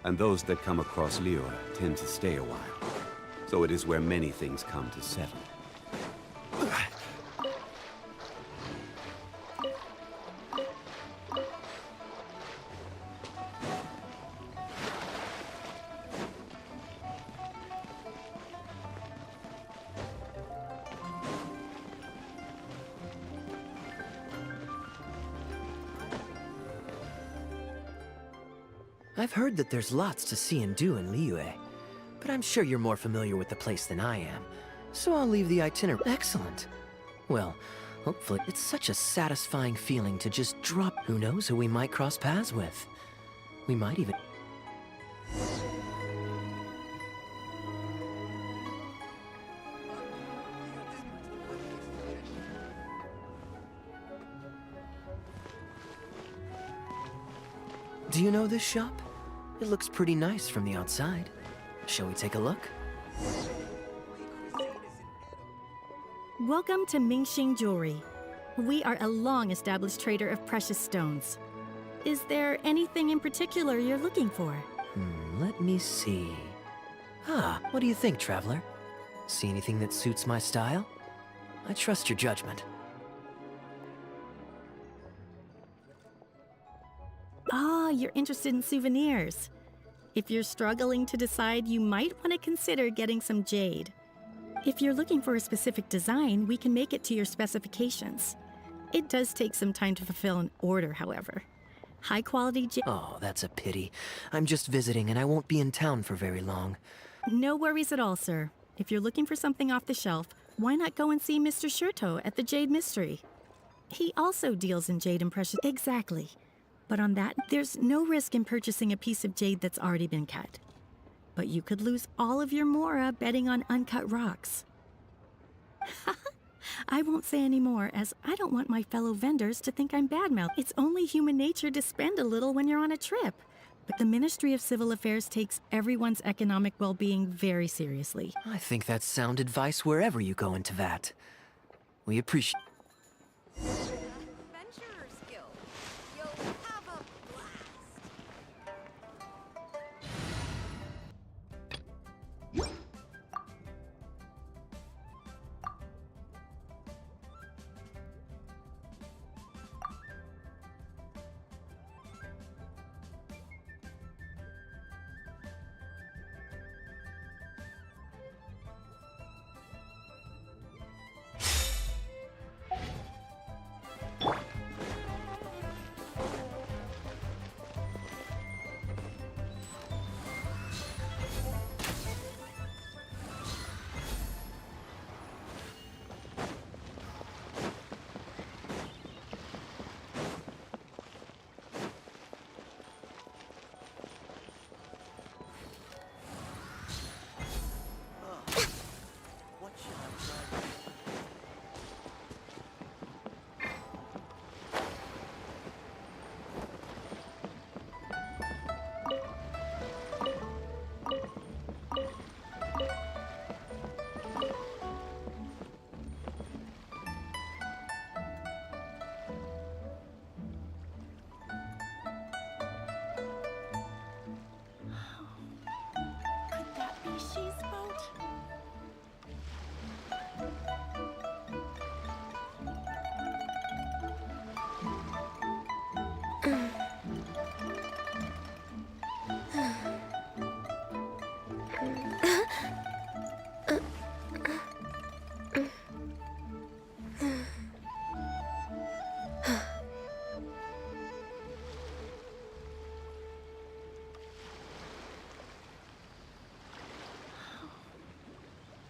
[SPEAKER 1] and those that come across Liyue tend to stay a while. So it is where many things come to settle.
[SPEAKER 5] I've heard that there's lots to see and do in Liyue, but I'm sure you're more familiar with the place than I am, so I'll leave the itinerary. Excellent. Well, hopefully it's such a satisfying feeling to just drop. Who knows who we might cross paths with? We might even... Do you know this shop? It looks pretty nice from the outside. Shall we take a look?
[SPEAKER 3] Welcome to Mingxing Jewelry. We are a long-established trader of precious stones. Is there anything in particular you're looking for?
[SPEAKER 5] Let me see. What do you think, traveler? See anything that suits my style? I trust your judgment.
[SPEAKER 3] You're interested in souvenirs. If you're struggling to decide, you might want to consider getting some jade. If you're looking for a specific design, we can make it to your specifications. It does take some time to fulfill an order, however. High-quality jade...
[SPEAKER 5] Oh, that's a pity. I'm just visiting and I won't be in town for very long.
[SPEAKER 3] No worries at all, sir. If you're looking for something off the shelf, why not go and see Mr. Shurto at the Jade Mystery? He also deals in jade and precious... Exactly. But on that, there's no risk in purchasing a piece of jade that's already been cut. But you could lose all of your mora betting on uncut rocks. I won't say any more, as I don't want my fellow vendors to think I'm badmouth. It's only human nature to spend a little when you're on a trip. But the Ministry of Civil Affairs takes everyone's economic well-being very seriously.
[SPEAKER 5] I think that's sound advice wherever you go into that. We appreciate...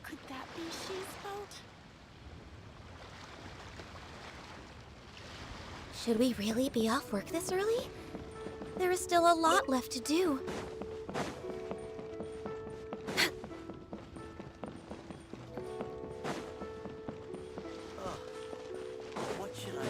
[SPEAKER 16] Could that be She's boat?
[SPEAKER 2] Should we really be off work this early? There is still a lot left to do.
[SPEAKER 10] What should I try?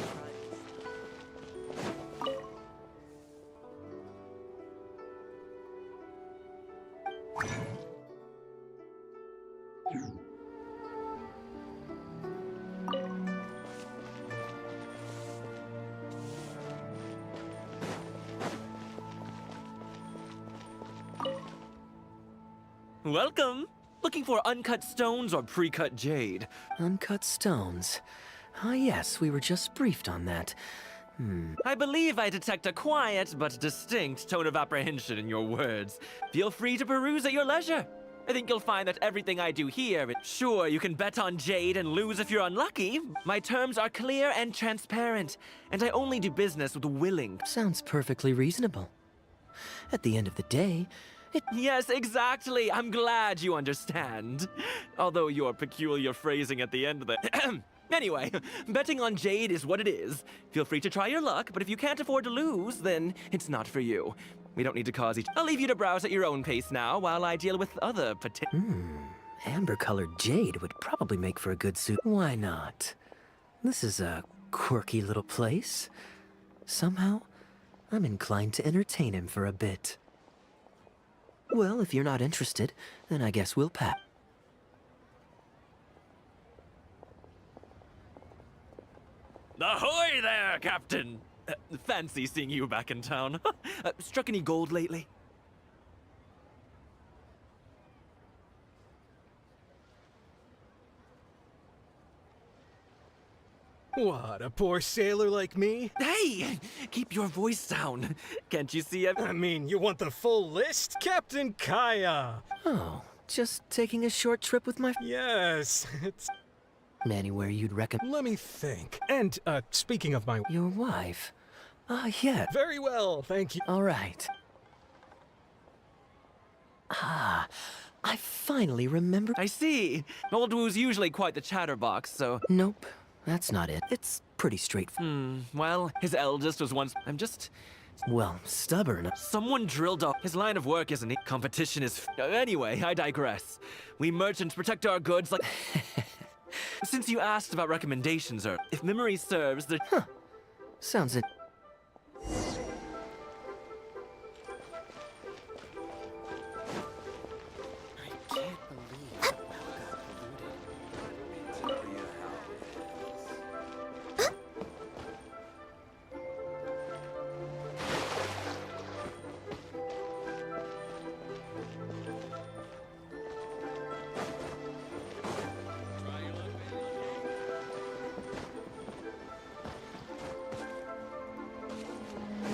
[SPEAKER 8] Welcome! Looking for uncut stones or pre-cut jade?
[SPEAKER 5] Uncut stones. Ah, yes, we were just briefed on that.
[SPEAKER 8] I believe I detect a quiet but distinct tone of apprehension in your words. Feel free to peruse at your leisure. I think you'll find that everything I do here, sure, you can bet on jade and lose if you're unlucky. My terms are clear and transparent, and I only do business with willing.
[SPEAKER 5] Sounds perfectly reasonable. At the end of the day,
[SPEAKER 8] Yes, exactly. I'm glad you understand. Although your peculiar phrasing at the end of the... Anyway, betting on jade is what it is. Feel free to try your luck, but if you can't afford to lose, then it's not for you. We don't need to cause each... I'll leave you to browse at your own pace now, while I deal with other
[SPEAKER 5] amber-colored jade would probably make for a good suit. Why not? This is a quirky little place. Somehow, I'm inclined to entertain him for a bit. Well, if you're not interested, then I guess we'll pass.
[SPEAKER 8] Ahoy there, Captain! Fancy seeing you back in town. Struck any gold lately?
[SPEAKER 22] What, a poor sailor like me?
[SPEAKER 8] Hey! Keep your voice down. Can't you see
[SPEAKER 22] I mean, you want the full list? Captain Kaya!
[SPEAKER 5] Oh, just taking a short trip with my...
[SPEAKER 22] Yes, it's...
[SPEAKER 5] Anywhere you'd recommend...
[SPEAKER 22] Let me think. And, speaking of my...
[SPEAKER 5] Your wife? Ah, yeah.
[SPEAKER 22] Very well, thank you.
[SPEAKER 5] All right. Ah, I finally remember...
[SPEAKER 8] I see. Old Wu's usually quite the chatterbox, so...
[SPEAKER 5] Nope. That's not it. It's pretty straightforward.
[SPEAKER 8] Well, his eldest was once... I'm just...
[SPEAKER 5] Well, stubborn.
[SPEAKER 8] Someone drilled off. His line of work isn't it? Competition is... Anyway, I digress. We merchants protect our goods like... Since you asked about recommendations, if memory serves, the...
[SPEAKER 5] Sounds it...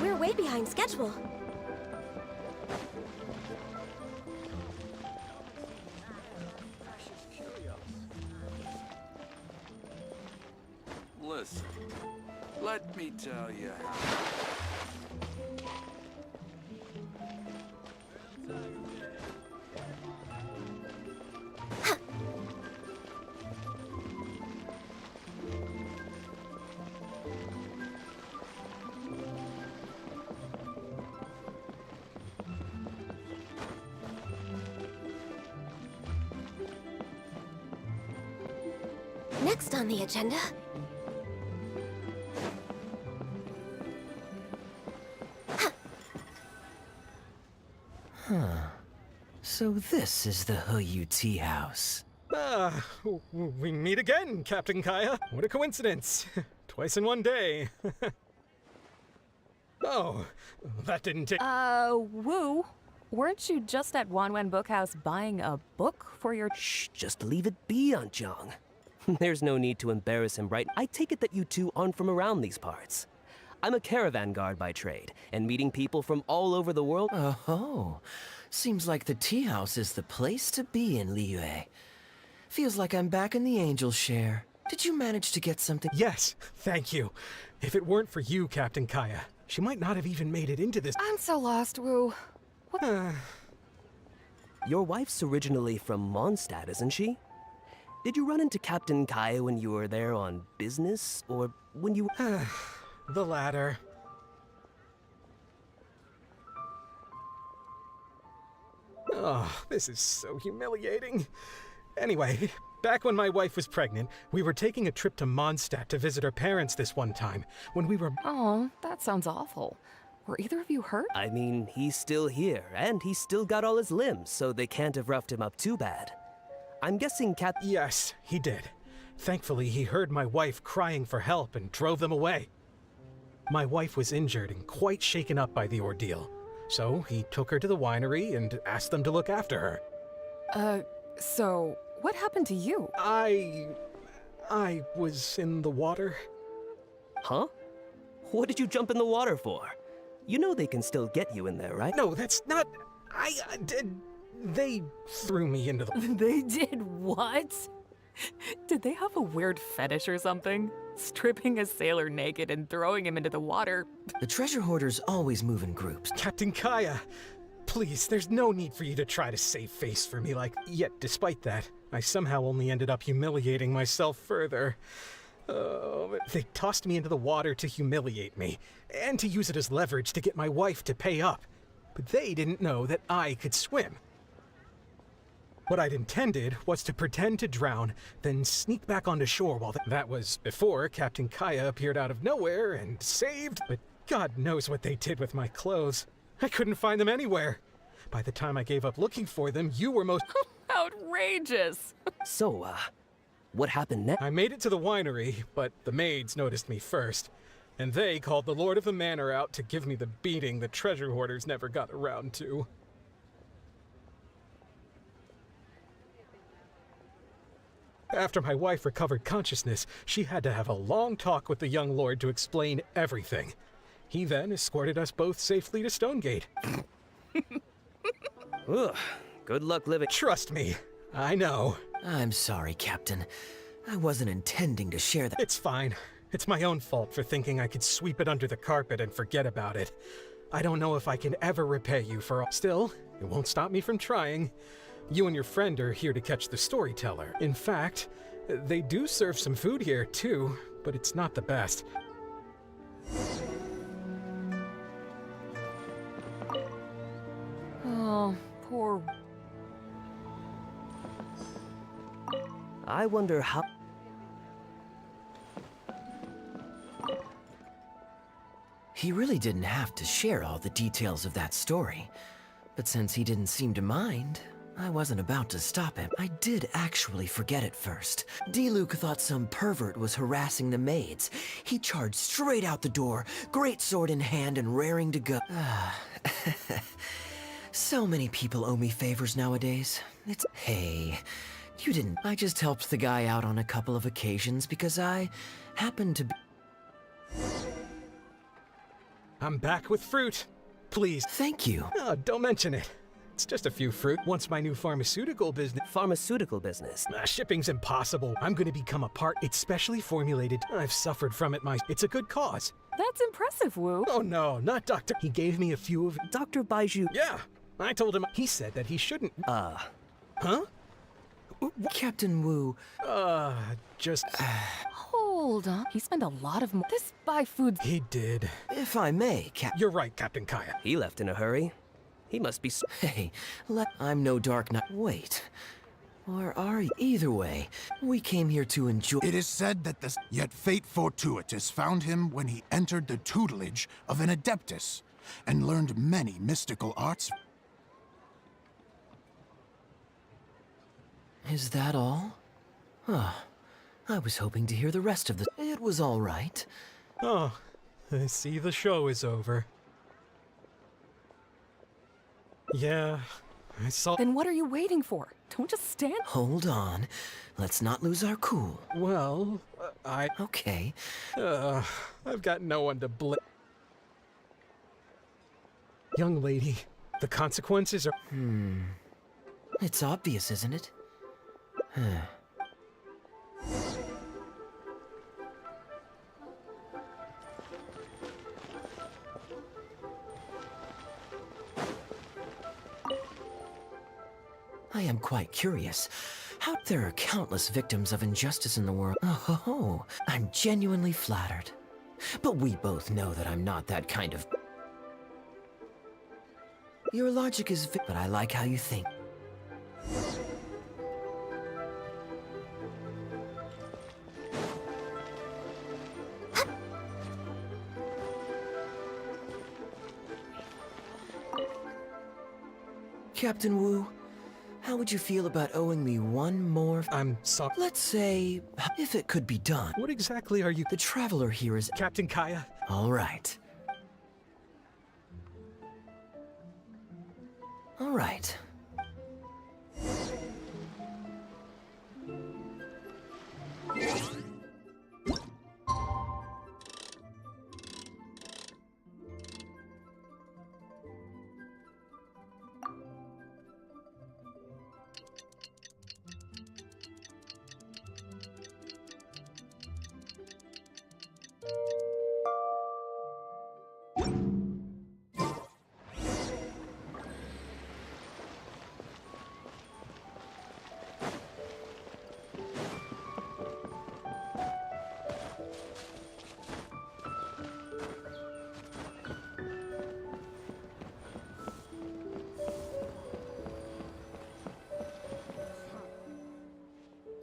[SPEAKER 2] We're way behind schedule.
[SPEAKER 10] Listen, let me tell you how.
[SPEAKER 2] Next on the agenda...
[SPEAKER 5] So this is the Huyu tea house.
[SPEAKER 22] Ah, we meet again, Captain Kaya. What a coincidence. Twice in one day. Oh, that didn't take...
[SPEAKER 23] Wu, weren't you just at Wanwen Bookhouse buying a book for your...
[SPEAKER 14] Shh, just leave it be, Anjong. There's no need to embarrass him, right? I take it that you two aren't from around these parts. I'm a caravan guard by trade, and meeting people from all over the world.
[SPEAKER 5] Oh, seems like the tea house is the place to be in Liyue. Feels like I'm back in the angel share. Did you manage to get something?
[SPEAKER 22] Yes, thank you. If it weren't for you, Captain Kaya, she might not have even made it into this.
[SPEAKER 23] I'm so lost, Wu.
[SPEAKER 14] Your wife's originally from Mondstadt, isn't she? Did you run into Captain Kaya when you were there on business, or when you...
[SPEAKER 22] The latter. Oh, this is so humiliating. Anyway, back when my wife was pregnant, we were taking a trip to Mondstadt to visit her parents this one time, when we were...
[SPEAKER 23] Oh, that sounds awful. Were either of you hurt?
[SPEAKER 14] I mean, he's still here, and he's still got all his limbs, so they can't have roughed him up too bad. I'm guessing
[SPEAKER 22] Yes, he did. Thankfully, he heard my wife crying for help and drove them away. My wife was injured and quite shaken up by the ordeal, so he took her to the winery and asked them to look after her.
[SPEAKER 23] So, what happened to you?
[SPEAKER 22] I was in the water.
[SPEAKER 14] Huh? What did you jump in the water for? You know they can still get you in there, right?
[SPEAKER 22] No, that's not... They threw me into the...
[SPEAKER 23] They did what? Did they have a weird fetish or something? Stripping a sailor naked and throwing him into the water?
[SPEAKER 5] The treasure hoarders always move in groups.
[SPEAKER 22] Captain Kaya, please, there's no need for you to try to save face for me Yet, despite that, I somehow only ended up humiliating myself further. They tossed me into the water to humiliate me, and to use it as leverage to get my wife to pay up. But they didn't know that I could swim. What I'd intended was to pretend to drown, then sneak back onto shore while that was before Captain Kaya appeared out of nowhere and saved, but God knows what they did with my clothes. I couldn't find them anywhere. By the time I gave up looking for them, you were most...
[SPEAKER 23] Outrageous!
[SPEAKER 14] So, what happened next?
[SPEAKER 22] I made it to the winery, but the maids noticed me first, and they called the Lord of the Manor out to give me the beating the treasure hoarders never got around to. After my wife recovered consciousness, she had to have a long talk with the young lord to explain everything. He then escorted us both safely to Stonegate.
[SPEAKER 14] Ugh, good luck living.
[SPEAKER 22] Trust me, I know.
[SPEAKER 5] I'm sorry, Captain. I wasn't intending to share that.
[SPEAKER 22] It's fine. It's my own fault for thinking I could sweep it under the carpet and forget about it. I don't know if I can ever repay you for all. Still, it won't stop me from trying. You and your friend are here to catch the storyteller. In fact, they do serve some food here, too, but it's not the best.
[SPEAKER 23] Oh, poor...
[SPEAKER 14] I wonder how...
[SPEAKER 5] He really didn't have to share all the details of that story. But since he didn't seem to mind, I wasn't about to stop him. I did actually forget at first. D-Luke thought some pervert was harassing the maids. He charged straight out the door, great sword in hand and raring to go. So many people owe me favors nowadays. Hey, you didn't. I just helped the guy out on a couple of occasions because I happened to be...
[SPEAKER 22] I'm back with fruit. Please.
[SPEAKER 5] Thank you.
[SPEAKER 22] Oh, don't mention it. It's just a few fruit. Once my new pharmaceutical business...
[SPEAKER 14] Pharmaceutical business?
[SPEAKER 22] Shipping's impossible. I'm gonna become a part. It's specially formulated. I've suffered from it It's a good cause.
[SPEAKER 23] That's impressive, Wu.
[SPEAKER 22] Oh no, not Dr. He gave me a few of...
[SPEAKER 14] Dr. Baiju...
[SPEAKER 22] Yeah, I told him... He said that he shouldn't... Huh?
[SPEAKER 5] Captain Wu...
[SPEAKER 22] just...
[SPEAKER 23] Hold on. He spent a lot of money. This buy food...
[SPEAKER 22] He did.
[SPEAKER 5] If I may,
[SPEAKER 22] You're right, Captain Kaya.
[SPEAKER 14] He left in a hurry. He must be...
[SPEAKER 5] Hey, I'm no Dark Knight. Wait. Or are you? Either way, we came here to enjoy...
[SPEAKER 4] It is said that yet fate fortuitous found him when he entered the tutelage of an adeptus and learned many mystical arts.
[SPEAKER 5] Is that all? I was hoping to hear the rest of the... It was all right.
[SPEAKER 22] Oh, I see the show is over. Yeah, I saw...
[SPEAKER 23] Then what are you waiting for? Don't just stand...
[SPEAKER 5] Hold on. Let's not lose our cool.
[SPEAKER 22] Well,
[SPEAKER 5] Okay.
[SPEAKER 22] I've got no one to blame. Young lady, the consequences are...
[SPEAKER 5] It's obvious, isn't it? I am quite curious. How there are countless victims of injustice in the world. Oh, I'm genuinely flattered. But we both know that I'm not that kind of... Your logic is but I like how you think. Captain Wu, how would you feel about owing me one more...
[SPEAKER 22] I'm sorry.
[SPEAKER 5] Let's say, if it could be done.
[SPEAKER 22] What exactly are you...
[SPEAKER 5] The traveler here is...
[SPEAKER 22] Captain Kaya?
[SPEAKER 5] All right. All right.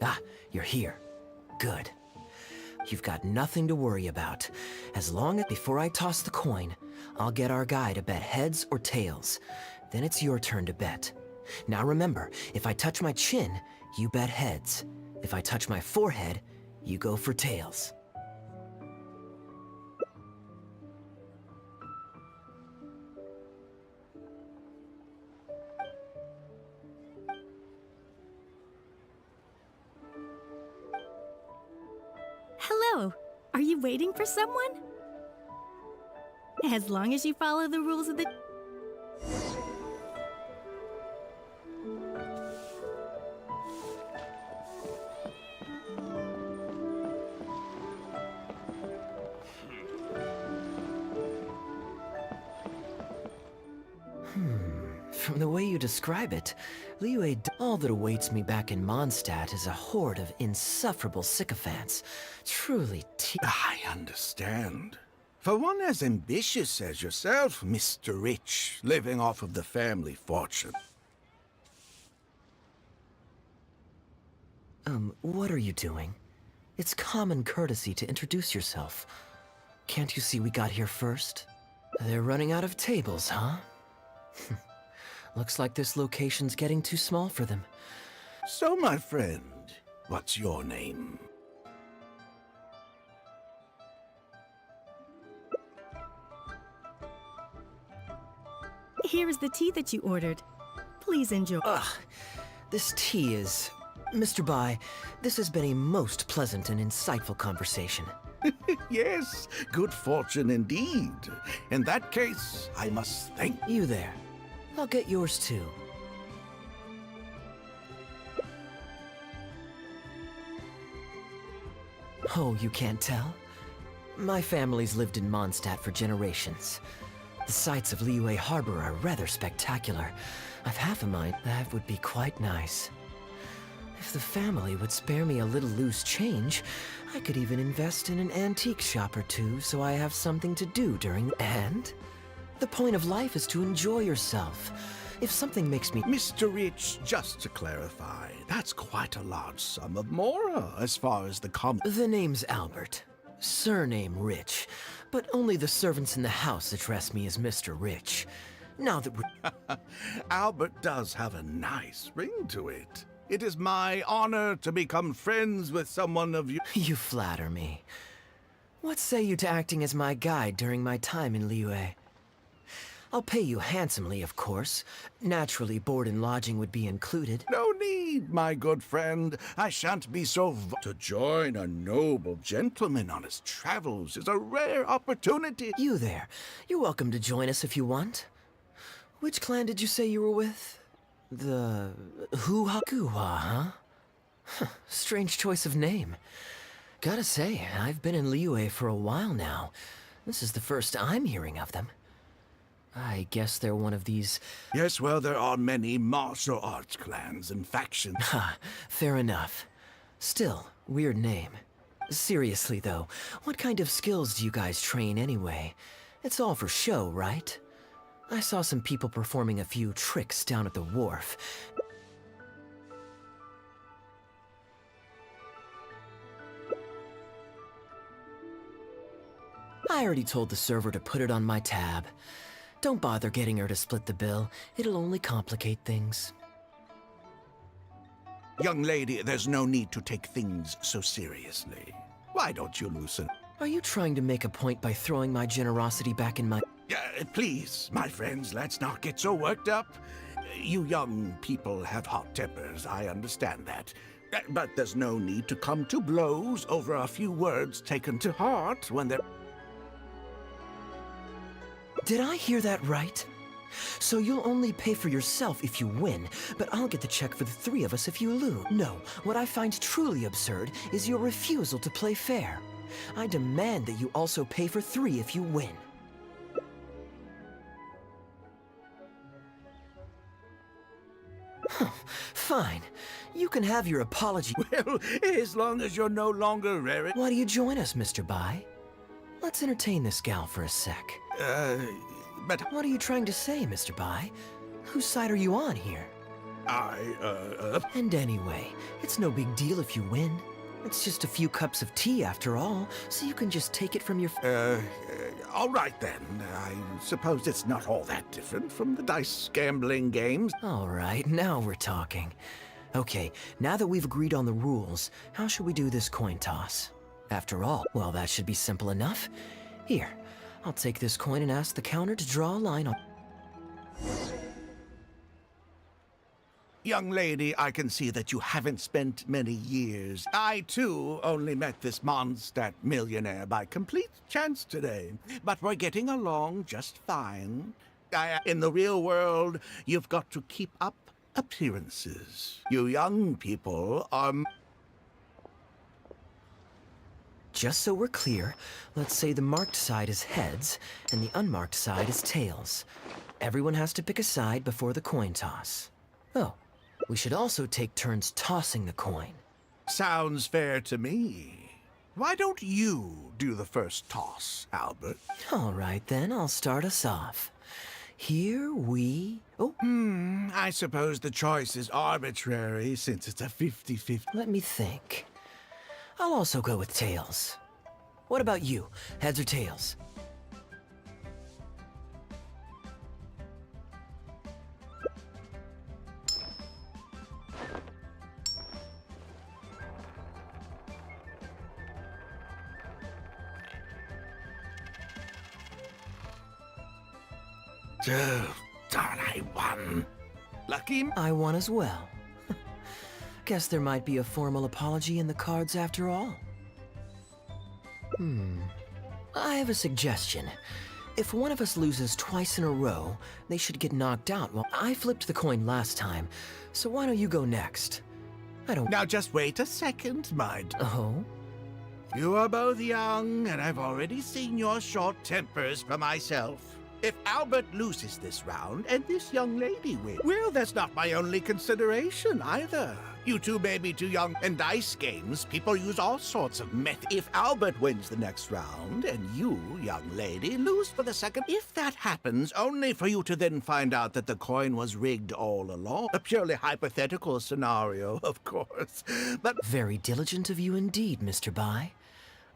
[SPEAKER 5] Ah, you're here. Good. You've got nothing to worry about. As long as before I toss the coin, I'll get our guy to bet heads or tails. Then it's your turn to bet. Now remember, if I touch my chin, you bet heads. If I touch my forehead, you go for tails.
[SPEAKER 3] Hello. Are you waiting for someone? As long as you follow the rules of the...
[SPEAKER 5] From the way you describe it, Liyue, all that awaits me back in Mondstadt is a horde of insufferable sycophants. Truly
[SPEAKER 7] I understand. For one as ambitious as yourself, Mr. Rich, living off of the family fortune.
[SPEAKER 5] What are you doing? It's common courtesy to introduce yourself. Can't you see we got here first? They're running out of tables, huh? Looks like this location's getting too small for them.
[SPEAKER 7] So, my friend, what's your name?
[SPEAKER 3] Here is the tea that you ordered. Please enjoy.
[SPEAKER 5] Ugh, this tea is... Mr. Bai, this has been a most pleasant and insightful conversation.
[SPEAKER 7] Yes, good fortune indeed. In that case, I must thank
[SPEAKER 5] you there. I'll get yours too. Oh, you can't tell? My family's lived in Mondstadt for generations. The sights of Liyue Harbor are rather spectacular. I've half a mind that would be quite nice. If the family would spare me a little loose change, I could even invest in an antique shop or two so I have something to do during the... And? The point of life is to enjoy yourself. If something makes me...
[SPEAKER 7] Mr. Rich, just to clarify, that's quite a large sum of mora as far as the common...
[SPEAKER 5] The name's Albert. Surname Rich. But only the servants in the house address me as Mr. Rich. Now that we're...
[SPEAKER 7] Albert does have a nice ring to it. It is my honor to become friends with someone of you...
[SPEAKER 5] You flatter me. What say you to acting as my guide during my time in Liyue? I'll pay you handsomely, of course. Naturally, board and lodging would be included.
[SPEAKER 7] No need, my good friend. I shan't be so... To join a noble gentleman on his travels is a rare opportunity.
[SPEAKER 5] You there. You're welcome to join us if you want. Which clan did you say you were with? The Guwa, huh? Strange choice of name. Gotta say, I've been in Liyue for a while now. This is the first I'm hearing of them. I guess they're one of these...
[SPEAKER 7] Yes, well, there are many martial arts clans and factions.
[SPEAKER 5] Ha, fair enough. Still, weird name. Seriously, though, what kind of skills do you guys train anyway? It's all for show, right? I saw some people performing a few tricks down at the wharf. I already told the server to put it on my tab. Don't bother getting her to split the bill. It'll only complicate things.
[SPEAKER 7] Young lady, there's no need to take things so seriously. Why don't you loosen?
[SPEAKER 5] Are you trying to make a point by throwing my generosity back in my...
[SPEAKER 7] Please, my friends, let's not get so worked up. You young people have hot tempers, I understand that. But there's no need to come to blows over a few words taken to heart when they're...
[SPEAKER 5] Did I hear that right? So you'll only pay for yourself if you win, but I'll get the check for the three of us if you lose. No, what I find truly absurd is your refusal to play fair. I demand that you also pay for three if you win. Fine. You can have your apology.
[SPEAKER 7] Well, as long as you're no longer raring...
[SPEAKER 5] Why do you join us, Mr. Bai? Let's entertain this gal for a sec.
[SPEAKER 7] But...
[SPEAKER 5] What are you trying to say, Mr. Bai? Whose side are you on here? And anyway, it's no big deal if you win. It's just a few cups of tea after all, so you can just take it from your...
[SPEAKER 7] all right then. I suppose it's not all that different from the dice gambling games.
[SPEAKER 5] All right, now we're talking. Okay, now that we've agreed on the rules, how should we do this coin toss? After all, well, that should be simple enough. Here, I'll take this coin and ask the counter to draw a line on...
[SPEAKER 7] Young lady, I can see that you haven't spent many years. I, too, only met this Mondstadt millionaire by complete chance today. But we're getting along just fine. In the real world, you've got to keep up appearances. You young people are...
[SPEAKER 5] Just so we're clear, let's say the marked side is heads, and the unmarked side is tails. Everyone has to pick a side before the coin toss. Oh, we should also take turns tossing the coin.
[SPEAKER 7] Sounds fair to me. Why don't you do the first toss, Albert?
[SPEAKER 5] All right, then, I'll start us off. Here we... Oh.
[SPEAKER 7] I suppose the choice is arbitrary since it's a 50-50.
[SPEAKER 5] Let me think. I'll also go with tails. What about you? Heads or tails?
[SPEAKER 7] Oh, darn, I won. Lucky?
[SPEAKER 5] I won as well. Guess there might be a formal apology in the cards after all. I have a suggestion. If one of us loses twice in a row, they should get knocked out. Well, I flipped the coin last time, so why don't you go next? I don't...
[SPEAKER 7] Now just wait a second, mind.
[SPEAKER 5] Oh?
[SPEAKER 7] You are both young, and I've already seen your short tempers for myself. If Albert loses this round, and this young lady wins, well, that's not my only consideration either. You two may be too young. In dice games, people use all sorts of methods. If Albert wins the next round, and you, young lady, lose for the second, if that happens, only for you to then find out that the coin was rigged all along. A purely hypothetical scenario, of course, but...
[SPEAKER 5] Very diligent of you indeed, Mr. Bai.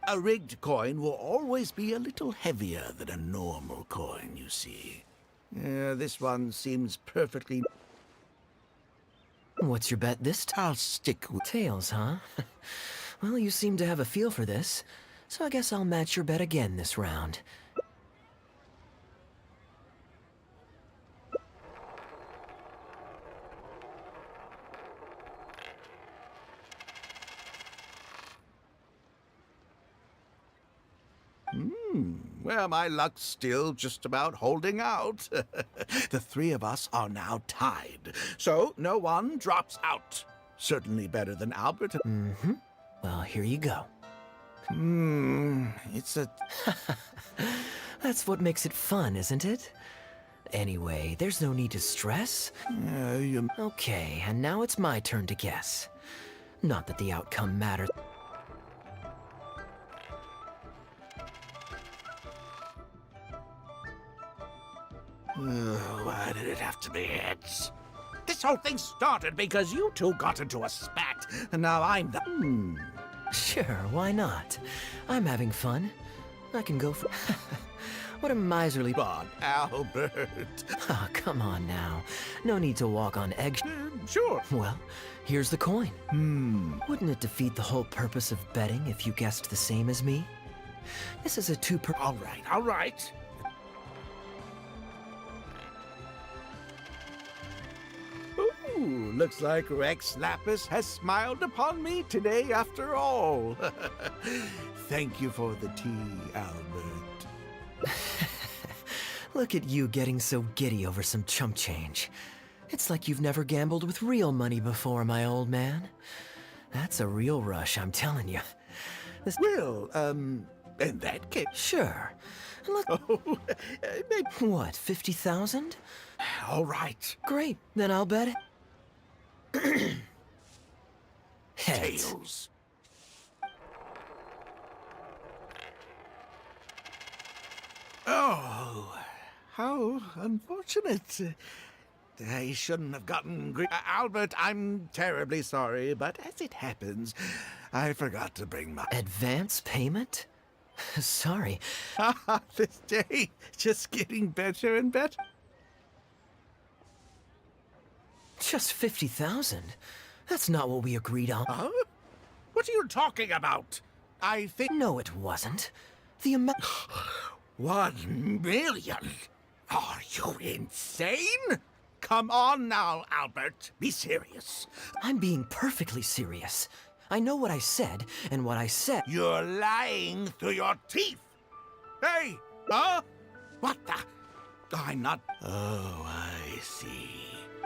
[SPEAKER 7] A rigged coin will always be a little heavier than a normal coin, you see. This one seems perfectly...
[SPEAKER 5] What's your bet this time?
[SPEAKER 7] I'll stick with...
[SPEAKER 5] Tails, huh? Well, you seem to have a feel for this, so I guess I'll match your bet again this round.
[SPEAKER 7] Well, my luck's still just about holding out. The three of us are now tied, so no one drops out. Certainly better than Albert.
[SPEAKER 5] Mm-hmm. Well, here you go.
[SPEAKER 7] It's a...
[SPEAKER 5] That's what makes it fun, isn't it? Anyway, there's no need to stress. Okay, and now it's my turn to guess. Not that the outcome matters.
[SPEAKER 7] Why did it have to be heads? This whole thing started because you two got into a spat, and now I'm the...
[SPEAKER 5] Sure, why not? I'm having fun. I can go for... What a miserly...
[SPEAKER 7] But Albert...
[SPEAKER 5] Oh, come on now. No need to walk on eggs.
[SPEAKER 7] Sure.
[SPEAKER 5] Well, here's the coin. Wouldn't it defeat the whole purpose of betting if you guessed the same as me? This is a two-per...
[SPEAKER 7] All right. Ooh, looks like Rex Lapis has smiled upon me today after all. Thank you for the tea, Albert.
[SPEAKER 5] Look at you getting so giddy over some chump change. It's like you've never gambled with real money before, my old man. That's a real rush, I'm telling you.
[SPEAKER 7] Well, in that case...
[SPEAKER 5] Sure. Look... What, 50,000?
[SPEAKER 7] All right.
[SPEAKER 5] Great, then I'll bet it. Heads.
[SPEAKER 7] Tails. Oh, how unfortunate. I shouldn't have gotten Albert, I'm terribly sorry, but as it happens, I forgot to bring my...
[SPEAKER 5] Advance payment? Sorry.
[SPEAKER 7] This day, just getting better and better.
[SPEAKER 5] Just 50,000? That's not what we agreed on.
[SPEAKER 7] Huh? What are you talking about? I think...
[SPEAKER 5] No, it wasn't. The amount...
[SPEAKER 7] 1 million? Are you insane? Come on now, Albert. Be serious.
[SPEAKER 5] I'm being perfectly serious. I know what I said, and what I said...
[SPEAKER 7] You're lying through your teeth. Hey, huh? What the... I'm not... Oh, I see.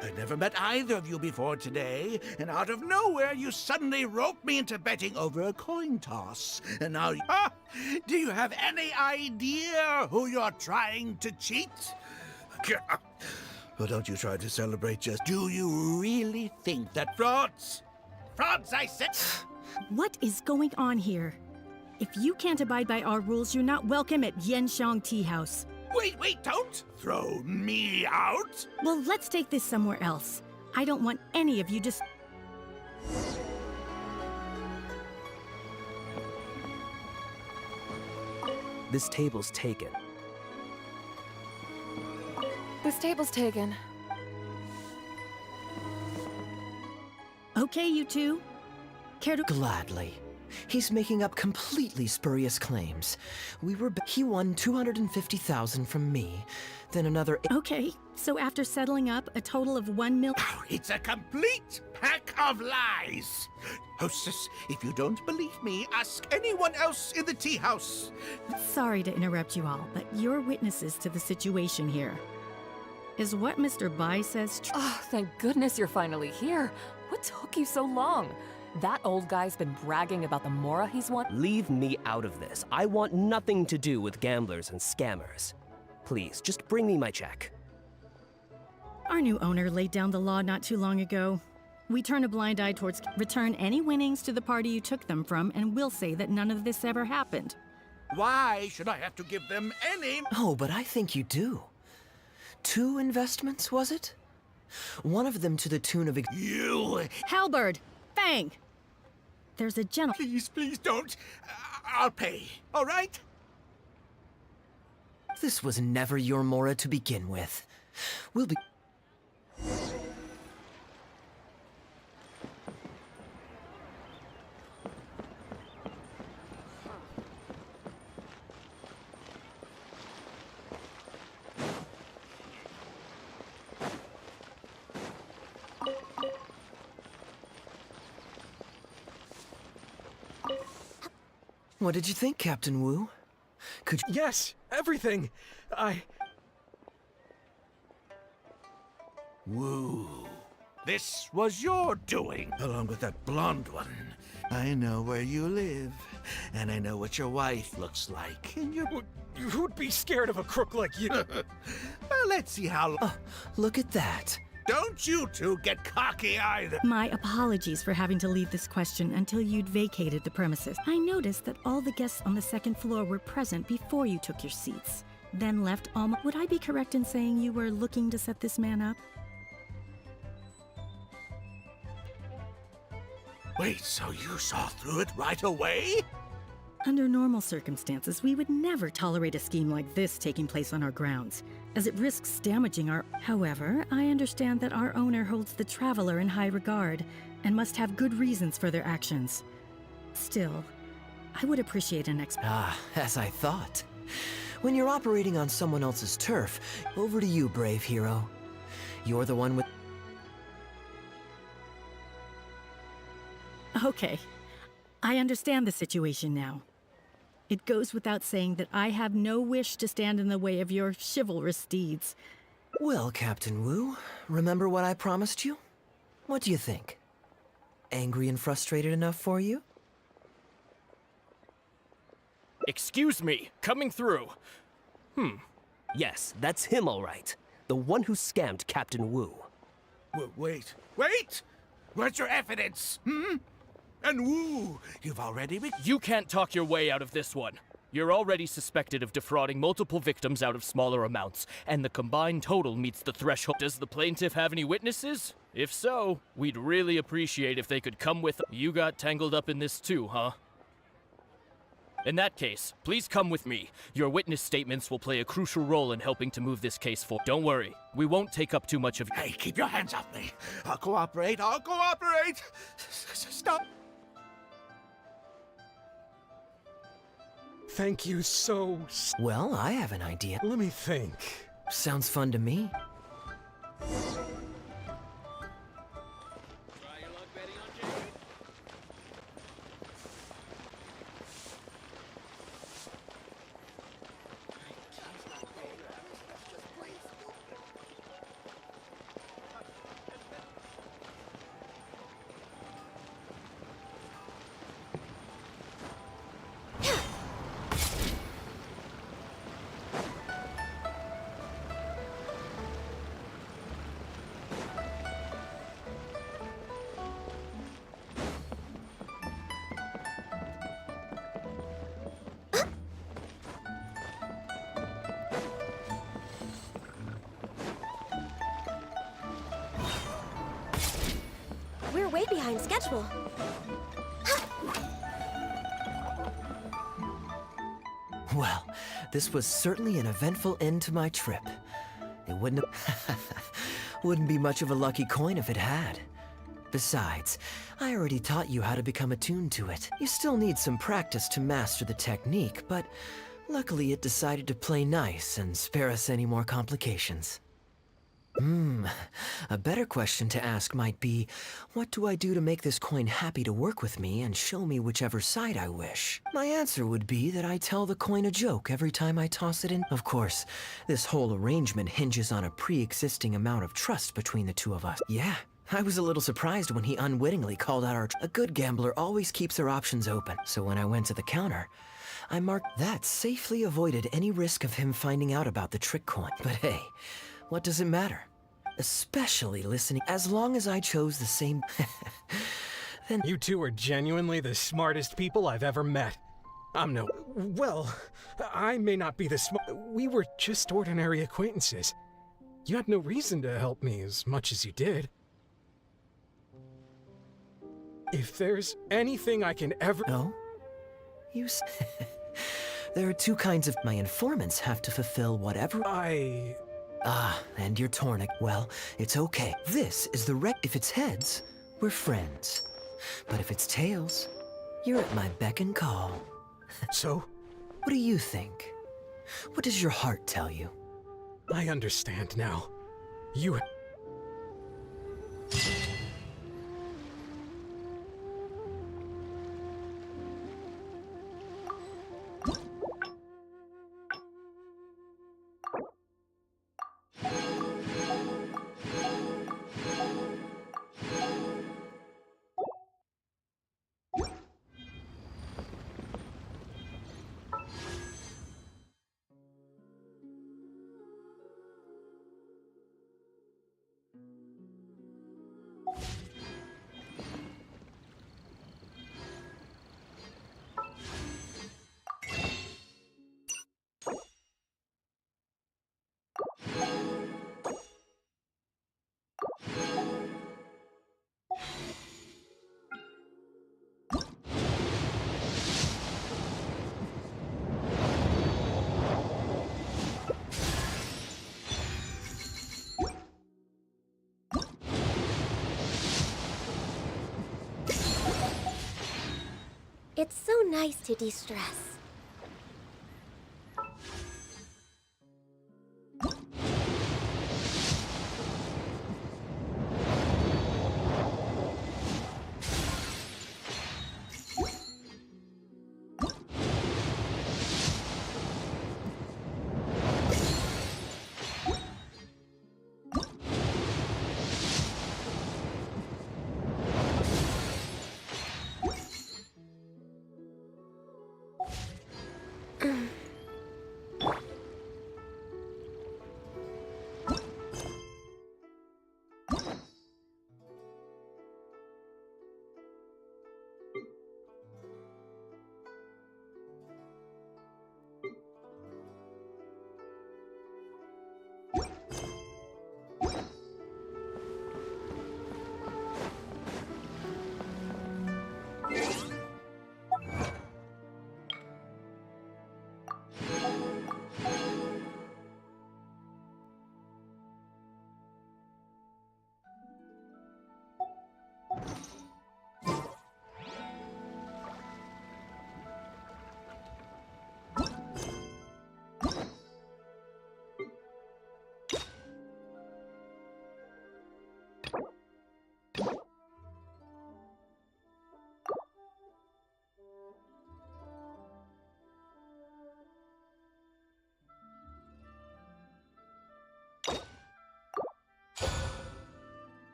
[SPEAKER 7] I've never met either of you before today, and out of nowhere you suddenly roped me into betting over a coin toss. And now you... Huh? Do you have any idea who you're trying to cheat? Well, don't you try to celebrate just... Do you really think that... Frauds! Frauds, I said!
[SPEAKER 3] What is going on here? If you can't abide by our rules, you're not welcome at Yenshang Tea House.
[SPEAKER 7] Wait, don't throw me out!
[SPEAKER 3] Well, let's take this somewhere else. I don't want any of you just...
[SPEAKER 14] This table's taken.
[SPEAKER 23] This table's taken.
[SPEAKER 3] Okay, you two. Care to...
[SPEAKER 5] Gladly. He's making up completely spurious claims. He won 250,000 from me, then another...
[SPEAKER 3] Okay, so after settling up, a total of 1 million...
[SPEAKER 7] It's a complete pack of lies! Hostess, if you don't believe me, ask anyone else in the tea house.
[SPEAKER 3] Sorry to interrupt you all, but you're witnesses to the situation here. Is what Mr. Bai says true?
[SPEAKER 23] Oh, thank goodness you're finally here. What took you so long? That old guy's been bragging about the Mora he's won.
[SPEAKER 14] Leave me out of this. I want nothing to do with gamblers and scammers. Please, just bring me my check.
[SPEAKER 3] Our new owner laid down the law not too long ago. We turn a blind eye towards... Return any winnings to the party you took them from, and we'll say that none of this ever happened.
[SPEAKER 7] Why should I have to give them any...
[SPEAKER 5] Oh, but I think you do. 2 investments, was it? One of them to the tune of...
[SPEAKER 7] You...
[SPEAKER 3] Halberd! Fang! There's a gentleman...
[SPEAKER 7] Please don't. I'll pay, all right?
[SPEAKER 5] This was never your Mora to begin with. We'll be... What did you think, Captain Wu? Could you...
[SPEAKER 22] Yes, everything.
[SPEAKER 7] Woo. This was your doing, along with that blonde one. I know where you live, and I know what your wife looks like. And
[SPEAKER 22] Who'd be scared of a crook like you?
[SPEAKER 7] Well, let's see how...
[SPEAKER 5] Oh, look at that.
[SPEAKER 7] Don't you two get cocky either.
[SPEAKER 3] My apologies for having to leave this question until you'd vacated the premises. I noticed that all the guests on the second floor were present before you took your seats, then left almost... Would I be correct in saying you were looking to set this man up?
[SPEAKER 7] Wait, so you saw through it right away?
[SPEAKER 3] Under normal circumstances, we would never tolerate a scheme like this taking place on our grounds, as it risks damaging our... However, I understand that our owner holds the Traveler in high regard and must have good reasons for their actions. Still, I would appreciate an
[SPEAKER 5] as I thought. When you're operating on someone else's turf, over to you, brave hero. You're the one with...
[SPEAKER 3] Okay, I understand the situation now. It goes without saying that I have no wish to stand in the way of your chivalrous deeds.
[SPEAKER 5] Well, Captain Wu, remember what I promised you? What do you think? Angry and frustrated enough for you?
[SPEAKER 14] Excuse me, coming through. Yes, that's him all right. The one who scammed Captain Wu.
[SPEAKER 7] Wait! Where's your evidence? And Wu, you've already...
[SPEAKER 14] You can't talk your way out of this one. You're already suspected of defrauding multiple victims out of smaller amounts, and the combined total meets the threshold. Does the plaintiff have any witnesses? If so, we'd really appreciate if they could come with... You got tangled up in this too, huh? In that case, please come with me. Your witness statements will play a crucial role in helping to move this case forward. Don't worry, we won't take up too much of...
[SPEAKER 7] Hey, keep your hands off me. I'll cooperate. Stop.
[SPEAKER 22] Thank you so...
[SPEAKER 5] Well, I have an idea.
[SPEAKER 22] Let me think.
[SPEAKER 5] Sounds fun to me.
[SPEAKER 11] We're way behind schedule.
[SPEAKER 5] Well, this was certainly an eventful end to my trip. It wouldn't be much of a lucky coin if it had. Besides, I already taught you how to become attuned to it. You still need some practice to master the technique, but luckily it decided to play nice and spare us any more complications. A better question to ask might be, what do I do to make this coin happy to work with me and show me whichever side I wish? My answer would be that I tell the coin a joke every time I toss it in. Of course, this whole arrangement hinges on a pre-existing amount of trust between the two of us. Yeah, I was a little surprised when he unwittingly called out a good gambler always keeps their options open. So when I went to the counter, I marked that safely avoided any risk of him finding out about the trick coin. But hey, what does it matter? Especially listening, as long as I chose the same... Then
[SPEAKER 22] you two are genuinely the smartest people I've ever met. Well, I may not be the smart... We were just ordinary acquaintances. You had no reason to help me as much as you did. If there's anything I can ever...
[SPEAKER 5] No? There are two kinds of... My informants have to fulfill whatever... and you're torn. Well, it's okay. This is the If it's heads, we're friends. But if it's tails, you're at my beck and call.
[SPEAKER 22] So?
[SPEAKER 5] What do you think? What does your heart tell you?
[SPEAKER 22] I understand now. You...
[SPEAKER 11] It's so nice to de-stress.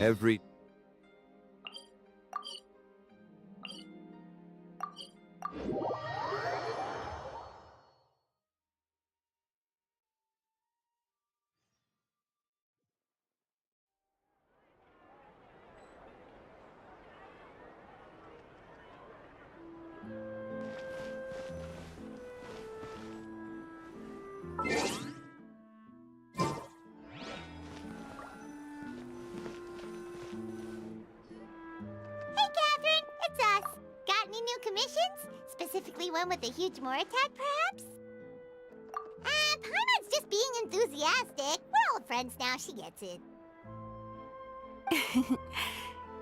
[SPEAKER 1] Every
[SPEAKER 13] Specifically one with a huge more attack, perhaps? Paimon's just being enthusiastic. We're old friends now, she gets it.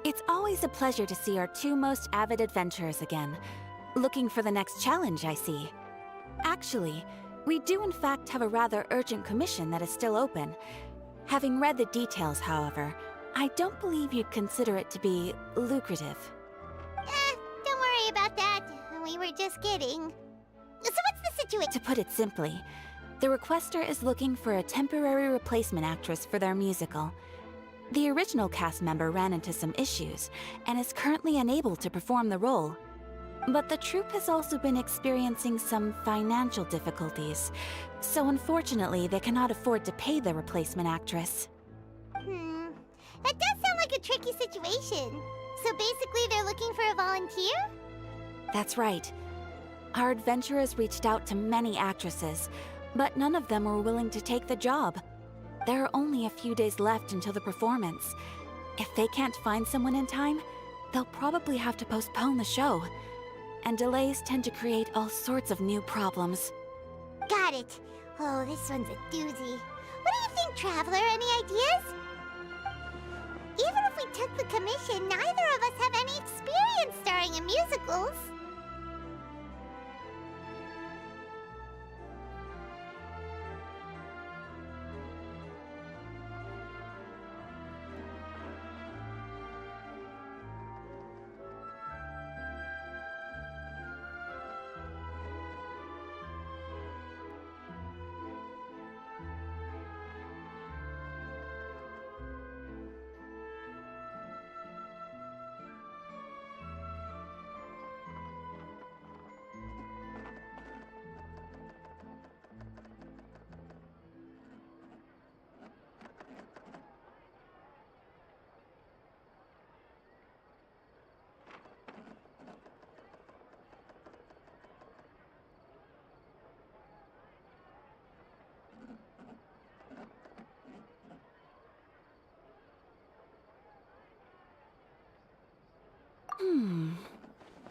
[SPEAKER 17] It's always a pleasure to see our two most avid adventurers again. Looking for the next challenge, I see. Actually, we do in fact have a rather urgent commission that is still open. Having read the details, however, I don't believe you'd consider it to be lucrative.
[SPEAKER 13] Don't worry about that. We were just kidding. So what's the situation?
[SPEAKER 17] To put it simply, the requester is looking for a temporary replacement actress for their musical. The original cast member ran into some issues and is currently unable to perform the role. But the troupe has also been experiencing some financial difficulties, so unfortunately they cannot afford to pay the replacement actress.
[SPEAKER 13] That does sound like a tricky situation. So basically they're looking for a volunteer?
[SPEAKER 17] That's right. Our adventurers reached out to many actresses, but none of them were willing to take the job. There are only a few days left until the performance. If they can't find someone in time, they'll probably have to postpone the show. And delays tend to create all sorts of new problems.
[SPEAKER 13] Got it. Oh, this one's a doozy. What do you think, Traveler? Any ideas? Even if we took the commission, neither of us have any experience starring in musicals.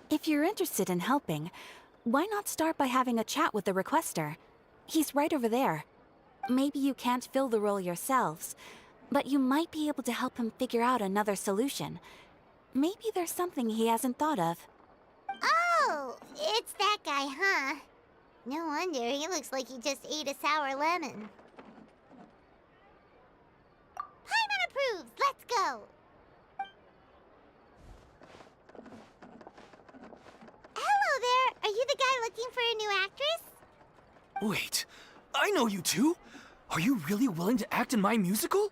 [SPEAKER 17] If you're interested in helping, why not start by having a chat with the requester? He's right over there. Maybe you can't fill the role yourselves, but you might be able to help him figure out another solution.
[SPEAKER 16] Maybe there's something he hasn't thought of.
[SPEAKER 13] Oh, it's that guy, huh? No wonder, he looks like he just ate a sour lemon. Paimon approves! Let's go! Hello there! Are you the guy looking for a new actress?
[SPEAKER 9] Wait, I know you two! Are you really willing to act in my musical?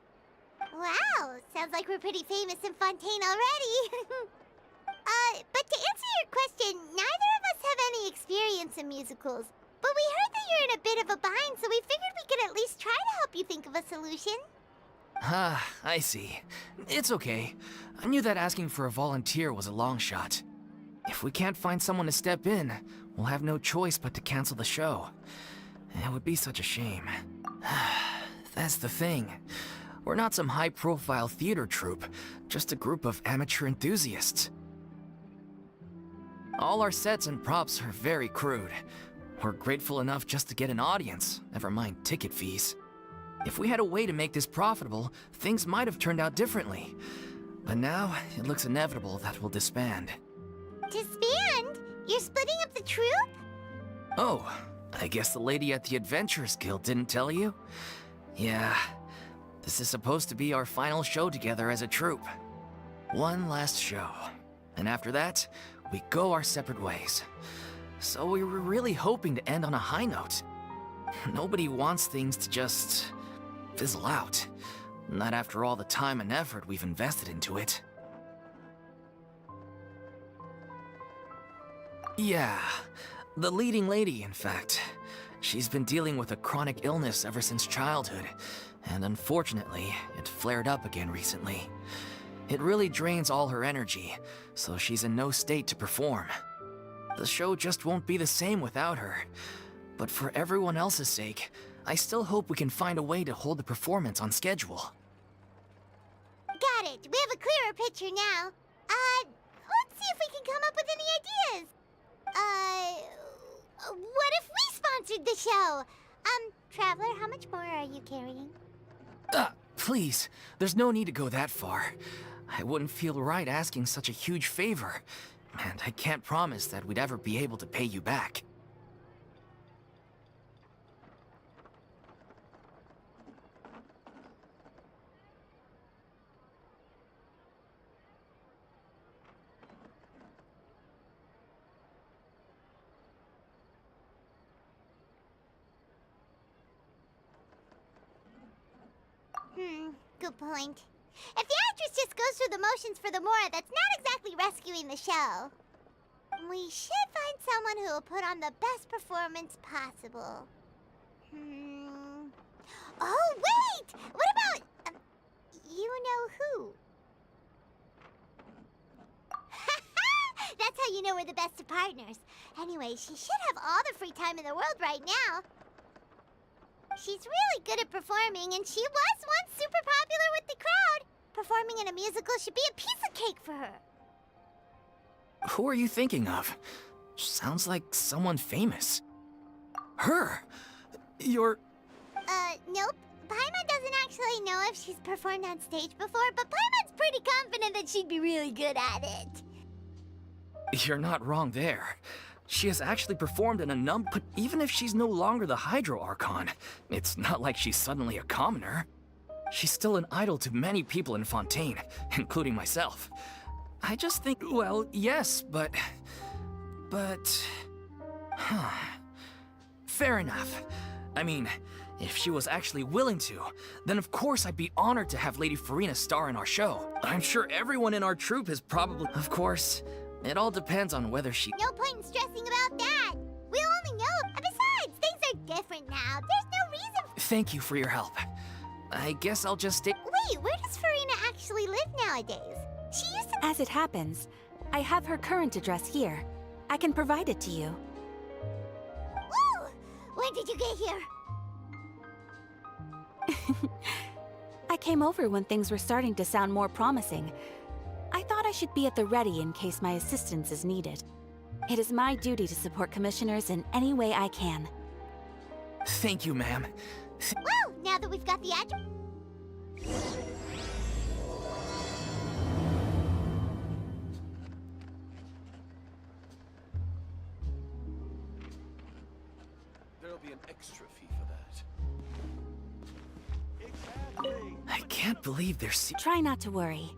[SPEAKER 13] Wow, sounds like we're pretty famous in Fontaine already. But to answer your question, neither of us have any experience in musicals. But we heard that you're in a bit of a bind, so we figured we could at least try to help you think of a solution.
[SPEAKER 9] Ah, I see. It's okay. I knew that asking for a volunteer was a long shot. If we can't find someone to step in, we'll have no choice but to cancel the show. It would be such a shame. That's the thing. We're not some high-profile theater troupe, just a group of amateur enthusiasts. All our sets and props are very crude. We're grateful enough just to get an audience, never mind ticket fees. If we had a way to make this profitable, things might have turned out differently. But now, it looks inevitable that we'll disband.
[SPEAKER 13] Disband? You're splitting up the troupe?
[SPEAKER 9] Oh, I guess the lady at the Adventurers Guild didn't tell you? Yeah, this is supposed to be our final show together as a troupe. One last show. And after that, we go our separate ways. So we were really hoping to end on a high note. Nobody wants things to just fizzle out. Not after all the time and effort we've invested into it. Yeah, the leading lady, in fact. She's been dealing with a chronic illness ever since childhood, and unfortunately, it flared up again recently. It really drains all her energy, so she's in no state to perform. The show just won't be the same without her. But for everyone else's sake, I still hope we can find a way to hold the performance on schedule.
[SPEAKER 13] Got it. We have a clearer picture now. Let's see if we can come up with any ideas. What if we sponsored the show? Traveler, how much more are you carrying?
[SPEAKER 9] Please, there's no need to go that far. I wouldn't feel right asking such a huge favor, and I can't promise that we'd ever be able to pay you back.
[SPEAKER 13] Good point. If the actress just goes through the motions for the Mora, that's not exactly rescuing the show. We should find someone who will put on the best performance possible. Oh, wait! What about... you know who? That's how you know we're the best of partners. Anyway, she should have all the free time in the world right now. She's really good at performing, and she was once super popular with the crowd. Performing in a musical should be a piece of cake for her.
[SPEAKER 9] Who are you thinking of? Sounds like someone famous. Her? You're...
[SPEAKER 13] Nope. Paimon doesn't actually know if she's performed on stage before, but Paimon's pretty confident that she'd be really good at it.
[SPEAKER 9] You're not wrong there. She has actually performed in a number, but even if she's no longer the Hydro Archon, it's not like she's suddenly a commoner. She's still an idol to many people in Fontaine, including myself. I just think, well, yes, but... Fair enough. I mean, if she was actually willing to, then of course I'd be honored to have Lady Farina star in our show. I'm sure everyone in our troupe has probably... Of course, it all depends on whether she...
[SPEAKER 13] No point in stressing about that. We'll only know. And besides, things are different now. There's no reason...
[SPEAKER 9] Thank you for your help. I guess I'll just stay...
[SPEAKER 13] Wait, where does Farina actually live nowadays? She used to...
[SPEAKER 16] As it happens, I have her current address here. I can provide it to you.
[SPEAKER 13] Woo! When did you get here?
[SPEAKER 16] I came over when things were starting to sound more promising. I thought I should be at the ready in case my assistance is needed. It is my duty to support commissioners in any way I can.
[SPEAKER 9] Thank you, ma'am.
[SPEAKER 13] Well, now that we've got the address...
[SPEAKER 10] an extra fee for that.
[SPEAKER 9] I can't believe they're
[SPEAKER 16] Try not to worry.